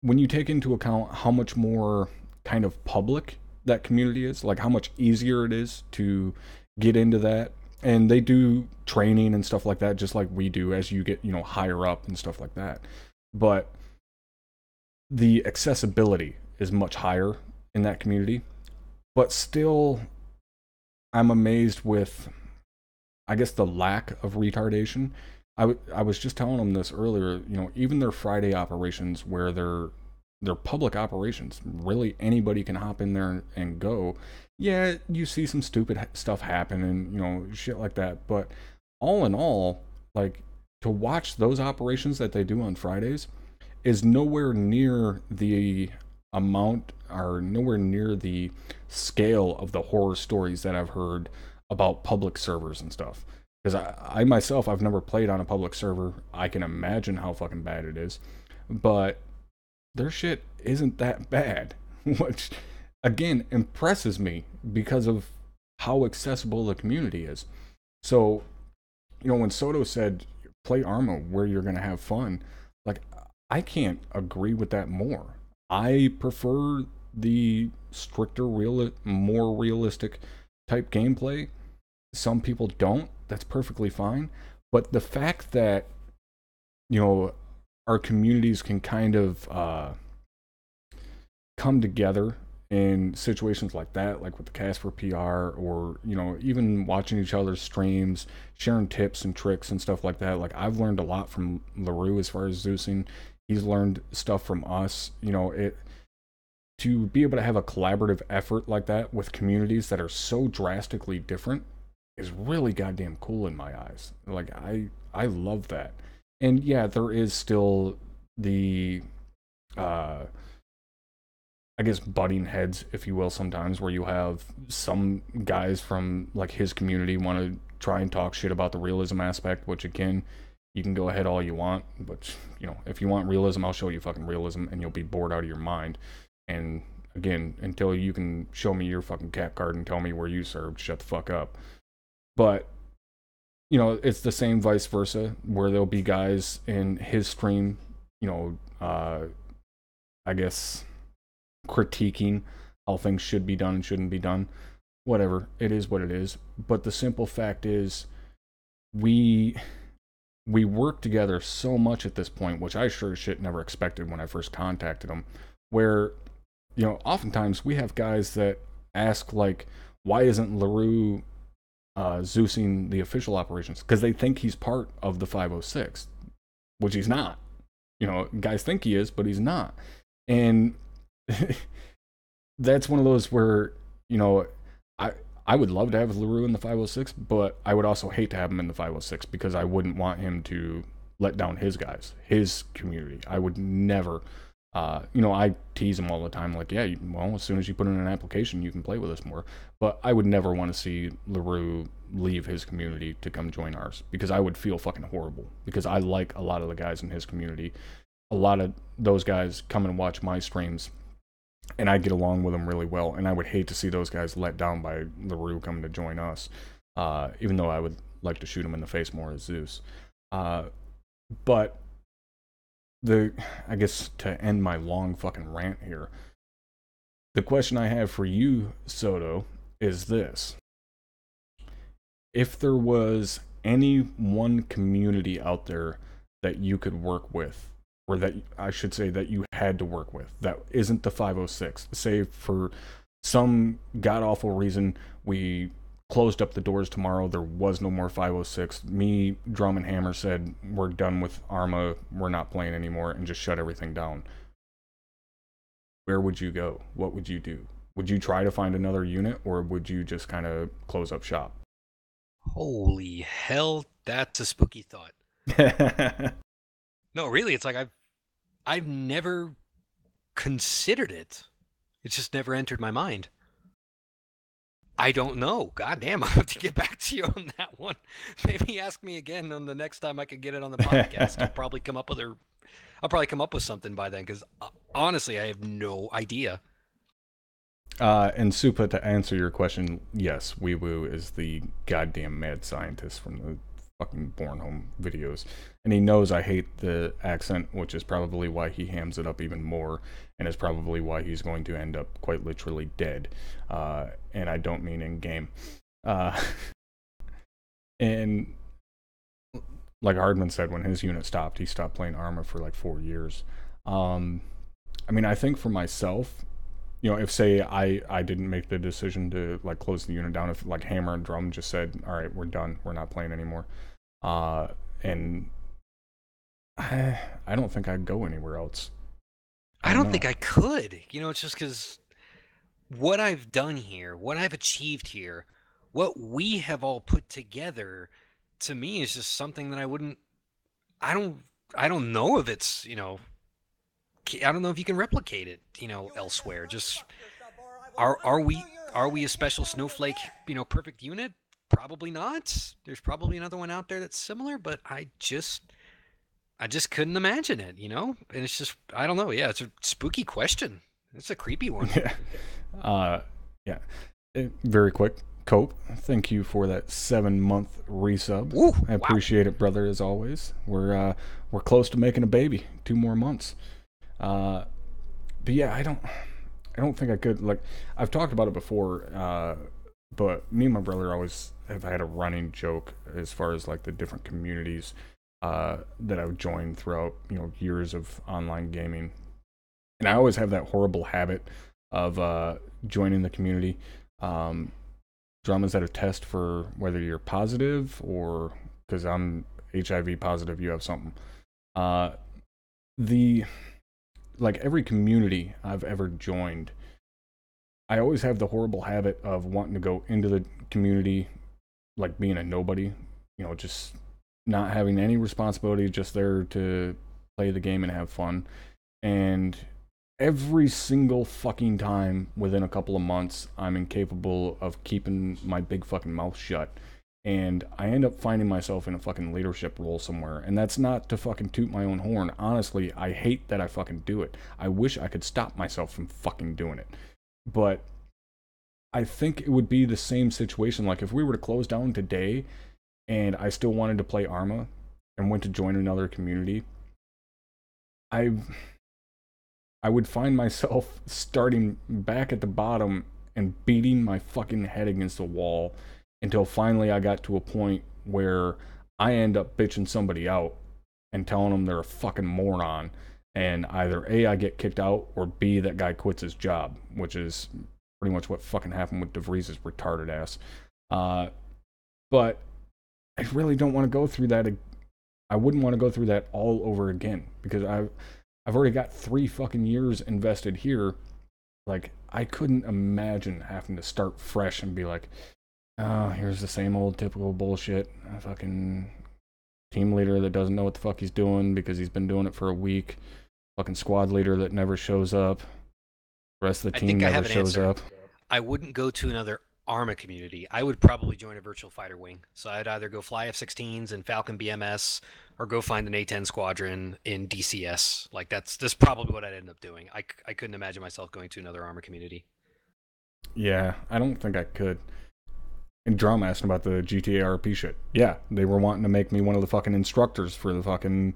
A: When you take into account how much more kind of public that community is, like how much easier it is to get into that, and they do training and stuff like that just like we do as you get, higher up and stuff like that. But the accessibility is much higher in that community. But still, I'm amazed with, I guess, the lack of retardation. I was just telling them this earlier. Even their Friday operations, where they're public operations, really anybody can hop in there and go. Yeah, you see some stupid stuff happen and shit like that. But all in all, like, to watch those operations that they do on Fridays is nowhere near the amount, or nowhere near the scale of the horror stories that I've heard about public servers and stuff. Because I myself, I've never played on a public server. I can imagine how fucking bad it is. But their shit isn't that bad, which, again, impresses me because of how accessible the community is. So, when Soto said, play ArmA where you're going to have fun, like, I can't agree with that more. I prefer the stricter, more realistic type gameplay. Some people don't. That's perfectly fine. But the fact that, our communities can kind of come together in situations like that, like with the Casper PR, or, even watching each other's streams, sharing tips and tricks and stuff like that. Like, I've learned a lot from LaRue as far as Zeusing. He's learned stuff from us. To be able to have a collaborative effort like that with communities that are so drastically different is really goddamn cool in my eyes. Like, I love that. And yeah, there is still the I guess butting heads, if you will, sometimes, where you have some guys from like his community want to try and talk shit about the realism aspect, which, again, you can go ahead all you want, but if you want realism, I'll show you fucking realism, and you'll be bored out of your mind. And again, until you can show me your fucking cap card and tell me where you served, shut the fuck up. But it's the same vice versa, where there'll be guys in his stream, I guess, critiquing how things should be done and shouldn't be done. Whatever, it is what it is. But the simple fact is, we work together so much at this point, which I sure as shit never expected when I first contacted him, where, oftentimes we have guys that ask, like, why isn't LaRue Zeusing the official operations? Because they think he's part of the 506, which he's not. Guys think he is, but he's not. And that's one of those where, I would love to have LaRue in the 506, but I would also hate to have him in the 506, because I wouldn't want him to let down his guys, his community. I would never, I tease him all the time, like, yeah, well, as soon as you put in an application, you can play with us more. But I would never want to see LaRue leave his community to come join ours, because I would feel fucking horrible, because I like a lot of the guys in his community. A lot of those guys come and watch my streams, and I get along with them really well, and I would hate to see those guys let down by LaRue coming to join us, even though I would like to shoot him in the face more as Zeus. But I guess to end my long fucking rant here, the question I have for you, Soto, is this. If there was any one community out there that you could work with, or that, I should say, that you had to work with, that isn't the 506, say for some god-awful reason we closed up the doors tomorrow, there was no more 506, me, Drum, and Hammer said, we're done with ArmA, we're not playing anymore, and just shut everything down, where would you go? What would you do? Would you try to find another unit, or would you just kind of close up shop?
B: Holy hell, that's a spooky thought. No, really, it's like I've never considered it. It's just never entered my mind. I don't know. God damn, I'll have to get back to you on that one. Maybe ask me again on the next time I can get it on the podcast. I'll probably come up with something by then, because honestly, I have no idea.
A: And Supa, to answer your question, yes, Weewoo is the goddamn mad scientist from the fucking Bornholm videos, and he knows I hate the accent, which is probably why he hams it up even more, and is probably why he's going to end up quite literally dead. And I don't mean in game. Uh, and like Hardman said, when his unit stopped, he stopped playing ArmA for like 4 years. I mean, I think for myself, you know, if say I didn't make the decision to like close the unit down, if like Hammer and Drum just said, all right, we're done, we're not playing anymore, and I don't think I'd go anywhere else.
B: I don't think I could. You know, it's just because what I've done here, what I've achieved here, what we have all put together, to me is just something that I wouldn't. I don't. I don't know if it's, you know, I don't know if you can replicate it, you know, elsewhere. Just are we a special snowflake, you know, perfect unit? Probably not. There's probably another one out there that's similar, but I just couldn't imagine it, you know? And it's just I don't know. Yeah, it's a spooky question. It's a creepy one.
A: Yeah. Yeah. Very quick. Cope, thank you for that 7-month resub.
B: Ooh,
A: I appreciate it, brother, as always. We're close to making a baby. 2 more months. But yeah, I don't think I could. Like, I've talked about it before, but me and my brother always have had a running joke as far as like the different communities that I've joined throughout, you know, years of online gaming. And I always have that horrible habit of joining the community. Drum, is that a test for whether you're positive, or because I'm HIV positive, you have something? The like every community I've ever joined, I always have the horrible habit of wanting to go into the community like being a nobody, you know, just not having any responsibility, just there to play the game and have fun. And every single fucking time within a couple of months, I'm incapable of keeping my big fucking mouth shut. And I end up finding myself in a fucking leadership role somewhere. And that's not to fucking toot my own horn. Honestly, I hate that I fucking do it. I wish I could stop myself from fucking doing it. But I think it would be the same situation. Like if we were to close down today and I still wanted to play ArmA and went to join another community, I would find myself starting back at the bottom and beating my fucking head against the wall until finally I got to a point where I end up bitching somebody out and telling them they're a fucking moron, and either A, I get kicked out, or B, that guy quits his job, which is pretty much what fucking happened with DeVries' retarded ass. But I really don't want to go through that. I wouldn't want to go through that all over again, because I've already got 3 fucking years invested here. Like, I couldn't imagine having to start fresh and be like, oh, here's the same old typical bullshit. A fucking team leader that doesn't know what the fuck he's doing because he's been doing it for a week. Fucking squad leader that never shows up. The rest of the team never shows up.
B: I wouldn't go to another ArmA community. I would probably join a virtual fighter wing. So I'd either go fly F-16s and Falcon BMS, or go find an A-10 squadron in DCS. Like that's probably what I'd end up doing. I couldn't imagine myself going to another ArmA community.
A: Yeah, I don't think I could. And Drum asked about the GTA RP shit. Yeah, they were wanting to make me one of the fucking instructors for the fucking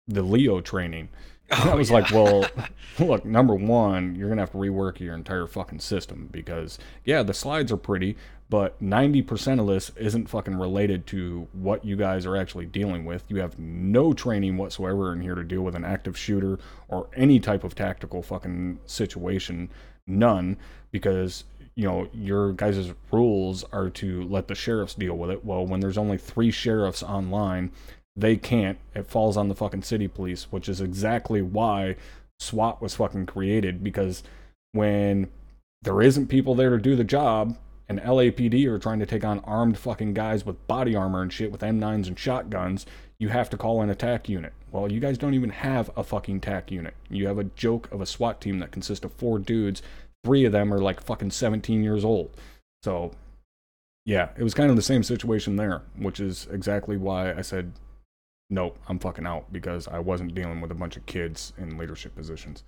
A: the Leo training. And I was like, well, look, number one, you're going to have to rework your entire fucking system, because, yeah, the slides are pretty, but 90% of this isn't fucking related to what you guys are actually dealing with. You have no training whatsoever in here to deal with an active shooter or any type of tactical fucking situation. None, because, you know, your guys' rules are to let the sheriffs deal with it. Well, when there's only 3 sheriffs online, they can't. It falls on the fucking city police, which is exactly why SWAT was fucking created, because when there isn't people there to do the job and LAPD are trying to take on armed fucking guys with body armor and shit with M9s and shotguns, you have to call an attack unit. Well, you guys don't even have a fucking TAC unit. You have a joke of a SWAT team that consists of 4 dudes. 3 of them are like fucking 17 years old. So, yeah, it was kind of the same situation there, which is exactly why I said, nope, I'm fucking out, because I wasn't dealing with a bunch of kids in leadership positions.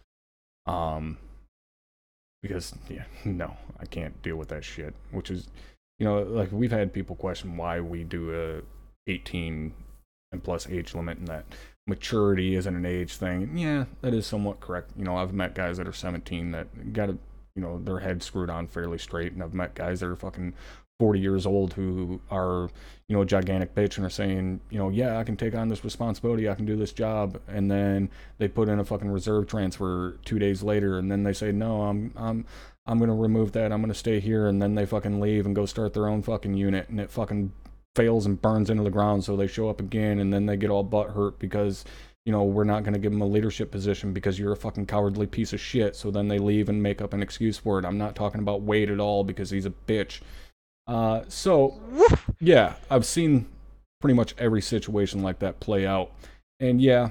A: Because, yeah, no, I can't deal with that shit, which is, like we've had people question why we do a 18 and plus age limit and that maturity isn't an age thing. Yeah, that is somewhat correct. I've met guys that are 17 that got their head screwed on fairly straight, and I've met guys that are fucking 40 years old who are, a gigantic bitch and are saying, yeah, I can take on this responsibility, I can do this job, and then they put in a fucking reserve transfer 2 days later, and then they say, no, I'm gonna remove that, I'm gonna stay here, and then they fucking leave and go start their own fucking unit, and it fucking fails and burns into the ground, so they show up again, and then they get all butt hurt because we're not going to give them a leadership position because you're a fucking cowardly piece of shit. So then they leave and make up an excuse for it. I'm not talking about Wade at all because he's a bitch. So, yeah, I've seen pretty much every situation like that play out. And yeah,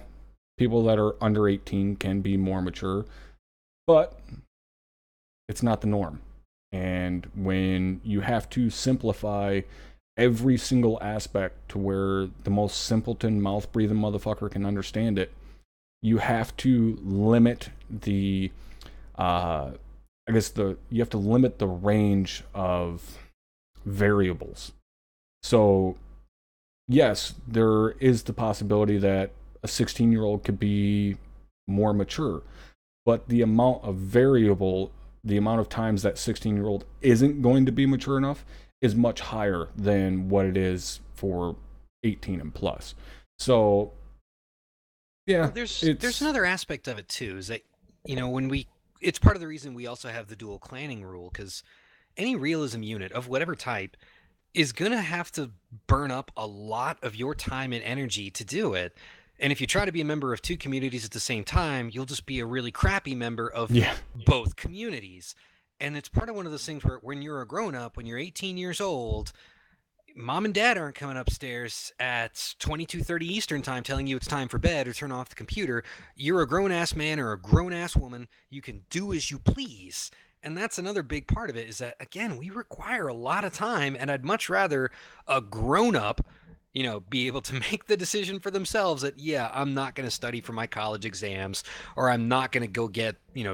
A: people that are under 18 can be more mature, but it's not the norm. And when you have to simplify every single aspect to where the most simpleton mouth breathing motherfucker can understand it, you have to limit the you have to limit the range of variables. So yes, there is the possibility that a 16-year-old could be more mature, but the amount of the amount of times that 16-year-old isn't going to be mature enough is much higher than what it is for 18 and plus. So, yeah.
B: Well, there's another aspect of it too, is that it's part of the reason we also have the dual clanning rule, because any realism unit of whatever type is gonna have to burn up a lot of your time and energy to do it. And if you try to be a member of two communities at the same time, you'll just be a really crappy member of both communities. And it's part of one of those things where when you're a grown up, when you're 18 years old, mom and dad aren't coming upstairs at 22:30 Eastern time telling you it's time for bed or turn off the computer. You're a grown-ass man or a grown-ass woman. You can do as you please. And that's another big part of it, is that, again, we require a lot of time, and I'd much rather a grown-up be able to make the decision for themselves that, yeah, I'm not going to study for my college exams, or I'm not going to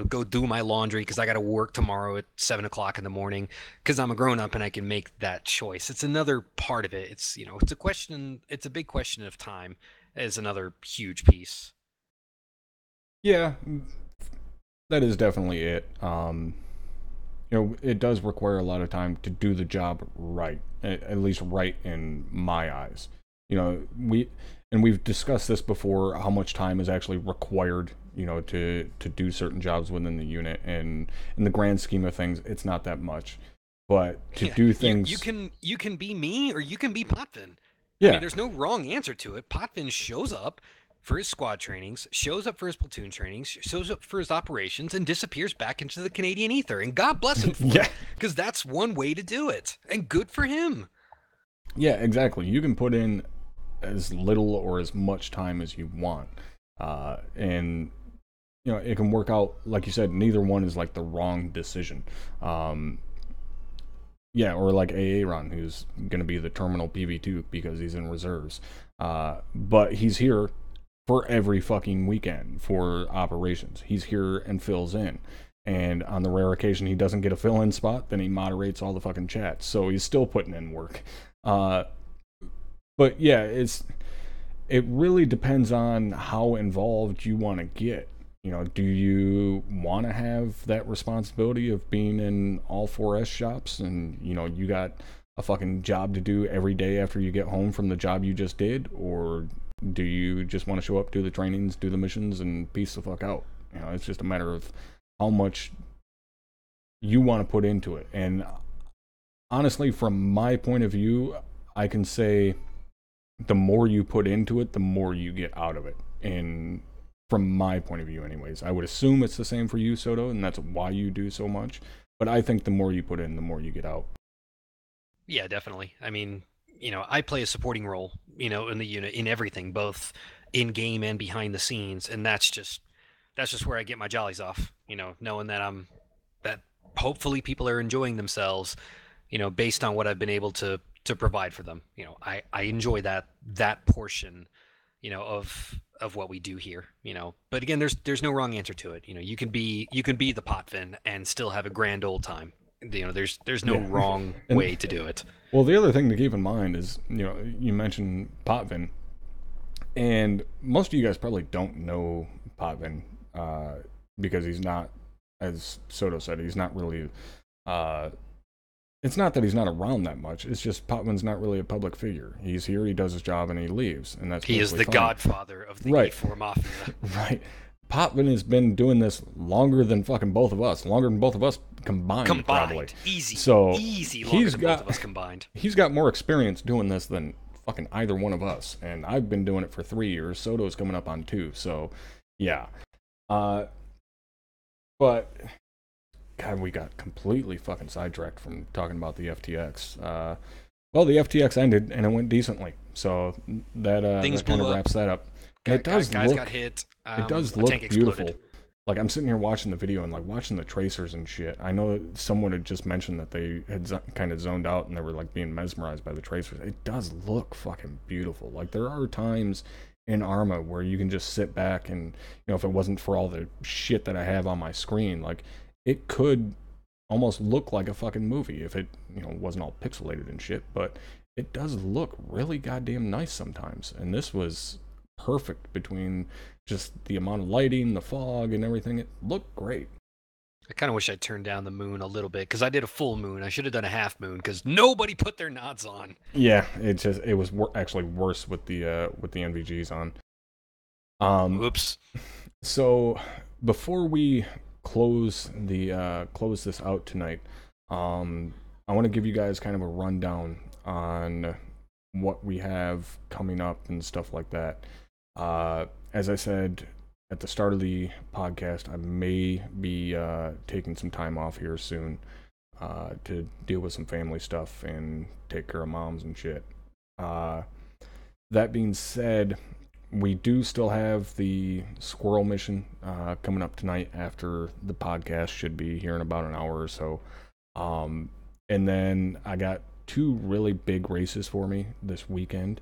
B: go do my laundry because I got to work tomorrow at 7 o'clock in the morning because I'm a grown up and I can make that choice. It's another part of it. It's a big question of time is another huge piece.
A: Yeah, that is definitely it. It does require a lot of time to do the job right, at least right in my eyes. We've discussed this before, how much time is actually required, to do certain jobs within the unit, and in the grand scheme of things, it's not that much. But to do things,
B: you can be me or you can be Potvin.
A: Yeah.
B: I mean, there's no wrong answer to it. Potvin shows up for his squad trainings, shows up for his platoon trainings, shows up for his operations, and disappears back into the Canadian ether. And God bless him for it, because that's one way to do it. And good for him.
A: Yeah, exactly. You can put in as little or as much time as you want. And, it can work out, like you said, neither one is like the wrong decision. Yeah, or like Aaron, who's going to be the terminal PV2 because he's in reserves. But he's here for every fucking weekend for operations. He's here and fills in. And on the rare occasion he doesn't get a fill-in spot, then he moderates all the fucking chats. So he's still putting in work. But yeah, it really depends on how involved you want to get. Do you want to have that responsibility of being in all 4S shops and, you got a fucking job to do every day after you get home from the job you just did? Or do you just want to show up, do the trainings, do the missions, and peace the fuck out? It's just a matter of how much you want to put into it. And honestly, from my point of view, I can say the more you put into it, the more you get out of it. And from my point of view anyways, I would assume it's the same for you, Soto, and that's why you do so much. But I think the more you put in, the more you get out.
B: Yeah, definitely. I mean, I play a supporting role, in the unit, in everything, both in game and behind the scenes, and that's just where I get my jollies off, knowing that hopefully people are enjoying themselves, based on what I've been able to provide for them. I enjoy that portion, of what we do here, But again, there's no wrong answer to it. You can be the Potvin and still have a grand old time. there's no
A: Yeah.
B: wrong
A: And-
B: way to do it.
A: Well, the other thing to keep in mind is, you mentioned Potvin, and most of you guys probably don't know Potvin because he's not, as Soto said, he's not really. It's not that he's not around that much. It's just Potvin's not really a public figure. He's here, he does his job, and he leaves, and that's
B: He is the
A: fine.
B: godfather of the
A: Right.
B: E4 mafia.
A: Right. Potvin has been doing this longer than fucking both of us. Longer than both of us combined. Probably.
B: Easy.
A: So
B: easy longer than both of us combined.
A: He's got more experience doing this than fucking either one of us. And I've been doing it for 3 years. Soto's coming up on 2. So, yeah. But, God, we got completely fucking sidetracked from talking about the FTX. Well, the FTX ended, and it went decently. So that kind of wraps that up. And it does
B: guys
A: look,
B: got hit.
A: it does look beautiful. Like, I'm sitting here watching the video and, like, watching the tracers and shit. I know someone had just mentioned that they had kind of zoned out and they were, like, being mesmerized by the tracers. It does look fucking beautiful. Like, there are times in ArmA where you can just sit back and, if it wasn't for all the shit that I have on my screen, like, it could almost look like a fucking movie if it, wasn't all pixelated and shit. But it does look really goddamn nice sometimes. And this was perfect between just the amount of lighting, the fog, and everything. It looked great.
B: I kind of wish I turned down the moon a little bit because I did a full moon. I should have done a half moon because nobody put their nods on.
A: Yeah, it was actually worse with the NVGs on.
B: Whoops.
A: So before we close this out tonight, I want to give you guys kind of a rundown on what we have coming up and stuff like that. As I said at the start of the podcast, I may be taking some time off here soon to deal with some family stuff and take care of moms and shit. That being said, we do still have the squirrel mission coming up tonight after the podcast. Should be here in about an hour or so. And then I got 2 really big races for me this weekend.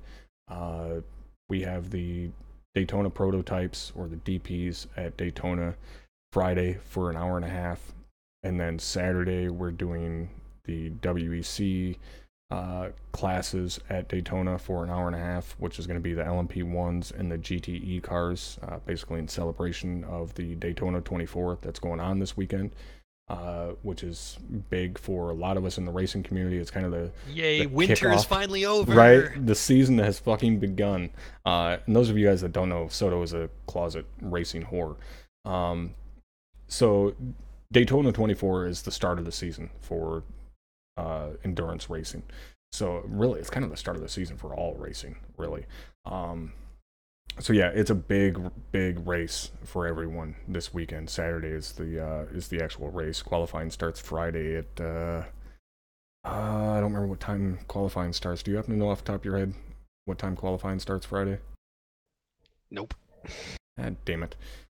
A: We have the Daytona prototypes, or the DPs, at Daytona Friday for an hour and a half. And then Saturday we're doing the WEC classes at Daytona for an hour and a half, which is going to be the LMP1s and the GTE cars, basically in celebration of the Daytona 24 that's going on this weekend. Which is big for a lot of us in the racing community. It's kind of the
B: winter is
A: kickoff,
B: finally over.
A: right? The season has fucking begun. And those of you guys that don't know, Soto is a closet racing whore. So Daytona 24 is the start of the season for endurance racing. So really, it's kind of the start of the season for all racing, really. So yeah, it's a big race for everyone this weekend. Saturday is the actual race. Qualifying starts Friday at I don't remember what time qualifying starts. Do you happen to know off the top of your head what time qualifying starts Friday?
B: Nope.
A: Ah, damn it.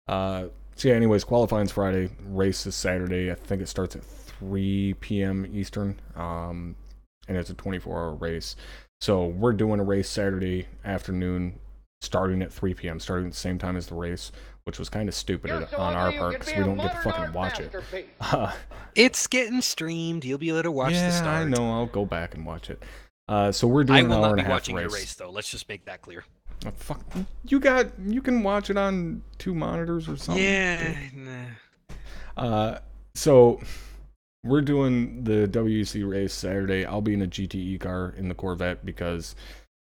A: So yeah, anyways, qualifying's Friday. Race is Saturday. I think it starts at 3 p.m. Eastern. And it's a 24-hour race. So we're doing a race Saturday afternoon, starting at 3 p.m., starting at the same time as the race, which was kind of stupid on our part because we don't get to fucking watch it.
B: It's getting streamed. You'll be able to watch the start.
A: Yeah, I know. I'll go back and watch it. So we're doing an hour and a half race. I will not be
B: watching your race, though. Let's just make that clear.
A: Oh, fuck. You can watch it on 2 monitors or something.
B: Yeah.
A: Nah. So we're doing the WEC race Saturday. I'll be in a GTE car in the Corvette because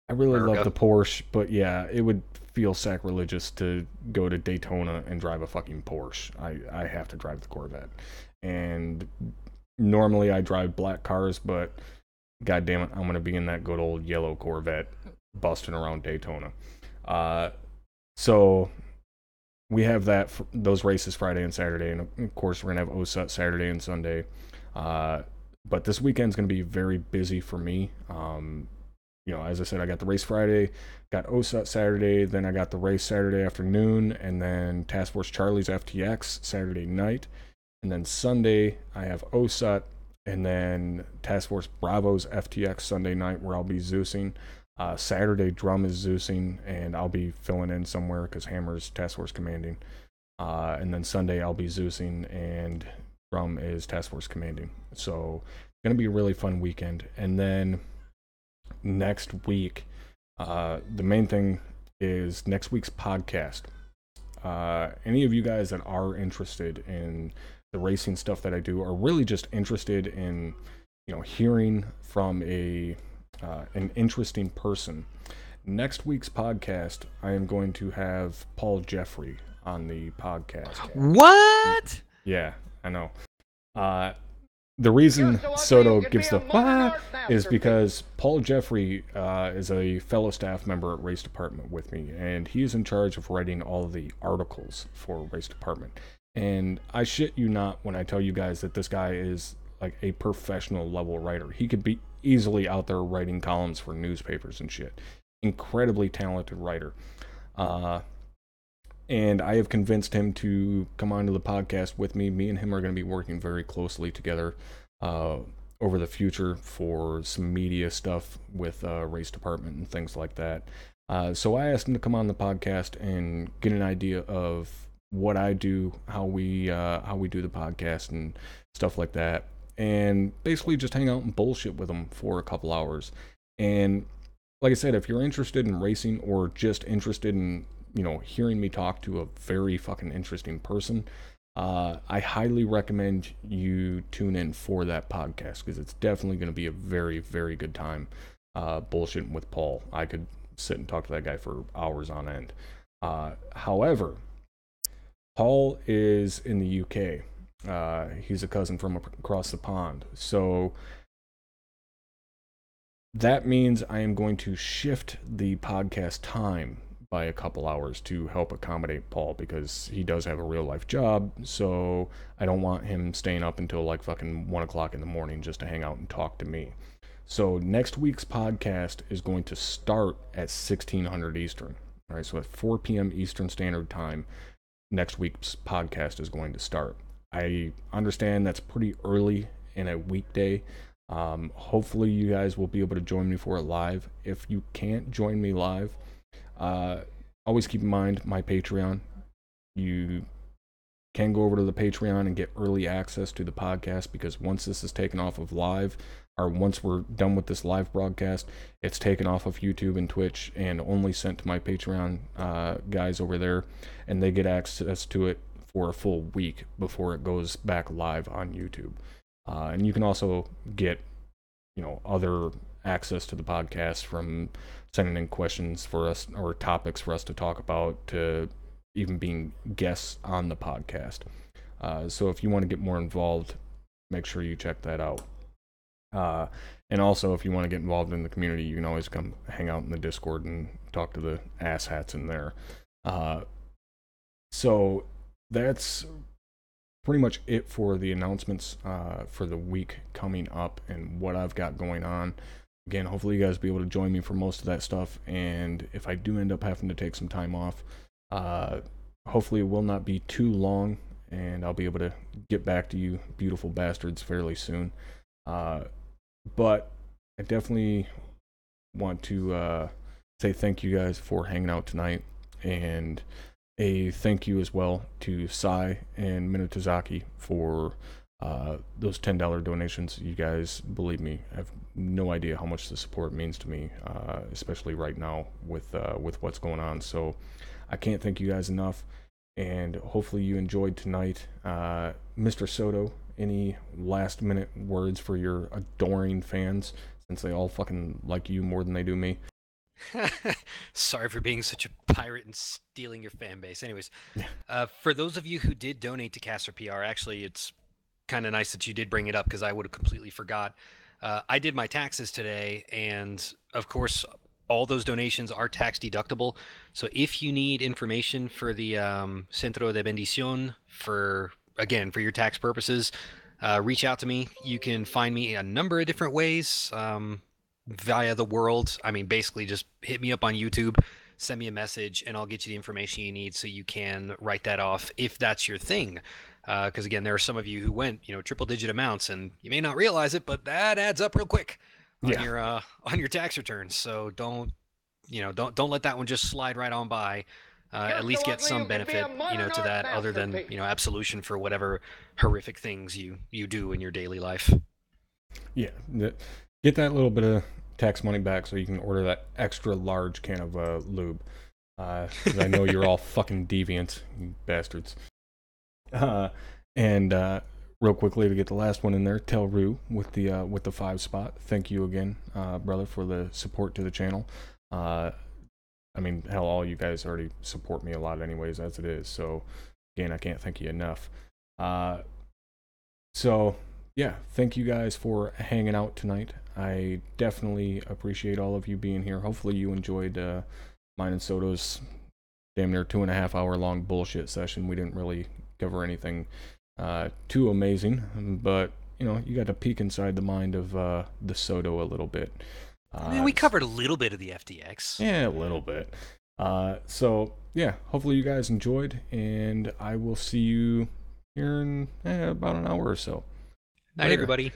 A: I really love the Porsche, but yeah, it would feel sacrilegious to go to Daytona and drive a fucking Porsche. I have to drive the Corvette. And normally I drive black cars, but god damn it, I'm going to be in that good old yellow Corvette busting around Daytona. So we have those races Friday and Saturday, and of course we're going to have OSUT Saturday and Sunday. But this weekend's going to be very busy for me. As I said, I got the race Friday, got OSUT Saturday, then I got the race Saturday afternoon, and then Task Force Charlie's FTX Saturday night. And then Sunday, I have OSUT, and then Task Force Bravo's FTX Sunday night, where I'll be Zeusing. Saturday, Drum is Zeusing, and I'll be filling in somewhere because Hammer's Task Force Commanding. And then Sunday, I'll be Zeusing, and from is Task Force Commanding. So it's going to be a really fun weekend. And then next week, the main thing is next week's podcast. Any of you guys that are interested in the racing stuff that I do, are really just interested in, hearing from an interesting person. Next week's podcast, I am going to have Paul Jeffrey on the podcast.
B: What?
A: Yeah, I know. The reason Soto gives the what is because Paul Jeffrey is a fellow staff member at Race Department with me, and he is in charge of writing all of the articles for Race Department. And I shit you not when I tell you guys that this guy is like a professional level writer. He could be easily out there writing columns for newspapers and shit. Incredibly talented writer. And I have convinced him to come onto the podcast with me. Me and him are going to be working very closely together over the future for some media stuff with Race Department and things like that. So I asked him to come on the podcast and get an idea of what I do, how we do the podcast and stuff like that, and basically just hang out and bullshit with him for a couple hours. And like I said, if you're interested in racing or just interested in hearing me talk to a very fucking interesting person, I highly recommend you tune in for that podcast, because it's definitely going to be a very, very good time bullshitting with Paul. I could sit and talk to that guy for hours on end. However, Paul is in the UK. He's a cousin from across the pond. So that means I am going to shift the podcast time by a couple hours to help accommodate Paul, because he does have a real life job. So I don't want him staying up until like fucking 1 o'clock in the morning just to hang out and talk to me. So next week's podcast is going to start at 1600 Eastern. All right, so at 4 p.m. Eastern Standard Time, next week's podcast is going to start. I understand that's pretty early in a weekday. Hopefully you guys will be able to join me for it live. If you can't join me live, always keep in mind my Patreon. You can go over to the Patreon and get early access to the podcast, because once this is taken off of live, or once we're done with this live broadcast, it's taken off of YouTube and Twitch and only sent to my Patreon guys over there, and they get access to it for a full week before it goes back live on YouTube. And you can also get other access to the podcast from sending in questions for us or topics for us to talk about, to even being guests on the podcast. So if you want to get more involved, make sure you check that out. And also, if you want to get involved in the community, you can always come hang out in the Discord and talk to the asshats in there. So that's pretty much it for the announcements for the week coming up and what I've got going on. Again, hopefully you guys will be able to join me for most of that stuff, and if I do end up having to take some time off, hopefully it will not be too long, and I'll be able to get back to you beautiful bastards fairly soon. But I definitely want to say thank you guys for hanging out tonight, and a thank you as well to Sai and Minutozaki for those $10 donations. You guys, believe me, have no idea how much the support means to me, especially right now with what's going on. So I can't thank you guys enough, and hopefully you enjoyed tonight. Mr. Soto, any last minute words for your adoring fans, since they all fucking like you more than they do me?
B: Sorry for being such a pirate and stealing your fan base. Anyways, for those of you who did donate to Caster PR, actually, it's kind of nice that you did bring it up, because I would have completely forgot. I did my taxes today, and of course, all those donations are tax deductible. So if you need information for the Centro de Bendición for your tax purposes, reach out to me. You can find me a number of different ways. Via the world. I mean, basically just hit me up on YouTube, send me a message, and I'll get you the information you need so you can write that off if that's your thing. Because again, there are some of you who went, triple digit amounts, and you may not realize it, but that adds up real quick on your tax returns. So don't let that one just slide right on by. at least get some benefit, to that, other than, absolution for whatever horrific things you do in your daily life.
A: Yeah, get that little bit of tax money back so you can order that extra large can of lube. 'Cause I know you're all fucking deviants, you bastards. And real quickly to get the last one in there, tell Rue with the 5 spot. Thank you again, brother, for the support to the channel. I mean, hell, all you guys already support me a lot anyways, as it is. So, again, I can't thank you enough. So, yeah, thank you guys for hanging out tonight. I definitely appreciate all of you being here. Hopefully you enjoyed mine and Soto's damn near 2.5 hour long bullshit session. We didn't really cover anything too amazing, but, you got to peek inside the mind of the Soto a little bit.
B: I mean, we covered a little bit of the FTX.
A: Yeah, a little bit. So, yeah, hopefully you guys enjoyed, and I will see you here in about an hour or so.
B: Night, everybody.